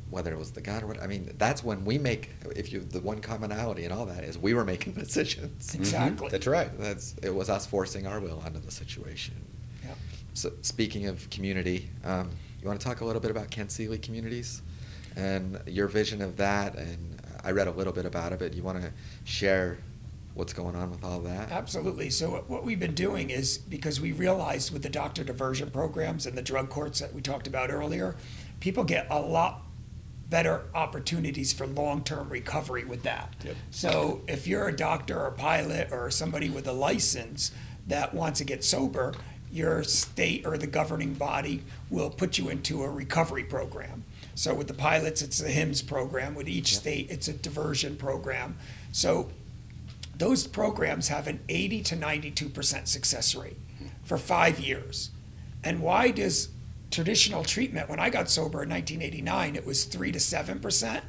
Speaker 3: whether it was the God or what, I mean, that's when we make, the one commonality and all that is we were making decisions.
Speaker 1: Exactly.
Speaker 2: That's right.
Speaker 3: It was us forcing our will onto the situation.
Speaker 1: Yeah.
Speaker 3: So speaking of community, you want to talk a little bit about Kent Seeley Communities and your vision of that? And I read a little bit about it, but you want to share what's going on with all that?
Speaker 1: Absolutely. So what we've been doing is, because we realized with the doctor diversion programs and the drug courts that we talked about earlier, people get a lot better opportunities for long-term recovery with that.
Speaker 2: Yep.
Speaker 1: So if you're a doctor or a pilot or somebody with a license that wants to get sober, your state or the governing body will put you into a recovery program. So with the pilots, it's the HIMSS program. With each state, it's a diversion program. So those programs have an 80 to 92% success rate for 5 years. And why does traditional treatment, when I got sober in 1989, it was 3 to 7%.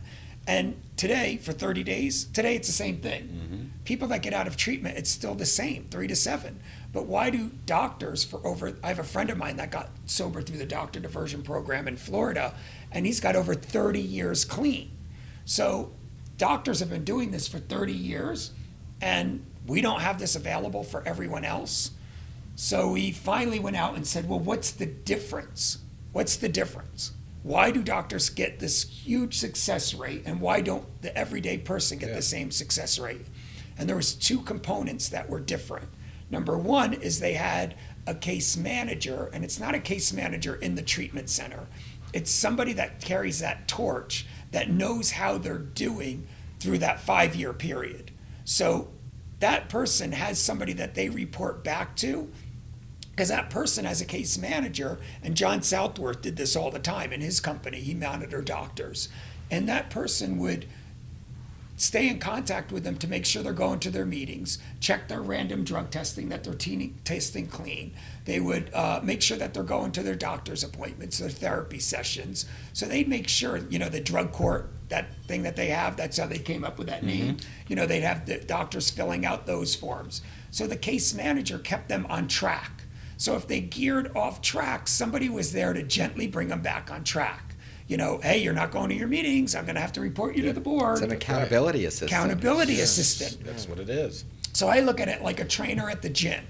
Speaker 1: And today, for 30 days, today it's the same thing. People that get out of treatment, it's still the same, 3 to 7. But why do doctors I have a friend of mine that got sober through the doctor diversion program in Florida, and he's got over 30 years clean. So doctors have been doing this for 30 years, and we don't have this available for everyone else. So we finally went out and said, well, what's the difference? What's the difference? Why do doctors get this huge success rate, and why don't the everyday person get the same success rate? And there was 2 components that were different. Number one is they had a case manager, and it's not a case manager in the treatment center. It's somebody that carries that torch, that knows how they're doing through that 5-year period. So that person has somebody that they report back to, because that person has a case manager, and John Southworth did this all the time in his company. He monitored doctors. And that person would stay in contact with them to make sure they're going to their meetings, check their random drug testing, that they're testing clean. They would make sure that they're going to their doctor's appointments, their therapy sessions. So they'd make sure, the drug court, that thing that they have, that's how they came up with that name. They'd have the doctors filling out those forms. So the case manager kept them on track. So if they geared off track, somebody was there to gently bring them back on track. Hey, you're not going to your meetings. I'm going to have to report you to the board.
Speaker 3: It's an accountability assistant.
Speaker 1: Accountability assistant.
Speaker 2: That's what it is.
Speaker 1: So I look at it like a trainer at the gym.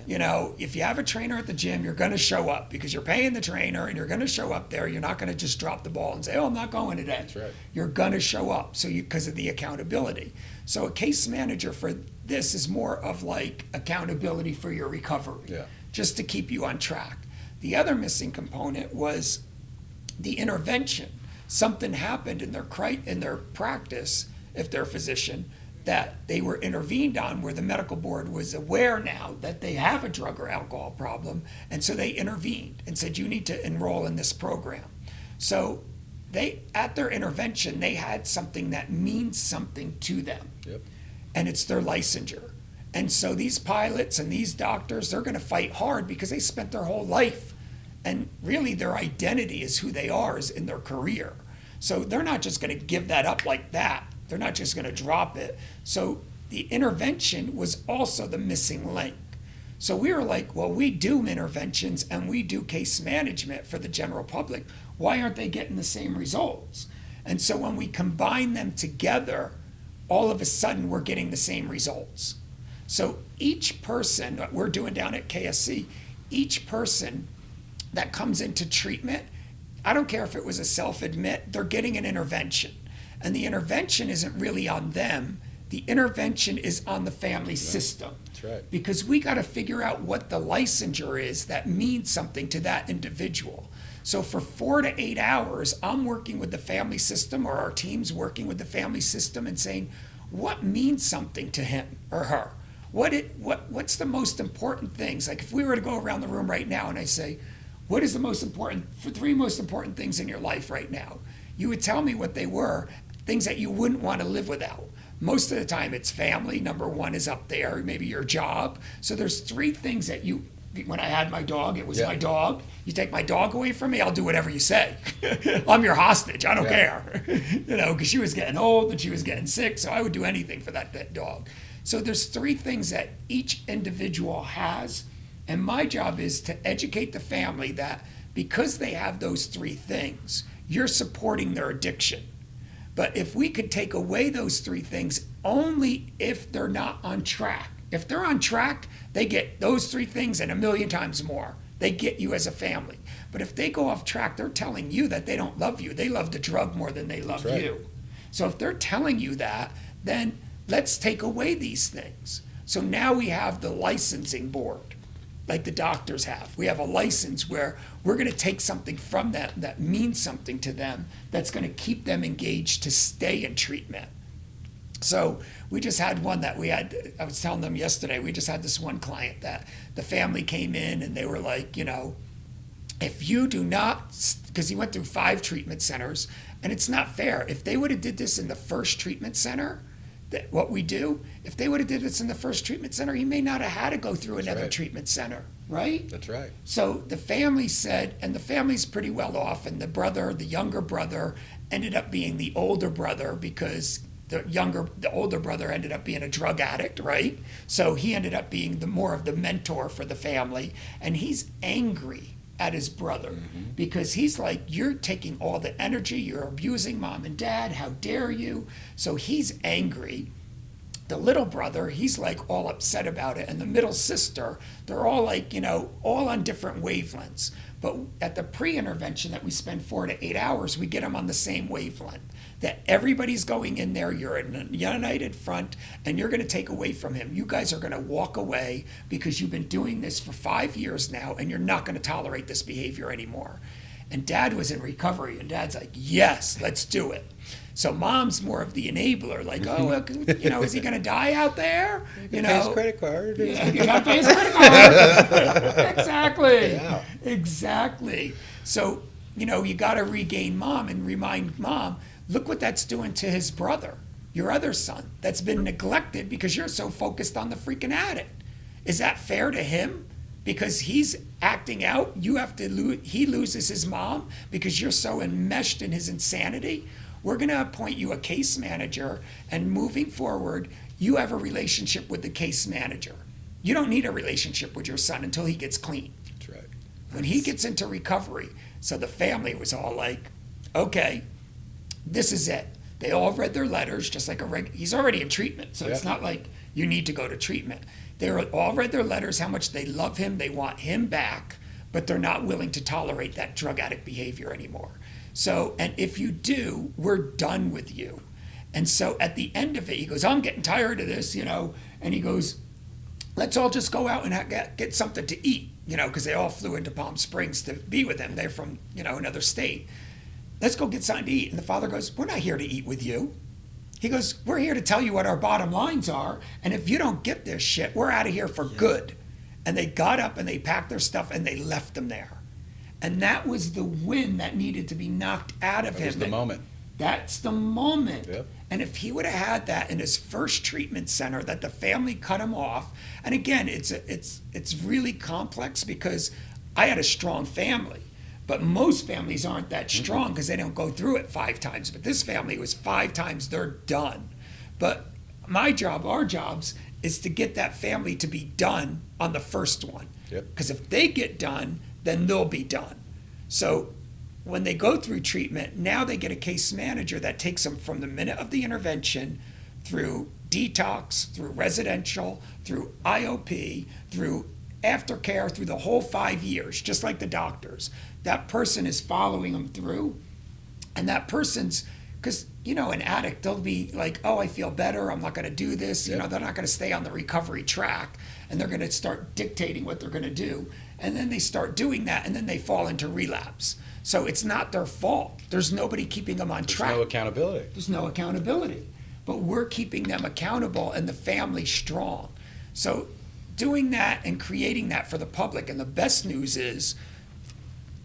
Speaker 1: If you have a trainer at the gym, you're going to show up because you're paying the trainer, and you're going to show up there. You're not going to just drop the ball and say, oh, I'm not going today.
Speaker 2: That's right.
Speaker 1: You're going to show up because of the accountability. So a case manager for this is more of like accountability for your recovery, just to keep you on track. The other missing component was the intervention. Something happened in their practice, if they're a physician, that they were intervened on, where the medical board was aware now that they have a drug or alcohol problem, and so they intervened and said, you need to enroll in this program. So at their intervention, they had something that means something to them, and it's their licensure. And so these pilots and these doctors, they're going to fight hard because they spent their whole life, and really their identity is who they are, is in their career. So they're not just going to give that up like that. They're not just going to drop it. So the intervention was also the missing link. So we were like, well, we do interventions and we do case management for the general public. Why aren't they getting the same results? And so when we combine them together, all of a sudden we're getting the same results. So each person, what we're doing down at KSC, each person that comes into treatment, I don't care if it was a self-admit, they're getting an intervention. And the intervention isn't really on them. The intervention is on the family system.
Speaker 2: That's right.
Speaker 1: Because we got to figure out what the licensure is that means something to that individual. So for 4 to 8 hours, I'm working with the family system, or our team's working with the family system and saying, what means something to him or her? What's the most important things? Like if we were to go around the room right now and I say, what is the most important, 3 most important things in your life right now? You would tell me what they were, things that you wouldn't want to live without. Most of the time it's family, number 1 is up there, maybe your job. So there's 3 things that when I had my dog, it was my dog. You take my dog away from me, I'll do whatever you say. I'm your hostage, I don't care. Because she was getting old and she was getting sick, so I would do anything for that dog. So there's 3 things that each individual has, and my job is to educate the family that because they have those 3 things, you're supporting their addiction. But if we could take away those 3 things only if they're not on track. If they're on track, they get those 3 things and 1,000,000 times more. They get you as a family. But if they go off track, they're telling you that they don't love you. They love the drug more than they love you. So if they're telling you that, then let's take away these things. So now we have the licensing board, like the doctors have. We have a license where we're going to take something from them that means something to them, that's going to keep them engaged to stay in treatment. So we just had one that I was telling them yesterday, we just had this one client that the family came in and they were like, if you do not, because he went through 5 treatment centers, and it's not fair. If they would have did this in the first treatment center, what we do, if they would have did this in the first treatment center, he may not have had to go through another treatment center, right?
Speaker 2: That's right.
Speaker 1: So the family said, and the family's pretty well off, and the younger brother ended up being the older brother because the older brother ended up being a drug addict, right? So he ended up being more of the mentor for the family, and he's angry at his brother because he's like, you're taking all the energy, you're abusing mom and dad, how dare you? So he's angry. The little brother, he's like all upset about it. And the middle sister, they're all like, all on different wavelengths. But at the pre-intervention that we spend 4 to 8 hours, we get them on the same wavelength. That everybody's going in there, you're in a united front, and you're going to take away from him. You guys are going to walk away because you've been doing this for 5 years now, and you're not going to tolerate this behavior anymore. And dad was in recovery, and dad's like, yes, let's do it. So mom's more of the enabler, like, oh, well, is he going to die out there?
Speaker 2: Pay his credit card.
Speaker 1: Yeah, you got to pay his credit card. Exactly. Yeah. Exactly. So, you got to regain mom and remind mom, look what that's doing to his brother, your other son, that's been neglected because you're so focused on the freaking addict. Is that fair to him? Because he's acting out, he loses his mom because you're so enmeshed in his insanity. We're going to appoint you a case manager, and moving forward, you have a relationship with the case manager. You don't need a relationship with your son until he gets clean.
Speaker 2: That's right.
Speaker 1: When he gets into recovery. So the family was all like, okay, this is it. They all read their letters, just like he's already in treatment, so it's not like you need to go to treatment. They all read their letters, how much they love him, they want him back, but they're not willing to tolerate that drug addict behavior anymore. So, and if you do, we're done with you. And so at the end of it, he goes, I'm getting tired of this, and he goes, let's all just go out and get something to eat, because they all flew into Palm Springs to be with him. They're from, another state. Let's go get something to eat. And the father goes, we're not here to eat with you. He goes, we're here to tell you what our bottom lines are. And if you don't get this shit, we're out of here for good. And they got up and they packed their stuff and they left them there. And that was the win that needed to be knocked out of him.
Speaker 2: That was the moment.
Speaker 1: That's the moment.
Speaker 2: Yep.
Speaker 1: And if he would have had that in his first treatment center, that the family cut him off. And again, it's really complex because I had a strong family. But most families aren't that strong because they don't go through it 5 times. But this family was 5 times, they're done. But my job, our jobs, is to get that family to be done on the first one.
Speaker 2: Yep.
Speaker 1: Because if they get done, then they'll be done. So when they go through treatment, now they get a case manager that takes them from the minute of the intervention through detox, through residential, through IOP, through aftercare, through the whole 5 years, just like the doctors. That person is following them through, and that person's, because, you know, an addict, they'll be like, oh, I feel better, I'm not going to do this. You know, they're not going to stay on the recovery track, and they're going to start dictating what they're going to do. And then they start doing that, and then they fall into relapse. So it's not their fault. There's nobody keeping them on track.
Speaker 2: There's no accountability.
Speaker 1: There's no accountability. But we're keeping them accountable and the family strong. So doing that and creating that for the public. And the best news is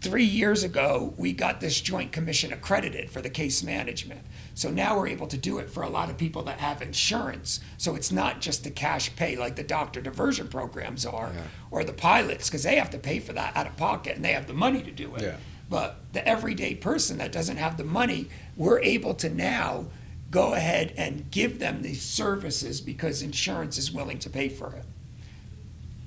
Speaker 1: 3 years ago, we got this Joint Commission accredited for the case management. So now we're able to do it for a lot of people that have insurance. So it's not just the cash pay like the doctor diversion programs are, or the pilots, because they have to pay for that out of pocket and they have the money to do it.
Speaker 2: Yeah.
Speaker 1: But the everyday person that doesn't have the money, we're able to now go ahead and give them these services because insurance is willing to pay for it.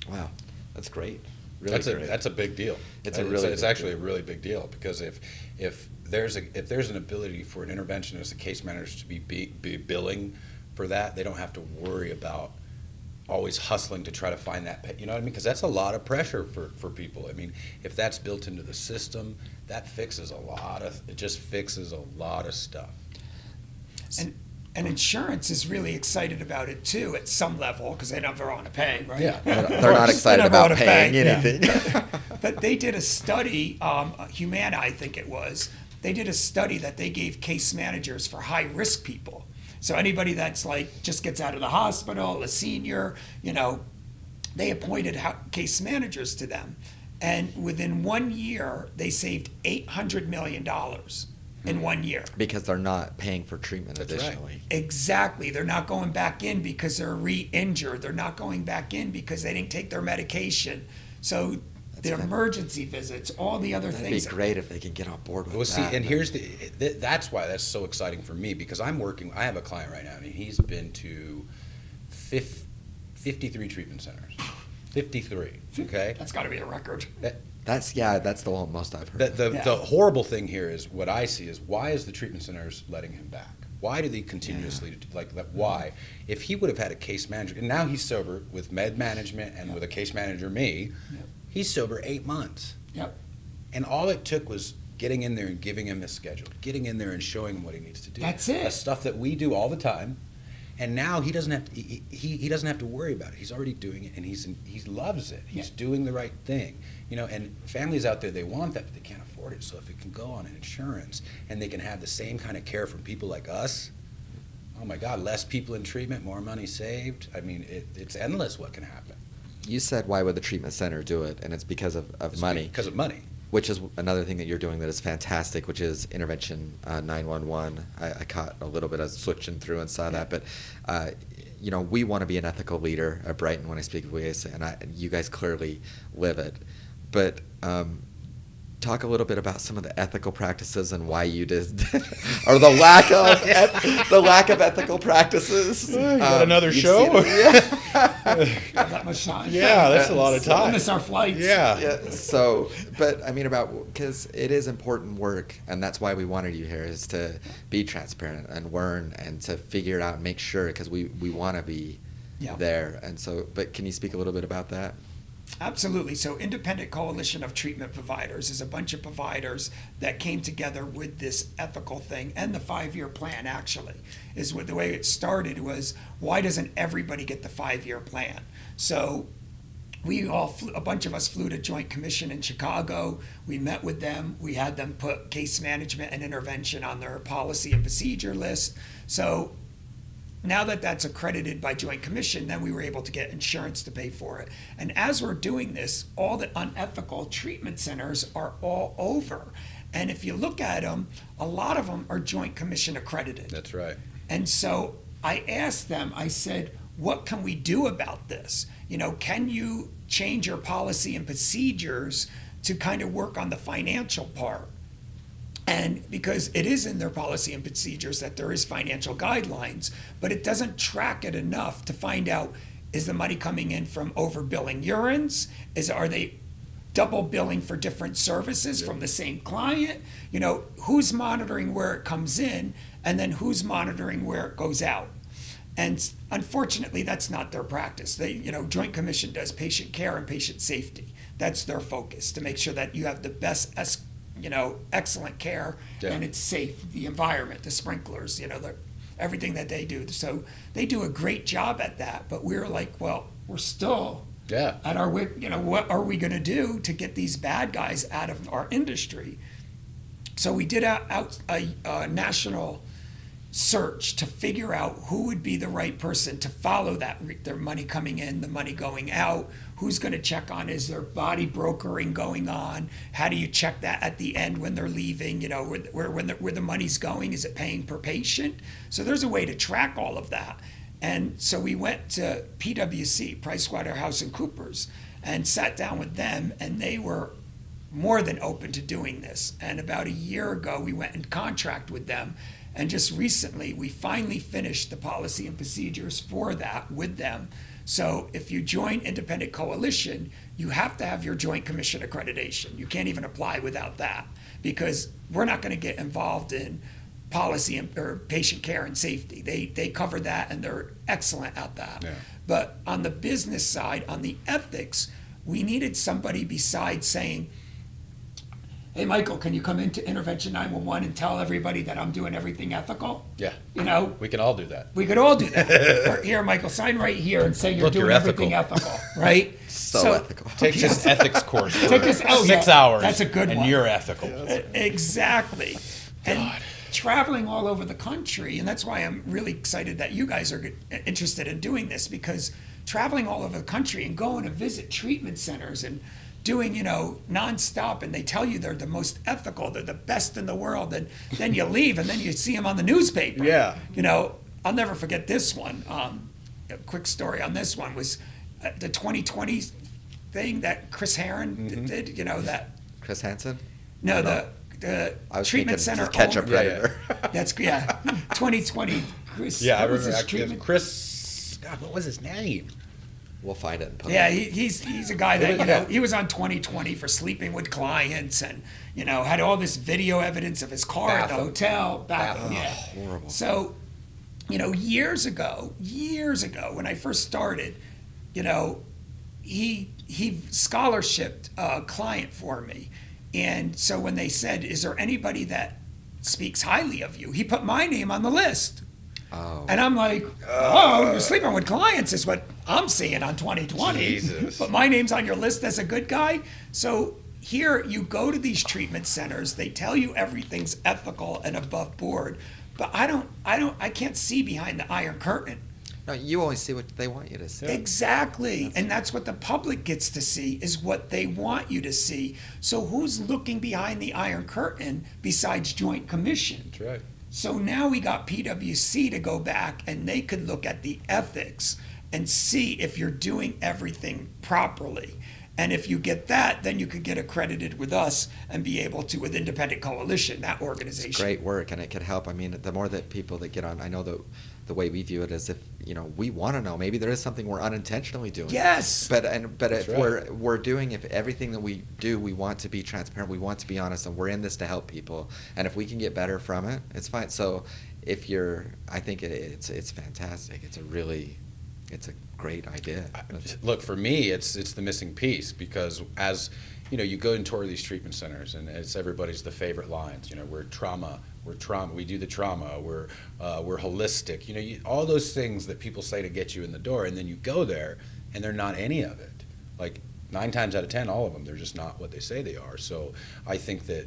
Speaker 3: Wow, that's great. Really great.
Speaker 2: That's a big deal. It's actually a really big deal, because if there's an ability for an interventionist, a case manager, to be billing for that, they don't have to worry about always hustling to try to find that pay, you know what I mean? Because that's a lot of pressure for people. I mean, if that's built into the system, that fixes it just fixes a lot of stuff.
Speaker 1: And insurance is really excited about it too at some level, because they never want to pay, right?
Speaker 2: Yeah.
Speaker 3: They're not excited about paying anything.
Speaker 1: But they did a study, Humana, I think it was. They did a study that they gave case managers for high-risk people. So anybody that's like just gets out of the hospital, a senior, you know, they appointed case managers to them. And within 1 year, they saved $800 million in 1 year.
Speaker 3: Because they're not paying for treatment
Speaker 2: That's
Speaker 3: additionally.
Speaker 2: right.
Speaker 1: Exactly. They're not going back in because they're re-injured. They're not going back in because they didn't take their medication. So the emergency visits, all the other
Speaker 3: That'd
Speaker 1: things.
Speaker 3: be great if they could get on board with
Speaker 2: Well, see,
Speaker 3: that.
Speaker 2: and here's that's why that's so exciting for me, because I have a client right now, and he's been to 53 treatment centers. 53, okay?
Speaker 1: That's got to be a record.
Speaker 3: That's the one most I've heard.
Speaker 2: The horrible thing here is, what I see is, why is the treatment centers letting him back? Why do they continuously, like, why? If he would have had a case manager, and now he's sober with med management and with a case manager, me, he's sober 8 months.
Speaker 1: Yep.
Speaker 2: And all it took was getting in there and giving him his schedule, getting in there and showing him what he needs to do.
Speaker 1: That's it.
Speaker 2: That's stuff that we do all the time. And now he doesn't have to. He doesn't have to worry about it. He's already doing it, and he loves it. He's doing the right thing, you know. And families out there, they want that, but they can't afford it. So if it can go on an insurance, and they can have the same kind of care from people like us, oh my God, less people in treatment, more money saved. I mean, it's endless what can happen.
Speaker 3: You said, why would the treatment center do it? And it's because of money.
Speaker 2: Because of money.
Speaker 3: Which is another thing that you're doing that is fantastic, which is intervention 911. I caught a little bit of switching through and saw that, but you know, we want to be an ethical leader at Brighton. When I speak of we, and you guys clearly live it. But talk a little bit about some of the ethical practices and why you did, or the lack of ethical practices.
Speaker 2: Got another show?
Speaker 1: Got that much time.
Speaker 2: Yeah, that's a lot of time.
Speaker 1: We'll miss our flights.
Speaker 2: Yeah.
Speaker 3: So, but I mean, because it is important work, and that's why we wanted you here, is to be transparent and learn and to figure it out and make sure, because we want to be there. And so, but can you speak a little bit about that?
Speaker 1: Absolutely. So Independent Coalition of Treatment Providers is a bunch of providers that came together with this ethical thing, and the 5-year plan actually is what the way it started was, why doesn't everybody get the 5-year plan? So we all a bunch of us flew to Joint Commission in Chicago. We met with them. We had them put case management and intervention on their policy and procedure list. So now that that's accredited by Joint Commission, then we were able to get insurance to pay for it. And as we're doing this, all the unethical treatment centers are all over. And if you look at them, a lot of them are Joint Commission accredited.
Speaker 2: That's right.
Speaker 1: And so I asked them, I said, what can we do about this? You know, can you change your policy and procedures to kind of work on the financial part? And because it is in their policy and procedures that there is financial guidelines, but it doesn't track it enough to find out, is the money coming in from overbilling urines? Are they double billing for different services from the same client. You know, who's monitoring where it comes in, and then who's monitoring where it goes out. And unfortunately, that's not their practice. They, you know, Joint Commission does patient care and patient safety. That's their focus, to make sure that you have the best, you know, excellent care, and it's safe, the environment, the sprinklers, you know, everything that they do. So they do a great job at that. But we're like, well, we're still at our, you know, what are we going to do to get these bad guys out of our industry? So we did a national search to figure out who would be the right person to follow that, their money coming in, the money going out, who's going to check on, is there body brokering going on, how do you check that at the end when they're leaving, you know, where the money's going, is it paying per patient? So there's a way to track all of that. And so we went to PwC, PricewaterhouseCoopers, and sat down with them, and they were more than open to doing this. And about a year ago, we went in contract with them. And just recently, we finally finished the policy and procedures for that with them. So if you join Independent Coalition, you have to have your Joint Commission accreditation. You can't even apply without that, because we're not going to get involved in policy or patient care and safety. They cover that, and they're excellent at that.
Speaker 2: Yeah.
Speaker 1: But on the business side, on the ethics, we needed somebody besides saying, hey, Michael, can you come into Intervention 911 and tell everybody that I'm doing everything ethical?
Speaker 2: Yeah.
Speaker 1: You know,
Speaker 2: We can all do that.
Speaker 1: we could all do that. Or, here, Michael, sign right here and say you're
Speaker 2: Look,
Speaker 1: doing
Speaker 2: you're
Speaker 1: everything ethical, right?
Speaker 3: So ethical.
Speaker 2: Take this ethics course for
Speaker 1: Take this- oh,
Speaker 2: 6
Speaker 1: yeah,
Speaker 2: hours.
Speaker 1: that's a good
Speaker 2: and
Speaker 1: one.
Speaker 2: you're ethical.
Speaker 1: Exactly. And traveling all over the country, and that's why I'm really excited that you guys are interested in doing this, because traveling all over the country and going to visit treatment centers and doing, you know, nonstop, and they tell you they're the most ethical, they're the best in the world, and then you leave and then you see them on the newspaper.
Speaker 2: Yeah.
Speaker 1: You know, I'll never forget this one. A quick story on this one was the 2020 thing that Chris Herron did, you know, that,
Speaker 3: Chris Hansen?
Speaker 1: no, the
Speaker 3: I was
Speaker 1: treatment
Speaker 3: thinking
Speaker 1: center
Speaker 3: just catch a
Speaker 1: owner.
Speaker 3: predator.
Speaker 1: That's, 2020, Chris,
Speaker 2: Yeah, I
Speaker 1: what was
Speaker 2: remember.
Speaker 1: his treatment?
Speaker 2: Chris, God, what was his name?
Speaker 3: We'll find it and put
Speaker 1: Yeah,
Speaker 3: it.
Speaker 1: he's a guy that, you know, he was on 2020 for sleeping with clients, and, you know, had all this video evidence of his car at the
Speaker 2: Bathroom.
Speaker 1: hotel.
Speaker 2: Bathroom.
Speaker 1: Yeah.
Speaker 3: Horrible.
Speaker 1: So, you know, years ago, when I first started, you know, he scholarshiped a client for me. And so when they said, is there anybody that speaks highly of you? He put my name on the list.
Speaker 3: Oh.
Speaker 1: And I'm like, oh, you're sleeping with clients is what I'm seeing on 2020.
Speaker 2: Jesus.
Speaker 1: But my name's on your list as a good guy. So here you go to these treatment centers, they tell you everything's ethical and above board, but I can't see behind the iron curtain.
Speaker 3: No, you only see what they want you to see.
Speaker 1: Exactly. And that's what the public gets to see, is what they want you to see. So who's looking behind the iron curtain besides Joint Commission?
Speaker 2: That's right.
Speaker 1: So now we got PwC to go back, and they could look at the ethics and see if you're doing everything properly. And if you get that, then you could get accredited with us and be able to, with Independent Coalition, that organization.
Speaker 3: Great work, and it could help. I mean, the more that people that get on, I know the way we view it is, if, you know, we want to know, maybe there is something we're unintentionally doing.
Speaker 1: Yes.
Speaker 3: But if
Speaker 2: right.
Speaker 3: we're doing, if everything that we do, we want to be transparent, we want to be honest, and we're in this to help people. And if we can get better from it, it's fine. So if I think it's fantastic. It's a great idea.
Speaker 2: Look, for me, it's the missing piece, because as you know, you go and tour these treatment centers, and it's everybody's the favorite lines. You know, we're trauma, we do the trauma, we're holistic. You know, all those things that people say to get you in the door, and then you go there, and they're not any of it. Like 9 times out of 10, all of them, they're just not what they say they are. So I think that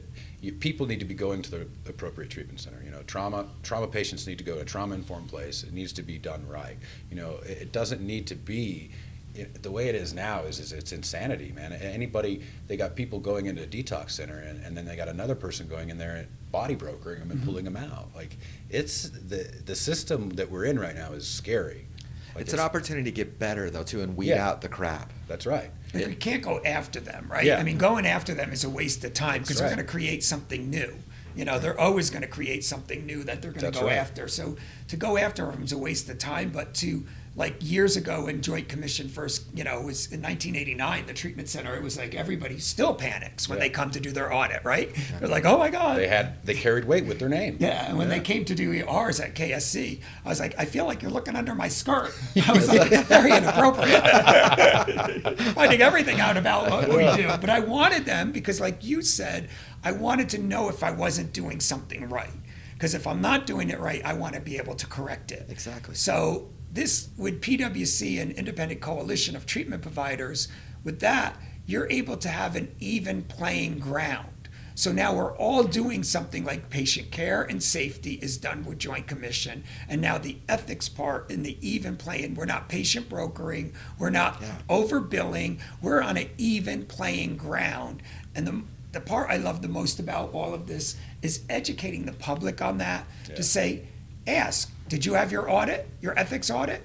Speaker 2: people need to be going to the appropriate treatment center. You know, trauma patients need to go to a trauma-informed place. It needs to be done right. You know, it doesn't need to be the way it is now. Is it's insanity, man. They got people going into a detox center, and then they got another person going in there and body brokering them and pulling them out. Like, it's the system that we're in right now is scary. Like,
Speaker 3: it's an opportunity to get better, though, too, and weed
Speaker 2: Yeah.
Speaker 3: out the crap.
Speaker 2: That's right.
Speaker 1: Like, we can't go after them, right?
Speaker 2: Yeah.
Speaker 1: I mean, going after them is a waste of time, because
Speaker 2: That's
Speaker 1: they're
Speaker 2: right.
Speaker 1: going to create something new. You know, they're always going to create something new that they're going to
Speaker 2: That's
Speaker 1: go
Speaker 2: right.
Speaker 1: after. So to go after them is a waste of time, but to like years ago when Joint Commission first, it was in 1989, the treatment center, it was like everybody still panics when they come to do their audit, right? They're like, oh my God.
Speaker 2: They carried weight with their name.
Speaker 1: Yeah, and when they came to do ours at KSC, I was like, I feel like you're looking under my skirt. I was like, it's very inappropriate. Finding everything out about what we do. But I wanted them because, like you said, I wanted to know if I wasn't doing something right. Because if I'm not doing it right, I want to be able to correct it.
Speaker 3: Exactly.
Speaker 1: So this, with PwC, an independent coalition of treatment providers, with that, you're able to have an even playing ground. So now we're all doing something like patient care and safety is done with Joint Commission. And now the ethics part in the even playing, we're not patient brokering, we're not overbilling, we're on an even playing ground. And the part I love the most about all of this is educating the public on that, to say, ask, did you have your audit, your ethics audit?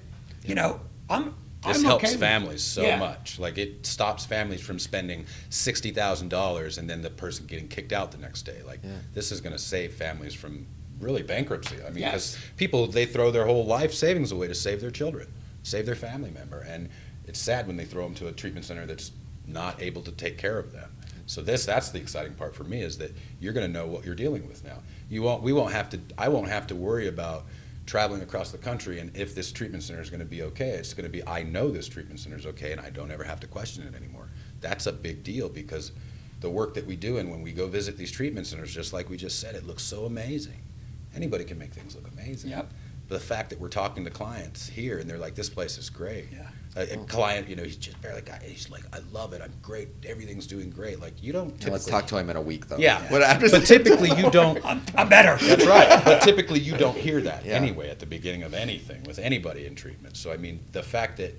Speaker 1: I'm
Speaker 2: This
Speaker 1: okay
Speaker 2: helps
Speaker 1: with
Speaker 2: families
Speaker 1: it.
Speaker 2: so much. Like, it stops families from spending $60,000 and then the person getting kicked out the next day. Like, this is going to save families from really bankruptcy. I mean, because people, they throw their whole life savings away to save their children, save their family member. And it's sad when they throw them to a treatment center that's not able to take care of them. So that's the exciting part for me, is that you're going to know what you're dealing with now. I won't have to worry about traveling across the country and if this treatment center is going to be okay. It's going to be, I know this treatment center is okay and I don't ever have to question it anymore. That's a big deal, because the work that we do, and when we go visit these treatment centers, just like we just said, it looks so amazing. Anybody can make things look amazing.
Speaker 1: Yep.
Speaker 2: But the fact that we're talking to clients here and they're like, this place is great.
Speaker 1: Yeah.
Speaker 2: A client, he's just barely he's like, I love it, I'm great, everything's doing great. Like, you don't typically.
Speaker 3: Let's talk to him in a week, though.
Speaker 2: Yeah,
Speaker 3: But
Speaker 2: but typically you don't.
Speaker 1: I'm better.
Speaker 2: That's right. But typically you don't hear that
Speaker 3: Yeah.
Speaker 2: anyway at the beginning of anything with anybody in treatment. So I mean, the fact that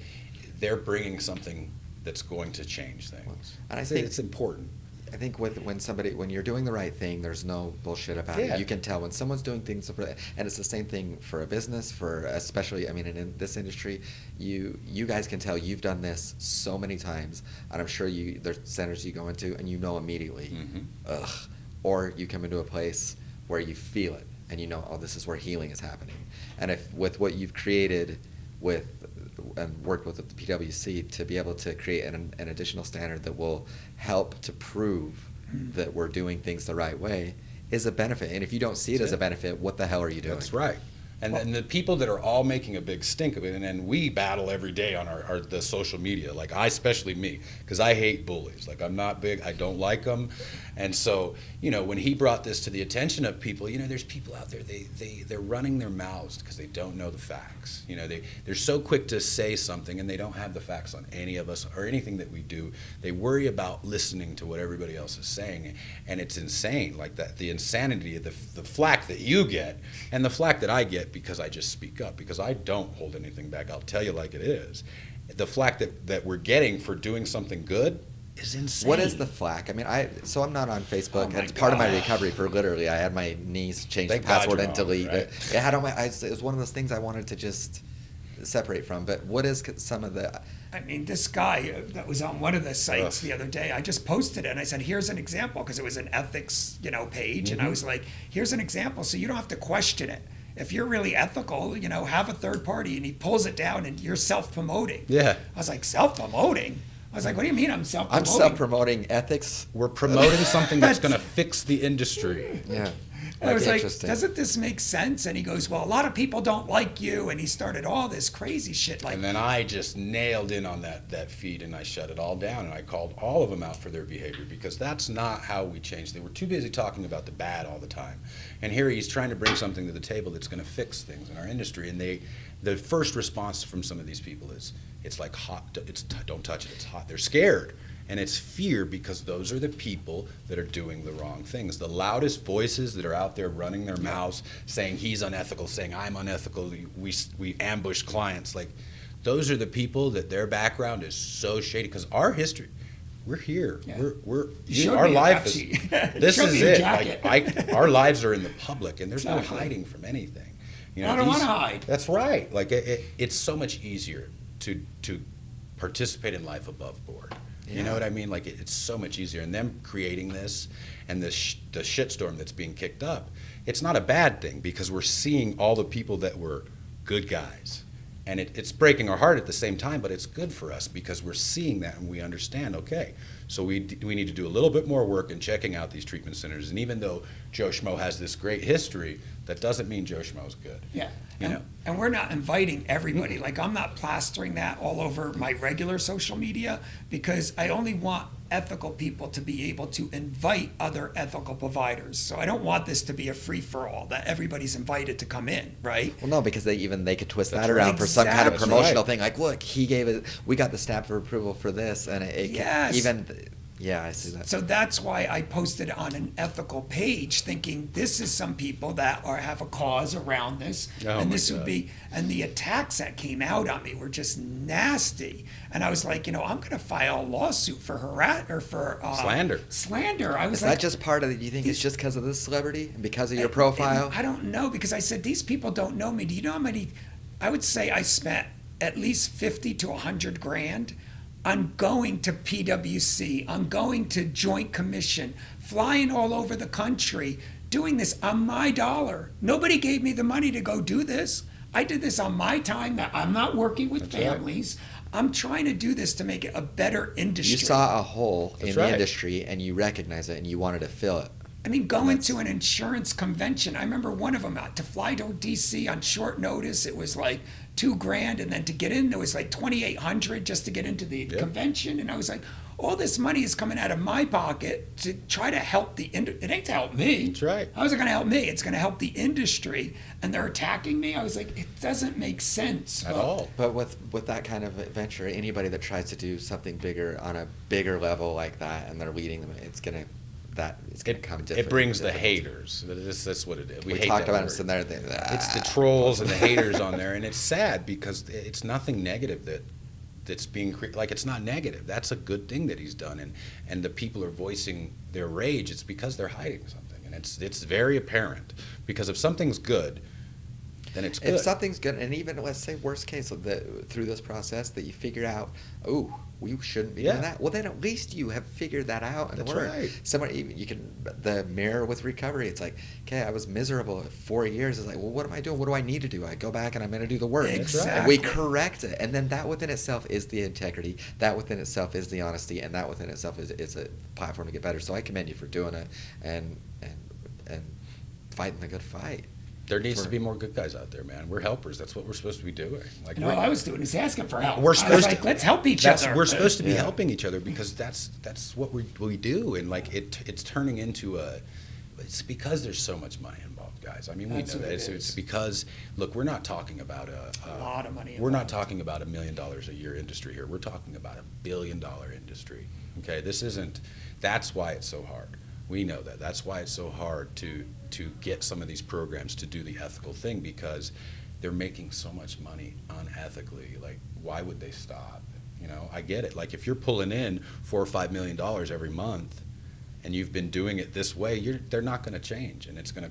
Speaker 2: they're bringing something that's going to change things,
Speaker 3: And I think
Speaker 2: it's important.
Speaker 3: I think when you're doing the right thing, there's no bullshit about
Speaker 2: Yeah.
Speaker 3: it. You can tell when someone's doing things, and it's the same thing for a business, especially, I mean, in this industry, you guys can tell you've done this so many times, and I'm sure there's centers you go into and you know immediately, ugh, or you come into a place where you feel it and you know, oh, this is where healing is happening. And if with what you've created and worked with the PwC to be able to create an additional standard that will help to prove that we're doing things the right way is a benefit. And if you don't see it as a benefit, what the hell are you doing?
Speaker 2: That's right. And then the people that are all making a big stink of it, and then we battle every day on the social media, like especially me, because I hate bullies. Like, I'm not big, I don't like them. And so, when he brought this to the attention of people, there's people out there, they're running their mouths because they don't know the facts. They're so quick to say something and they don't have the facts on any of us or anything that we do. They worry about listening to what everybody else is saying, and it's insane. Like that, the insanity of the flack that you get and the flack that I get, because I just speak up, because I don't hold anything back. I'll tell you like it is. The flack that we're getting for doing something good is insane.
Speaker 3: What is the flack? I mean, I'm not on Facebook.
Speaker 1: Oh
Speaker 3: It's part of my recovery for literally. I had my niece change
Speaker 2: Thank
Speaker 3: the
Speaker 2: God
Speaker 3: password
Speaker 2: you're
Speaker 3: and
Speaker 2: on,
Speaker 3: delete
Speaker 2: right?
Speaker 3: it. It had on it was one of those things I wanted to just separate from. But what is some of the?
Speaker 1: I mean, this guy that was on one of the sites the other day, I just posted it and I said, here's an example, because it was an ethics, page. And I was like, here's an example, so you don't have to question it. If you're really ethical, have a third party. And he pulls it down and you're self-promoting.
Speaker 2: Yeah.
Speaker 1: I was like, self-promoting? I was like, what do you mean I'm self-promoting?
Speaker 3: I'm self-promoting ethics.
Speaker 2: We're promoting something that's going to fix the industry.
Speaker 3: Yeah.
Speaker 1: And I was like,
Speaker 3: Interesting.
Speaker 1: doesn't this make sense? And he goes, well, a lot of people don't like you. And he started all this crazy shit. Like,
Speaker 2: And then I just nailed in on that feed, and I shut it all down, and I called all of them out for their behavior, because that's not how we change. They were too busy talking about the bad all the time. And here he's trying to bring something to the table that's going to fix things in our industry. And the first response from some of these people is, it's like hot, don't touch it, it's hot. They're scared. And it's fear, because those are the people that are doing the wrong things. The loudest voices that are out there running their mouths, saying he's unethical, saying I'm unethical, we ambush clients. Like, those are the people that their background is so shady, because our history, we're here.
Speaker 1: Yeah.
Speaker 2: Our life is,
Speaker 1: Pepsi.
Speaker 2: this
Speaker 1: Showed
Speaker 2: is
Speaker 1: me your
Speaker 2: it.
Speaker 1: jacket.
Speaker 2: Like, our lives are in the public, and there's no
Speaker 1: Exactly.
Speaker 2: hiding from anything.
Speaker 1: I don't want to hide.
Speaker 2: That's right. Like, it's so much easier to participate in life above board. You know what I mean? Like, it's so much easier. And them creating this and the shitstorm that's being kicked up, it's not a bad thing, because we're seeing all the people that were good guys And it's breaking our heart at the same time, but it's good for us because we're seeing that and we understand, okay, so we need to do a little bit more work in checking out these treatment centers. And even though Joe Schmo has this great history, that doesn't mean Joe Schmo's good.
Speaker 1: Yeah.
Speaker 2: You know?
Speaker 1: And we're not inviting everybody. Like, I'm not plastering that all over my regular social media because I only want ethical people to be able to invite other ethical providers. So I don't want this to be a free-for-all that everybody's invited to come in, right?
Speaker 3: Well, no, because they could twist
Speaker 2: That's
Speaker 3: that
Speaker 2: right.
Speaker 3: around for some kind of
Speaker 1: Exactly.
Speaker 3: promotional
Speaker 2: That's
Speaker 3: thing. Like, look, he gave it. We got the stamp of approval for this, and it
Speaker 1: Yes.
Speaker 3: even. Yeah, I see that.
Speaker 1: So that's why I posted on an ethical page thinking this is some people that have a cause around this.
Speaker 2: Oh
Speaker 1: and
Speaker 2: my
Speaker 1: this would
Speaker 2: God.
Speaker 1: be, and the attacks that came out on me were just nasty. And I was like, I'm going to file a lawsuit for
Speaker 2: Slander.
Speaker 1: Slander. I was
Speaker 3: Is
Speaker 1: like,
Speaker 3: that just part of it? You think it's just because of this celebrity and because of your
Speaker 1: and
Speaker 3: profile?
Speaker 1: I don't know because I said, these people don't know me. Do you know how many, I would say I spent at least 50 to 100 grand on going to PWC, on going to Joint Commission, flying all over the country, doing this on my dollar. Nobody gave me the money to go do this. I did this on my time that I'm not working with
Speaker 2: That's right.
Speaker 1: families. I'm trying to do this to make it a better industry.
Speaker 3: You saw a hole in
Speaker 2: That's
Speaker 3: the
Speaker 2: right.
Speaker 3: industry and you recognized it and you wanted to fill it.
Speaker 1: I mean, going to an insurance convention. I remember one of them to fly to DC on short notice. It was like $2,000, and then to get in, there was like $2,800 just to get into the convention. And I was like, all this money is coming out of my pocket to try to help the industry. It ain't to help me.
Speaker 2: That's right.
Speaker 1: How is it going to help me? It's going to help the industry, and they're attacking me. I was like, it doesn't make sense
Speaker 2: At all.
Speaker 3: But with that kind of venture, anybody that tries to do something bigger on a bigger level like that, and they're leading them, it's gonna come different.
Speaker 2: It brings the
Speaker 3: different.
Speaker 2: haters. That's what it is.
Speaker 3: We
Speaker 2: hate
Speaker 3: talked
Speaker 2: that
Speaker 3: about
Speaker 2: word.
Speaker 3: it, and
Speaker 2: It's the trolls and the haters on there, and it's sad because it's nothing negative that's being like it's not negative. That's a good thing that he's done, and the people are voicing their rage. It's because they're hiding something, and it's very apparent. Because if something's good, then it's good.
Speaker 3: If something's good, and even let's say worst case, through this process that you figured out, oh, we shouldn't be doing that. Well, then at least you have figured that out and
Speaker 2: That's
Speaker 3: learned.
Speaker 2: right.
Speaker 3: Somebody, you can the mirror with recovery. It's like, okay, I was miserable at 4 years. It's like, well, what am I doing? What do I need to do? I go back and I'm going to do the work.
Speaker 1: Exactly.
Speaker 3: And we correct it, and then that within itself is the integrity. That within itself is the honesty, and that within itself is a platform to get better. So I commend you for doing it and fighting the good fight.
Speaker 2: There needs to be more good guys out there, man. We're helpers. That's what we're supposed to be doing. Like
Speaker 1: all I was doing is asking for help.
Speaker 2: We're
Speaker 1: I was
Speaker 2: supposed
Speaker 1: like,
Speaker 2: to.
Speaker 1: let's help each
Speaker 2: That's,
Speaker 1: other.
Speaker 2: We're supposed to be
Speaker 3: Yeah.
Speaker 2: helping each other because that's what we do, and like it's turning into a. It's because there's so much money involved, guys. I mean, we
Speaker 1: That's
Speaker 2: know
Speaker 1: what
Speaker 2: that.
Speaker 1: it
Speaker 2: It's
Speaker 1: is.
Speaker 2: because look, we're not talking about
Speaker 1: A lot of money
Speaker 2: We're not
Speaker 1: involved.
Speaker 2: talking about $1 million a year industry here. We're talking about $1 billion industry. Okay, this isn't. That's why it's so hard. We know that. That's why it's so hard to get some of these programs to do the ethical thing because they're making so much money unethically. Like, why would they stop? You know, I get it. Like, if you're pulling in $4 or $5 million every month, and you've been doing it this way, they're not going to change, and it's going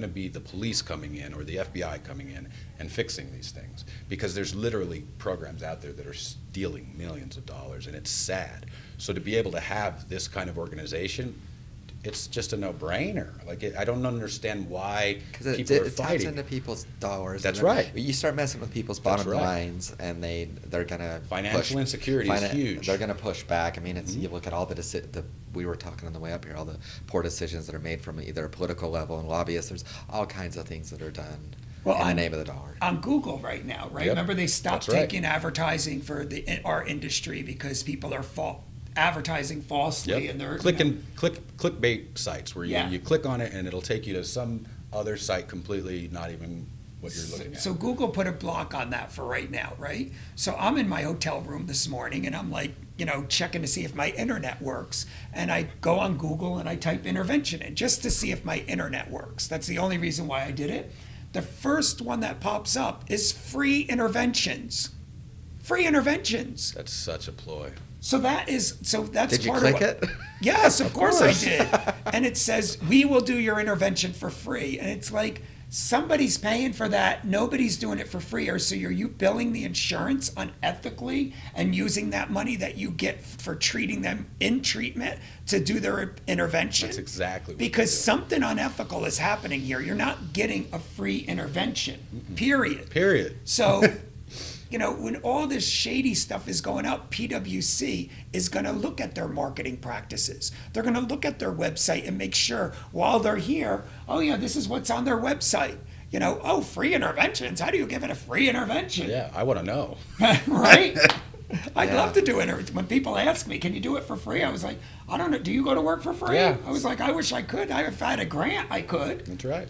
Speaker 2: to be the police coming in or the FBI coming in and fixing these things because there's literally programs out there that are stealing millions of dollars, and it's sad. So to be able to have this kind of organization, it's just a no-brainer. Like, I don't understand why
Speaker 3: Because
Speaker 2: people are
Speaker 3: it taps
Speaker 2: fighting.
Speaker 3: into people's dollars.
Speaker 2: That's
Speaker 3: and then
Speaker 2: right.
Speaker 3: You start messing with people's
Speaker 2: That's
Speaker 3: bottom
Speaker 2: right.
Speaker 3: lines, and they're gonna
Speaker 2: Financial
Speaker 3: push,
Speaker 2: insecurity is huge.
Speaker 3: They're gonna push back. I mean,
Speaker 2: Mm-hmm.
Speaker 3: you look at all we were talking on the way up here, all the poor decisions that are made from either a political level and lobbyists. There's all kinds of things that are done in the name of the dollar.
Speaker 1: On Google right now, right?
Speaker 2: Yep.
Speaker 1: Remember they stopped
Speaker 2: That's right.
Speaker 1: taking advertising for our industry because people are advertising falsely and they're
Speaker 2: clickbait sites where
Speaker 1: Yeah.
Speaker 2: you click on it and it'll take you to some other site completely not even what you're looking at.
Speaker 1: So Google put a block on that for right now, right? So I'm in my hotel room this morning and I'm like, checking to see if my internet works. And I go on Google and I type intervention in just to see if my internet works. That's the only reason why I did it. The first one that pops up is free interventions. Free interventions.
Speaker 2: That's such a ploy.
Speaker 1: So that's
Speaker 3: Did you
Speaker 1: part
Speaker 3: click
Speaker 1: of
Speaker 3: it?
Speaker 1: Yes, of course I did. And it says, we will do your intervention for free. And it's like, somebody's paying for that. Nobody's doing it for free. Or so are you billing the insurance unethically and using that money that you get for treating them in treatment to do their intervention?
Speaker 2: That's exactly what
Speaker 1: Because
Speaker 2: they're doing.
Speaker 1: something unethical is happening here. You're not getting a free intervention, period.
Speaker 2: Period.
Speaker 1: So when all this shady stuff is going up, PwC is going to look at their marketing practices. They're going to look at their website and make sure while they're here, oh yeah, this is what's on their website. Oh, free interventions. How do you give it a free intervention?
Speaker 2: Yeah, I want to know.
Speaker 1: Right? I'd
Speaker 3: Yeah.
Speaker 1: love to do it. When people ask me, can you do it for free? I was like, I don't know. Do you go to work for free?
Speaker 2: Yeah.
Speaker 1: I was like, I wish I could. If I had a grant, I could.
Speaker 2: That's right.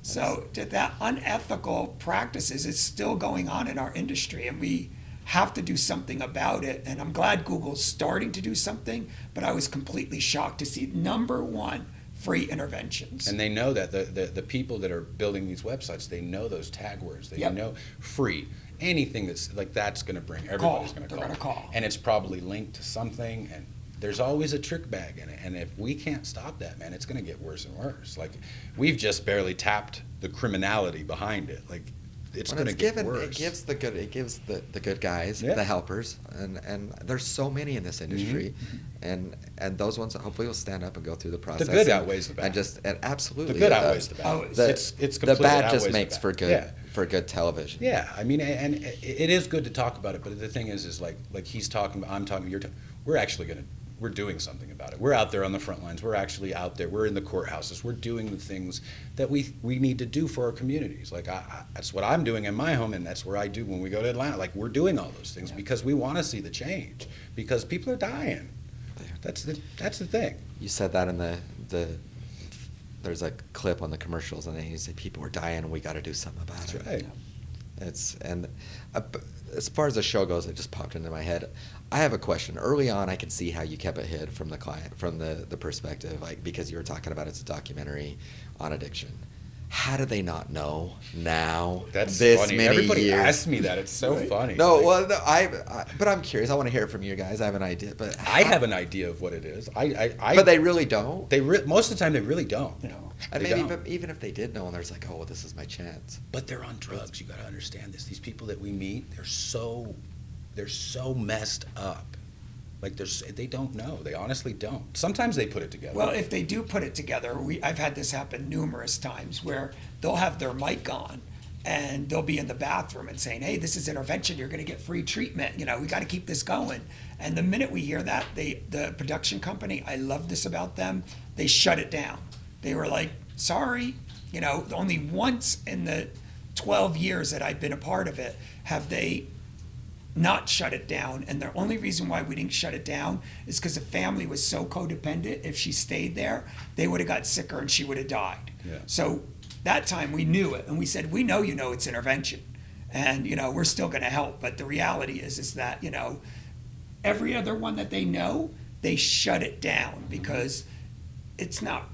Speaker 1: So that unethical practices is still going on in our industry, and we have to do something about it. And I'm glad Google's starting to do something, but I was completely shocked to see number one, free interventions.
Speaker 2: And they know that the people that are building these websites, they know those tag words. They
Speaker 1: Yep.
Speaker 2: know free. Anything that's going to bring, everybody's going to
Speaker 1: They're
Speaker 2: call.
Speaker 1: gonna call.
Speaker 2: And it's probably linked to something, and there's always a trick bag in it. And if we can't stop that, man, it's going to get worse and worse. Like, we've just barely tapped the criminality behind it. Like, it's
Speaker 3: When
Speaker 2: going to
Speaker 3: it's
Speaker 2: get
Speaker 3: given,
Speaker 2: worse.
Speaker 3: it gives the good guys,
Speaker 2: Yeah.
Speaker 3: the helpers, and there's so many in this industry,
Speaker 2: Mm-hmm.
Speaker 3: and those ones hopefully will stand up and go through the process.
Speaker 2: good
Speaker 3: and-
Speaker 2: outweighs the bad.
Speaker 3: And absolutely
Speaker 2: The good
Speaker 3: it
Speaker 2: outweighs
Speaker 3: does.
Speaker 2: the bad.
Speaker 1: Oh,
Speaker 2: It's
Speaker 3: The
Speaker 2: completely
Speaker 3: bad
Speaker 2: outweighs
Speaker 3: just
Speaker 2: the
Speaker 3: makes
Speaker 2: bad.
Speaker 3: for good
Speaker 2: Yeah.
Speaker 3: for good television.
Speaker 2: Yeah, I mean, and it is good to talk about it, but the thing is like he's talking, I'm talking, you're talking, we're doing something about it. We're out there on the front lines. We're actually out there. We're in the courthouses. We're doing the things that we need to do for our communities. Like, that's what I'm doing in my home, and that's where I do when we go to Atlanta. Like, we're doing all those things because we want to see the change, because people are dying. That's the thing.
Speaker 3: You said that in the there's a clip on the commercials, and you say people are dying, and we got to do something about
Speaker 2: That's
Speaker 3: it.
Speaker 2: right.
Speaker 3: As far as the show goes, it just popped into my head. I have a question. Early on, I could see how you kept it hid from the client, from the perspective, like, because you were talking about it's a documentary on addiction. How do they not know now?
Speaker 2: That's
Speaker 3: this
Speaker 2: funny.
Speaker 3: many
Speaker 2: Everybody
Speaker 3: years?
Speaker 2: asks me that. It's so funny.
Speaker 3: No,
Speaker 2: Like,
Speaker 3: well, no, but I'm curious. I want to hear it from you guys. I have an idea, but
Speaker 2: I have an idea of what it is.
Speaker 3: But they really don't.
Speaker 2: Most of the time they really don't.
Speaker 3: And
Speaker 2: They
Speaker 3: maybe,
Speaker 2: don't.
Speaker 3: but even if they did know, and there's like, oh, well, this is my chance.
Speaker 2: But they're on drugs. You got to understand this. These people that we meet, they're so messed up. Like, they don't know. They honestly don't. Sometimes they put it together.
Speaker 1: Well, if they do put it together, I've had this happen numerous times where they'll have their mic on and they'll be in the bathroom and saying, hey, this is intervention. You're going to get free treatment. We got to keep this going. And the minute we hear that, the production company, I love this about them, they shut it down. They were like, sorry, only once in the 12 years that I've been a part of it have they not shut it down. And the only reason why we didn't shut it down is because the family was so codependent. If she stayed there, they would have got sicker and she would have died.
Speaker 2: Yeah.
Speaker 1: So that time we knew it, and we said, we know it's intervention, and we're still going to help. But the reality is that every other one that they know, they shut it down because it's not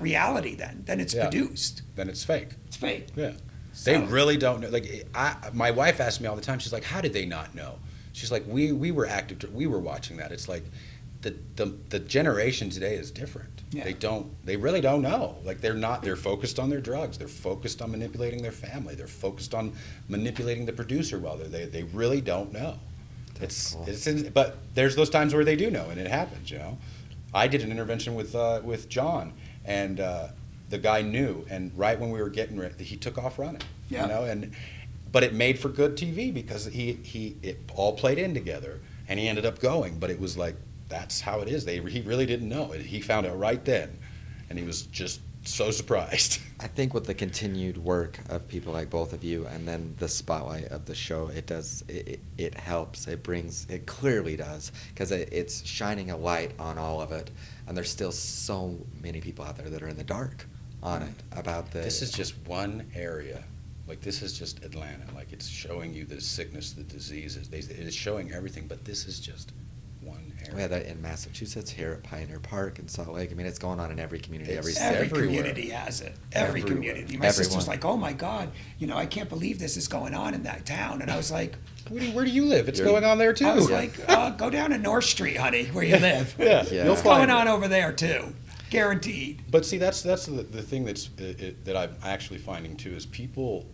Speaker 1: reality. Then it's
Speaker 2: Yeah.
Speaker 1: produced.
Speaker 2: Then it's fake.
Speaker 1: It's fake.
Speaker 2: Yeah.
Speaker 1: So-
Speaker 2: They really don't know. Like, my wife asks me all the time, she's like, how did they not know? She's like, we were active, we were watching that. It's like, the generation today is different.
Speaker 1: Yeah.
Speaker 2: They really don't know. Like, they're focused on their drugs. They're focused on manipulating their family. They're focused on manipulating the producer while they really don't know.
Speaker 3: That's cool.
Speaker 2: But there's those times where they do know, and it happens, I did an intervention with John, and the guy knew, and right when we were getting ready, he took off running.
Speaker 1: Yeah.
Speaker 2: But it made for good TV because it all played in together, and he ended up going. But it was like, that's how it is. He really didn't know it. He found out right then, and he was just so surprised.
Speaker 3: I think with the continued work of people like both of you, and then the spotlight of the show, it helps. It clearly does, because it's shining a light on all of it, and there's still so many people out there that are in the dark on it about the.
Speaker 2: This is just one area. Like, this is just Atlanta. Like, it's showing you the sickness, the diseases. It is showing everything, but this is just one area.
Speaker 3: We had that in Massachusetts, here at Pioneer Park in Salt Lake. I mean, it's going on in every community, every
Speaker 2: It's
Speaker 3: state.
Speaker 1: Every
Speaker 2: everywhere.
Speaker 1: community has it. Every
Speaker 2: Everywhere.
Speaker 1: community. My
Speaker 3: Everyone.
Speaker 1: sister's like, oh my God, I can't believe this is going on in that town. And I was like,
Speaker 2: Where do you live? It's
Speaker 3: You're-
Speaker 2: going on there too.
Speaker 1: I was like, go down to North Street, honey, where you live.
Speaker 2: Yeah,
Speaker 3: Yeah.
Speaker 2: you'll
Speaker 1: It's
Speaker 2: find
Speaker 1: going on
Speaker 2: it.
Speaker 1: over there too. Guaranteed.
Speaker 2: But see, that's the thing that I'm actually finding too is people.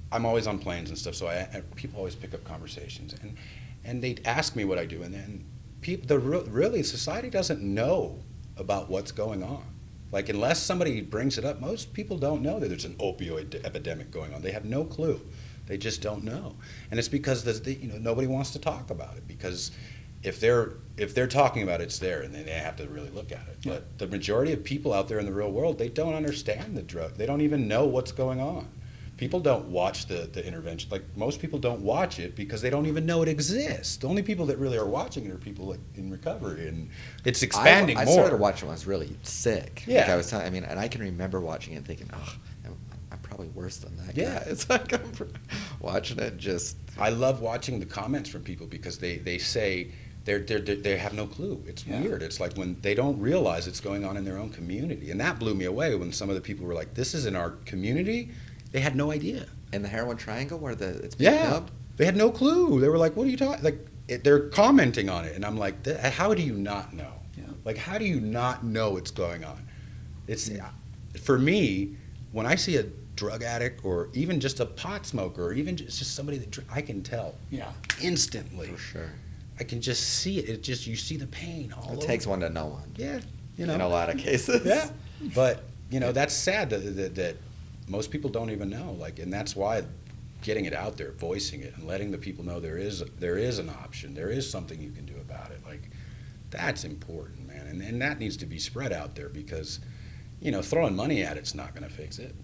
Speaker 2: I'm always on planes and stuff, so people always pick up conversations, and they ask me what I do, and then really society doesn't know about what's going on. Like, unless somebody brings it up, most people don't know that there's an opioid epidemic going on. They have no clue. They just don't know. And it's because nobody wants to talk about it, because if they're talking about it, it's there, and they have to really look at it.
Speaker 1: Yeah.
Speaker 2: But the majority of people out there in the real world, they don't understand the drug. They don't even know what's going on. People don't watch the intervention. Like, most people don't watch it because they don't even know it exists. The only people that really are watching it are people like in recovery, and it's expanding
Speaker 3: I
Speaker 2: more.
Speaker 3: started watching when I was really sick.
Speaker 2: Yeah.
Speaker 3: Like I was I mean, and I can remember watching it and thinking, oh, I'm probably worse than that
Speaker 2: Yeah.
Speaker 3: guy. It's like I'm watching it just.
Speaker 2: I love watching the comments from people because they say they have no clue. It's
Speaker 1: Yeah.
Speaker 2: weird. It's like when they don't realize it's going on in their own community, and that blew me away when some of the people were like, "This is in our community." They had no idea.
Speaker 3: In the heroin triangle where it's being
Speaker 2: Yeah,
Speaker 3: dubbed?
Speaker 2: they had no clue. They were like, "What are you talking?" Like, they're commenting on it, and I'm like, "How do you not know?
Speaker 1: Yeah.
Speaker 2: Like, how do you not know what's going on?" It's for me, when I see a drug addict or even just a pot smoker or even just somebody I can tell
Speaker 1: Yeah.
Speaker 2: instantly.
Speaker 3: For sure.
Speaker 2: I can just see it. It just, you see the pain all
Speaker 3: It
Speaker 2: over.
Speaker 3: takes one to know one.
Speaker 2: Yeah,
Speaker 3: In a lot of cases.
Speaker 2: Yeah, but that's sad that most people don't even know. Like, and that's why getting it out there, voicing it, and letting the people know there is an option, there is something you can do about it. Like, that's important, man, and that needs to be spread out there, because throwing money at it's not going to fix it.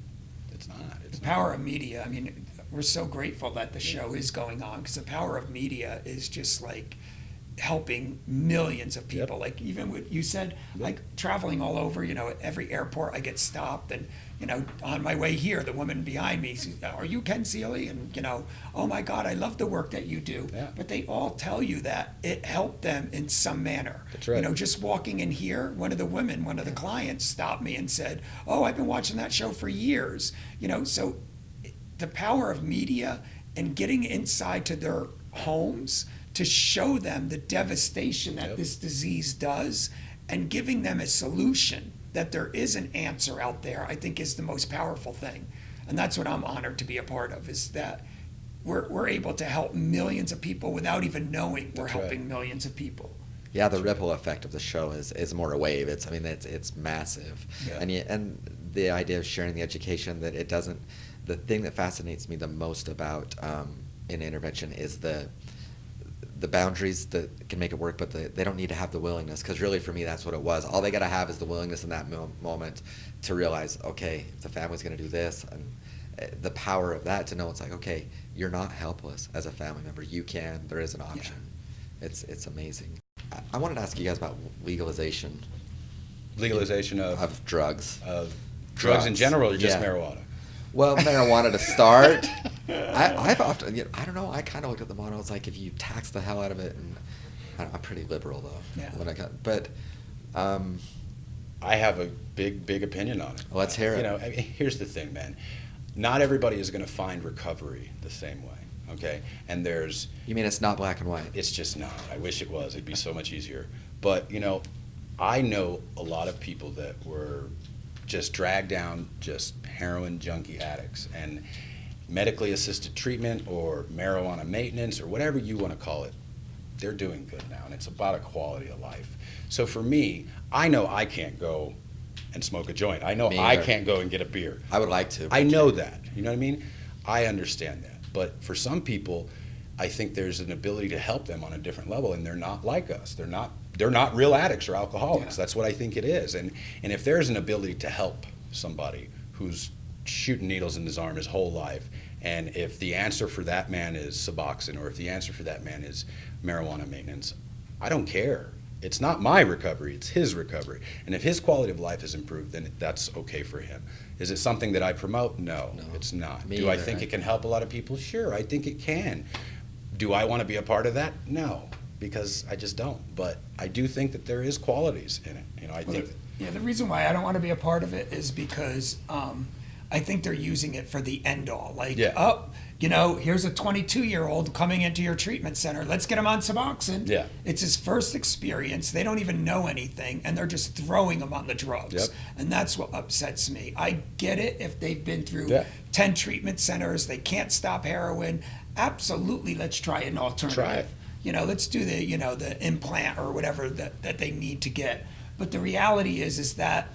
Speaker 2: It's not. It's
Speaker 1: The power of media. I mean, we're so grateful that the show is going on, because the power of media is just like helping millions of people.
Speaker 2: Yep.
Speaker 1: Like, even what you said,
Speaker 2: Yep.
Speaker 1: like traveling all over, at every airport I get stopped, and on my way here, the woman behind me says, "Are you Ken Seeley?" And "Oh my God, I love the work that you do."
Speaker 2: Yeah.
Speaker 1: But they all tell you that it helped them in some manner.
Speaker 2: That's right.
Speaker 1: Just walking in here, one of the clients stopped me and said, "Oh, I've been watching that show for years." So the power of media and getting inside to their homes to show them the devastation that
Speaker 2: Yep.
Speaker 1: this disease does, and giving them a solution, that there is an answer out there, I think is the most powerful thing. And that's what I'm honored to be a part of, is that we're able to help millions of people without even knowing we're
Speaker 2: That's right.
Speaker 1: helping millions of people.
Speaker 3: Yeah, the ripple effect of the show is more a wave. It's massive,
Speaker 1: Yeah.
Speaker 3: and the idea of sharing the education, that it doesn't. The thing that fascinates me the most about in intervention is the boundaries that can make it work, but they don't need to have the willingness, because really for me that's what it was. All they got to have is the willingness in that moment to realize, okay, the family's going to do this, and the power of that, to know it's like, okay, you're not helpless as a family member. You can. There is an option. It's amazing. I wanted to ask you guys about legalization
Speaker 2: Legalization
Speaker 3: of drugs.
Speaker 2: drugs in general, or just
Speaker 3: Yeah.
Speaker 2: marijuana.
Speaker 3: Well, marijuana to start. I've often, I don't know, I kind of looked at the model. It's like, if you tax the hell out of it, and I'm pretty liberal though.
Speaker 1: Yeah.
Speaker 3: But
Speaker 2: I have a big opinion on it.
Speaker 3: Let's hear it.
Speaker 2: I mean, here's the thing, man. Not everybody is going to find recovery the same way. Okay, and
Speaker 3: you mean it's not black and white?
Speaker 2: it's just not. I wish it was. It'd be so much easier. But I know a lot of people that were just dragged down, just heroin junkie addicts, and medically assisted treatment or marijuana maintenance or whatever you want to call it, they're doing good now, and it's about a quality of life. So for me, I know I can't go and smoke a joint. I know
Speaker 3: Me
Speaker 2: I
Speaker 3: either.
Speaker 2: can't go and get a beer.
Speaker 3: I would like to.
Speaker 2: I know that. You know what I mean? I understand that. But for some people, I think there's an ability to help them on a different level, and they're not like us. They're not real addicts or alcoholics.
Speaker 1: Yeah.
Speaker 2: That's what I think it is. And if there's an ability to help somebody who's shooting needles in his arm his whole life, and if the answer for that man is Suboxone, or if the answer for that man is marijuana maintenance, I don't care. It's not my recovery, it's his recovery. And if his quality of life is improved, then that's okay for him. Is it something that I promote? No,
Speaker 3: No.
Speaker 2: it's not.
Speaker 3: Me
Speaker 2: Do I
Speaker 3: either.
Speaker 2: think it can help a lot of people? Sure, I think it can. Do I want to be a part of that? No, because I just don't. But I do think that there is qualities in it. I
Speaker 1: Well,
Speaker 2: think.
Speaker 1: the reason why I don't want to be a part of it is because I think they're using it for the end all. Like,
Speaker 2: Yeah.
Speaker 1: here's a 22-year-old coming into your treatment center. Let's get him on Suboxone.
Speaker 2: Yeah.
Speaker 1: It's his first experience. They don't even know anything, and they're just throwing him on the drugs.
Speaker 2: Yep.
Speaker 1: And that's what upsets me. I get it if they've been through
Speaker 2: Yeah.
Speaker 1: 10 treatment centers, they can't stop heroin. Absolutely, let's try an alternative.
Speaker 2: Try it.
Speaker 1: Let's do the implant or whatever that they need to get. But the reality is that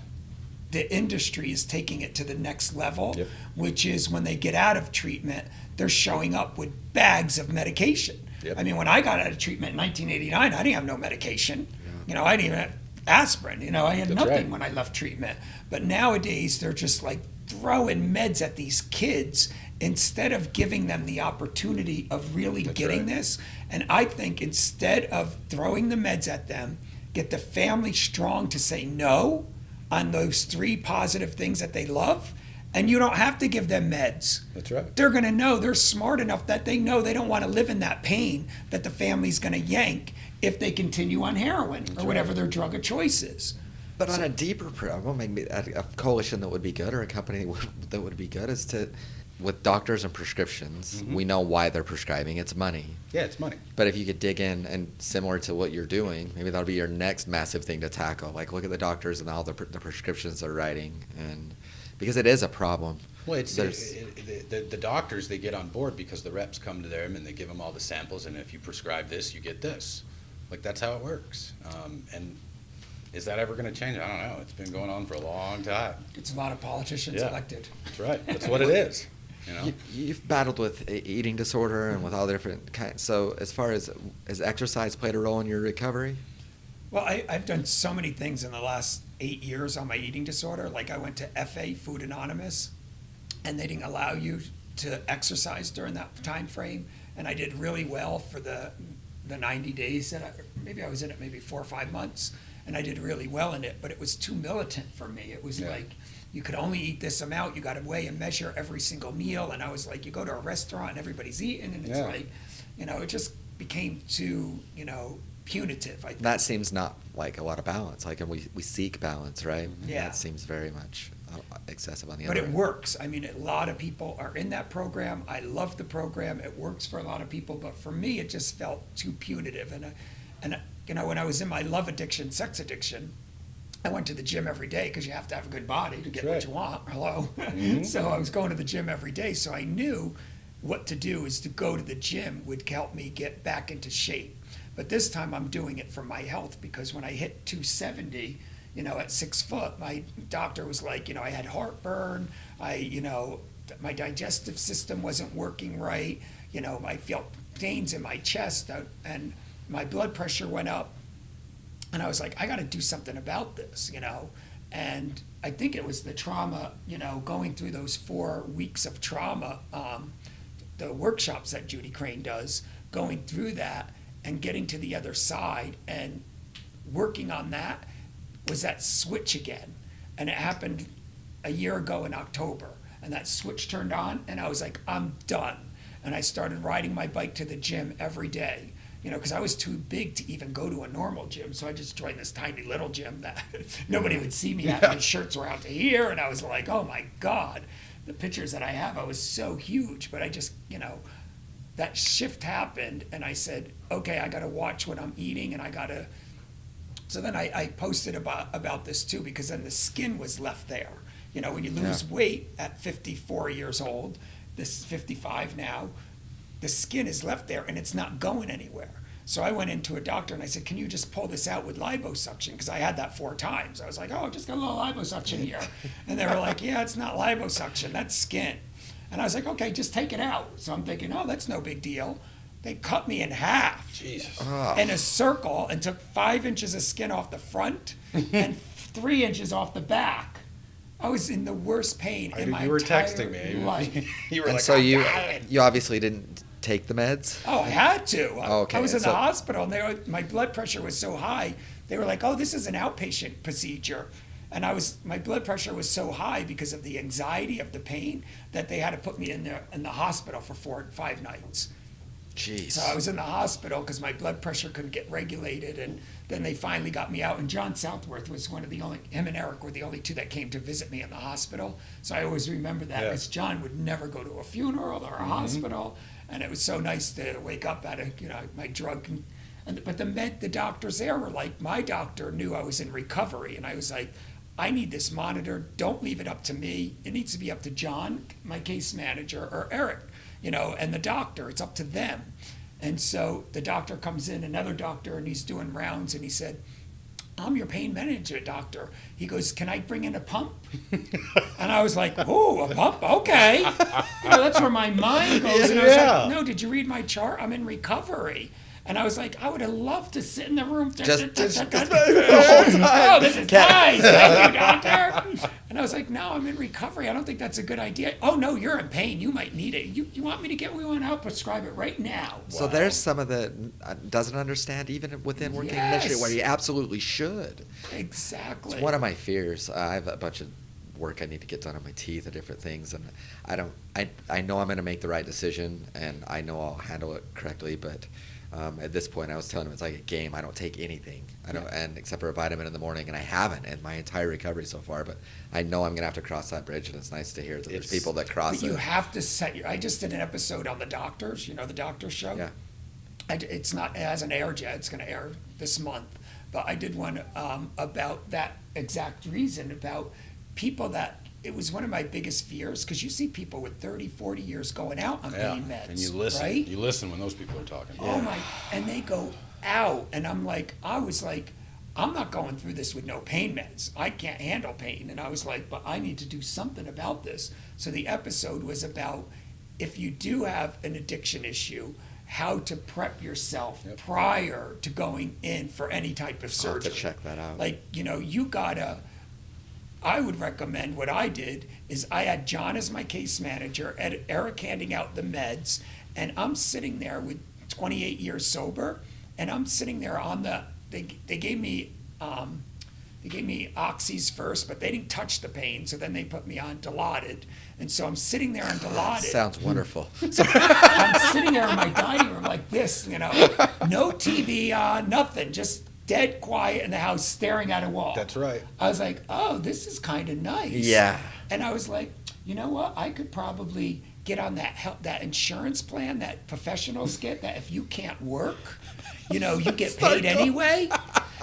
Speaker 1: the industry is taking it to the next level,
Speaker 2: Yep.
Speaker 1: which is when they get out of treatment, they're showing up with bags of medication.
Speaker 2: Yep.
Speaker 1: I mean, when I got out of treatment in 1989, I didn't have no medication. You know, I didn't even have aspirin. You know, I had
Speaker 2: That's
Speaker 1: nothing
Speaker 2: right.
Speaker 1: when I left treatment. But nowadays, they're just like throwing meds at these kids instead of giving them the opportunity of really
Speaker 2: That's
Speaker 1: getting
Speaker 2: right.
Speaker 1: this. And I think instead of throwing the meds at them, get the family strong to say no on those 3 positive things that they love. And you don't have to give them meds.
Speaker 2: That's right.
Speaker 1: They're going to know, they're smart enough that they know they don't want to live in that pain that the family's going to yank if they continue on heroin or whatever their drug of choice is.
Speaker 3: But on a deeper problem, maybe a coalition that would be good, or a company that would be good, is to, with doctors and prescriptions, we know why they're prescribing. It's money.
Speaker 2: Yeah, it's money.
Speaker 3: But if you could dig in, and similar to what you're doing, maybe that'll be your next massive thing to tackle. Like, look at the doctors and all the prescriptions they're writing, and because it is a problem.
Speaker 2: Well, it's
Speaker 3: There's-
Speaker 2: the doctors, they get on board because the reps come to them and they give them all the samples, and if you prescribe this, you get this. Like, that's how it works. And is that ever going to change? I don't know. It's been going on for a long time.
Speaker 1: It's a lot of politicians
Speaker 2: Yeah.
Speaker 1: elected.
Speaker 2: That's right. That's what it is. You know?
Speaker 3: You've battled with eating disorder and with all the different kinds. So, as far as has exercise played a role in your recovery?
Speaker 1: Well, I've done so many things in the last 8 years on my eating disorder. Like I went to FA, Food Anonymous, and they didn't allow you to exercise during that time frame. And I did really well for the 90 days that maybe I was in it maybe 4 or 5 months, and I did really well in it. But it was too militant for me. It was
Speaker 2: Yeah.
Speaker 1: like you could only eat this amount. You got to weigh and measure every single meal. And I was like, you go to a restaurant and everybody's eating, and it's
Speaker 2: Yeah.
Speaker 1: like, you know, it just became too, you know, punitive. I think.
Speaker 3: That seems not like a lot of balance. Like, and we seek balance, right?
Speaker 1: Yeah.
Speaker 3: That seems very much excessive on the
Speaker 1: But
Speaker 3: other
Speaker 1: it
Speaker 3: end.
Speaker 1: works. I mean, a lot of people are in that program. I love the program. It works for a lot of people. But for me, it just felt too punitive. And you know, when I was in my love addiction, sex addiction, I went to the gym every day because you have to have a good body to get what
Speaker 2: Right.
Speaker 1: you want. Hello. So I was going to the gym every day. So I knew what to do is to go to the gym would help me get back into shape. But this time I'm doing it for my health because when I hit 270, you know, at 6 foot, my doctor was like, you know, I had heartburn. You know, my digestive system wasn't working right. You know, I felt pains in my chest and my blood pressure went up. And I was like, I got to do something about this, you know. And I think it was the trauma, you know, going through those 4 weeks of trauma, the workshops that Judy Crane does, going through that and getting to the other side and working on that was that switch again. And it happened a year ago in October. And that switch turned on and I was like, I'm done. And I started riding my bike to the gym every day. You know, because I was too big to even go to a normal gym. So I just joined this tiny little gym that nobody would see me at. My shirts were out to here. And I was like, oh my God, the pictures that I have, I was so huge. But I just, you know, that shift happened. And I said, okay, I got to watch what I'm eating. And I got to. So then I posted about this too, because then the skin was left there. You know, when you lose weight at 54 years old, this is 55 now, the skin is left there and it's not going anywhere. So I went into a doctor and I said, can you just pull this out with liposuction? Because I had that 4 times. I was like, oh, just got a little liposuction here. And they were like, yeah, it's not liposuction, that's skin. And I was like, okay, just take it out. So I'm thinking, oh, that's no big deal. They cut me in half
Speaker 2: Jesus.
Speaker 1: in a circle and took 5 inches of skin off the front and 3 inches off the back. I was in the worst pain in my
Speaker 2: You were
Speaker 1: entire
Speaker 2: texting me.
Speaker 1: life.
Speaker 2: You were
Speaker 3: And
Speaker 2: like,
Speaker 3: so
Speaker 2: "I'm
Speaker 3: you
Speaker 2: dying."
Speaker 3: obviously didn't take the meds?
Speaker 1: Oh, I had to.
Speaker 3: Okay,
Speaker 1: I was in
Speaker 3: so-
Speaker 1: the hospital, and my blood pressure was so high. They were like, "Oh, this is an outpatient procedure," and my blood pressure was so high because of the anxiety of the pain that they had to put me in the hospital for 4 or 5 nights.
Speaker 3: Jeez.
Speaker 1: So I was in the hospital because my blood pressure couldn't get regulated, and then they finally got me out. And John Southworth was him and Eric were the only 2 that came to visit me in the hospital. So I always remember that
Speaker 2: Yeah.
Speaker 1: because John would never go to a funeral or a hospital, and it was so nice to wake up at my drug. But the doctors there were like, my doctor knew I was in recovery, and I was like, I need this monitor. Don't leave it up to me. It needs to be up to John, my case manager, or Eric. And the doctor, it's up to them. And so the doctor comes in, another doctor, and he's doing rounds, and he said, I'm your pain management doctor. He goes, can I bring in a pump? And I was like, oh, a pump? Okay. That's where my mind goes. And I was like, no, did you read my chart? I'm in recovery. And I was like, I would have loved to sit in the room. Oh, this is nice. Thank you, doctor. And I was like, no, I'm in recovery. I don't think that's a good idea. Oh, no, you're in pain. You might need it. You want me to get one? I'll prescribe it right now.
Speaker 4: So there's some of the doesn't understand even within working in the industry where you absolutely should.
Speaker 1: Exactly.
Speaker 4: It's one of my fears. I have a bunch of work I need to get done on my teeth and different things, and I know I'm going to make the right decision, and I know I'll handle it correctly, but at this point, I was telling him it's like a game. I don't take anything. I don't, and except for a vitamin in the morning, and I haven't in my entire recovery so far. But I know I'm gonna have to cross that bridge, and it's nice to hear that there's people that cross
Speaker 1: but
Speaker 4: it.
Speaker 1: You have to set your. I just did an episode on the doctors. You know the doctor show.
Speaker 4: Yeah.
Speaker 1: It's not. It hasn't aired yet. It's going to air this month. But I did one about that exact reason about people that. It was one of my biggest fears because you see people with 30, 40 years going out on pain meds.
Speaker 2: And you listen.
Speaker 1: Right?
Speaker 2: You listen when those people are talking.
Speaker 1: Oh my! And they go out, and I'm like, I was like, I'm not going through this with no pain meds. I can't handle pain. And I was like, but I need to do something about this. So the episode was about if you do have an addiction issue, how to prep yourself prior to going in for any type of surgery.
Speaker 4: I'll have to check that out.
Speaker 1: Like, you gotta. I would recommend what I did is I had John as my case manager, Eric handing out the meds, and I'm sitting there with 28 years sober, and I'm sitting there on they gave me oxys first, but they didn't touch the pain, so then they put me on Dilaudid, and so I'm sitting there on Dilaudid.
Speaker 4: Sounds wonderful.
Speaker 1: I'm sitting there in my dining room like this, no TV on, nothing, just dead quiet in the house staring at a wall.
Speaker 2: That's right.
Speaker 1: I was like, oh, this is kind of nice.
Speaker 4: Yeah.
Speaker 1: And I was like, you know what? I could probably get on that insurance plan that professionals get, that if you can't work, you get paid anyway.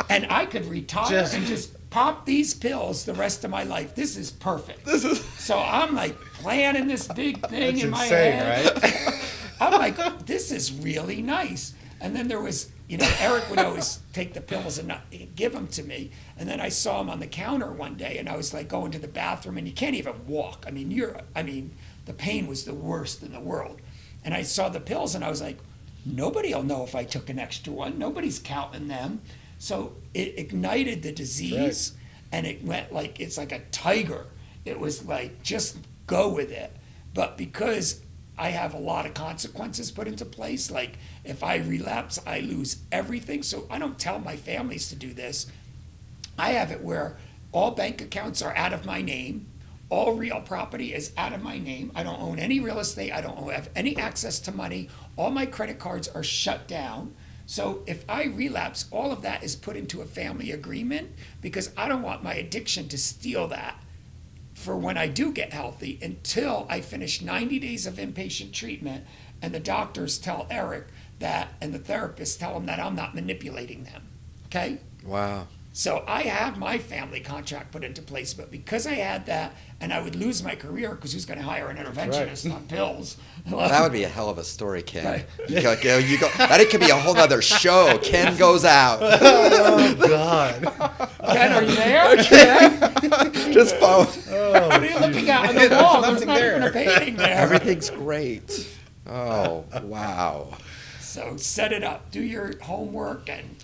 Speaker 1: And I could retire and just pop these pills the rest of my life. This is perfect. So I'm like planning this big thing in my head.
Speaker 2: Right?
Speaker 1: I'm like, this is really nice. And then there was, Eric would always take the pills and not give them to me. And then I saw him on the counter one day, and I was like going to the bathroom, and you can't even walk. The pain was the worst in the world. And I saw the pills, and I was like, nobody will know if I took an extra one. Nobody's counting them. So it ignited the disease, and it went like, it's like a tiger. It was like, just go with it. But because I have a lot of consequences put into place. Like if I relapse, I lose everything. So I don't tell my families to do this. I have it where all bank accounts are out of my name. All real property is out of my name. I don't own any real estate. I don't have any access to money. All my credit cards are shut down. So if I relapse, all of that is put into a family agreement because I don't want my addiction to steal that for when I do get healthy until I finish 90 days of inpatient treatment, and the doctors tell Eric that, and the therapists tell him that I'm not manipulating them, okay?
Speaker 4: Wow.
Speaker 1: So I have my family contract put into place, but because I had that, and I would lose my career because who's going to hire an interventionist on pills?
Speaker 4: That would be a hell of a story, Ken.
Speaker 1: Right.
Speaker 4: You go, that could be a whole other show. Ken goes out.
Speaker 5: Oh, God.
Speaker 1: Ken, are you there? Ken?
Speaker 4: Just phone.
Speaker 1: What are you looking at on the wall? There's not even a painting there.
Speaker 4: Everything's great. Oh, wow.
Speaker 1: So set it up. Do your homework and,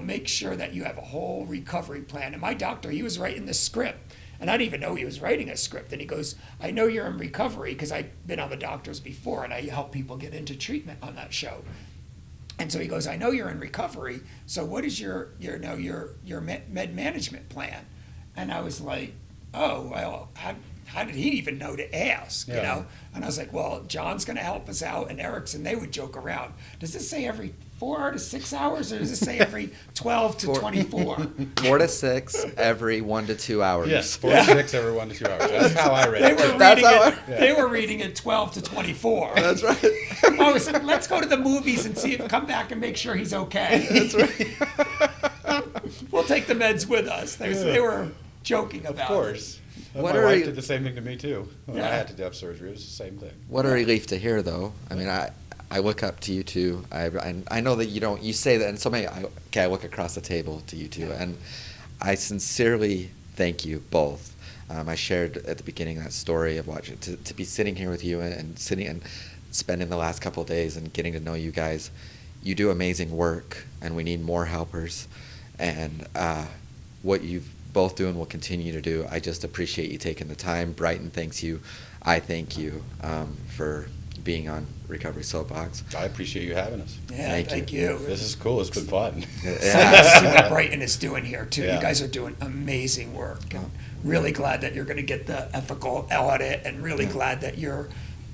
Speaker 1: make sure that you have a whole recovery plan. And my doctor, he was writing the script. And I didn't even know he was writing a script. And he goes, I know you're in recovery because I've been on the doctors before and I help people get into treatment on that show. And so he goes, I know you're in recovery. So what is your med management plan? And I was like, oh, well, how did he even know to ask, And I was like, well, John's going to help us out, and Eric's, and they would joke around. Does this say every 4 to 6 hours, or does it say every 12 to 24?
Speaker 4: 4 to 6 every 1 to 2 hours.
Speaker 2: Yes, 4 to 6 every 1 to 2 hours. That's how I read it.
Speaker 1: They were reading it 12 to 24.
Speaker 4: That's right.
Speaker 1: I was like, let's go to the movies and come back and make sure he's okay.
Speaker 4: That's right.
Speaker 1: We'll take the meds with us. They were joking about it.
Speaker 2: Of course.
Speaker 4: What
Speaker 2: My
Speaker 4: are
Speaker 2: wife
Speaker 4: you-
Speaker 2: did the same thing to me too. When
Speaker 1: Yeah.
Speaker 2: I had to have surgery, it was the same thing.
Speaker 4: What a relief to hear, though. I mean, I look up to you two. I know that you say that, and so many. I look across the table to you two, and I sincerely thank you both. I shared at the beginning that story of watching to be sitting here with you and sitting and spending the last couple of days and getting to know you guys. You do amazing work, and we need more helpers. And what you both do and will continue to do, I just appreciate you taking the time. Brighton thanks you. I thank you for being on Recovery Soapbox.
Speaker 2: I appreciate you having us.
Speaker 1: Yeah, thank you.
Speaker 2: This is cool. It's been fun.
Speaker 1: Excited to see what Brighton is doing here too.
Speaker 2: Yeah.
Speaker 1: You guys are doing amazing work, and really glad that you're going to get the ethical audit, and really glad that you're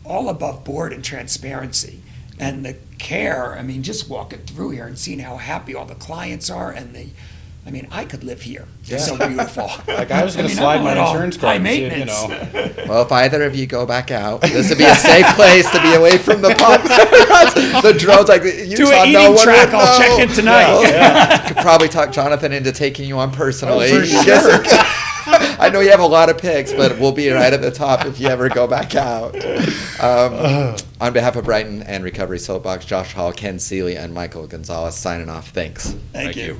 Speaker 1: all above board in transparency and the care. I mean, just walking through here and seeing how happy all the clients are, and I could live here. It's so beautiful.
Speaker 2: Like, I was going to
Speaker 1: I'm
Speaker 2: slide
Speaker 1: not
Speaker 2: my
Speaker 1: at all
Speaker 2: insurance card
Speaker 1: high
Speaker 2: and see if,
Speaker 1: maintenance.
Speaker 4: Well, if either of you go back out, this would be a safe place to be away from the pub. The drones, like Utah,
Speaker 1: Do an
Speaker 4: no
Speaker 1: eating
Speaker 4: one
Speaker 1: track.
Speaker 4: would
Speaker 1: I'll
Speaker 4: know.
Speaker 1: check in tonight.
Speaker 4: No. Could probably talk Jonathan into taking you on personally.
Speaker 2: Oh, for
Speaker 4: sure. I know you have a lot of picks, but we'll be right at the top if you ever go back out. On behalf of Brighton and Recovery Soapbox, Josh Hall, Ken Seeley, and Michael Gonzalez signing off. Thanks.
Speaker 1: Thank you.
Speaker 2: you.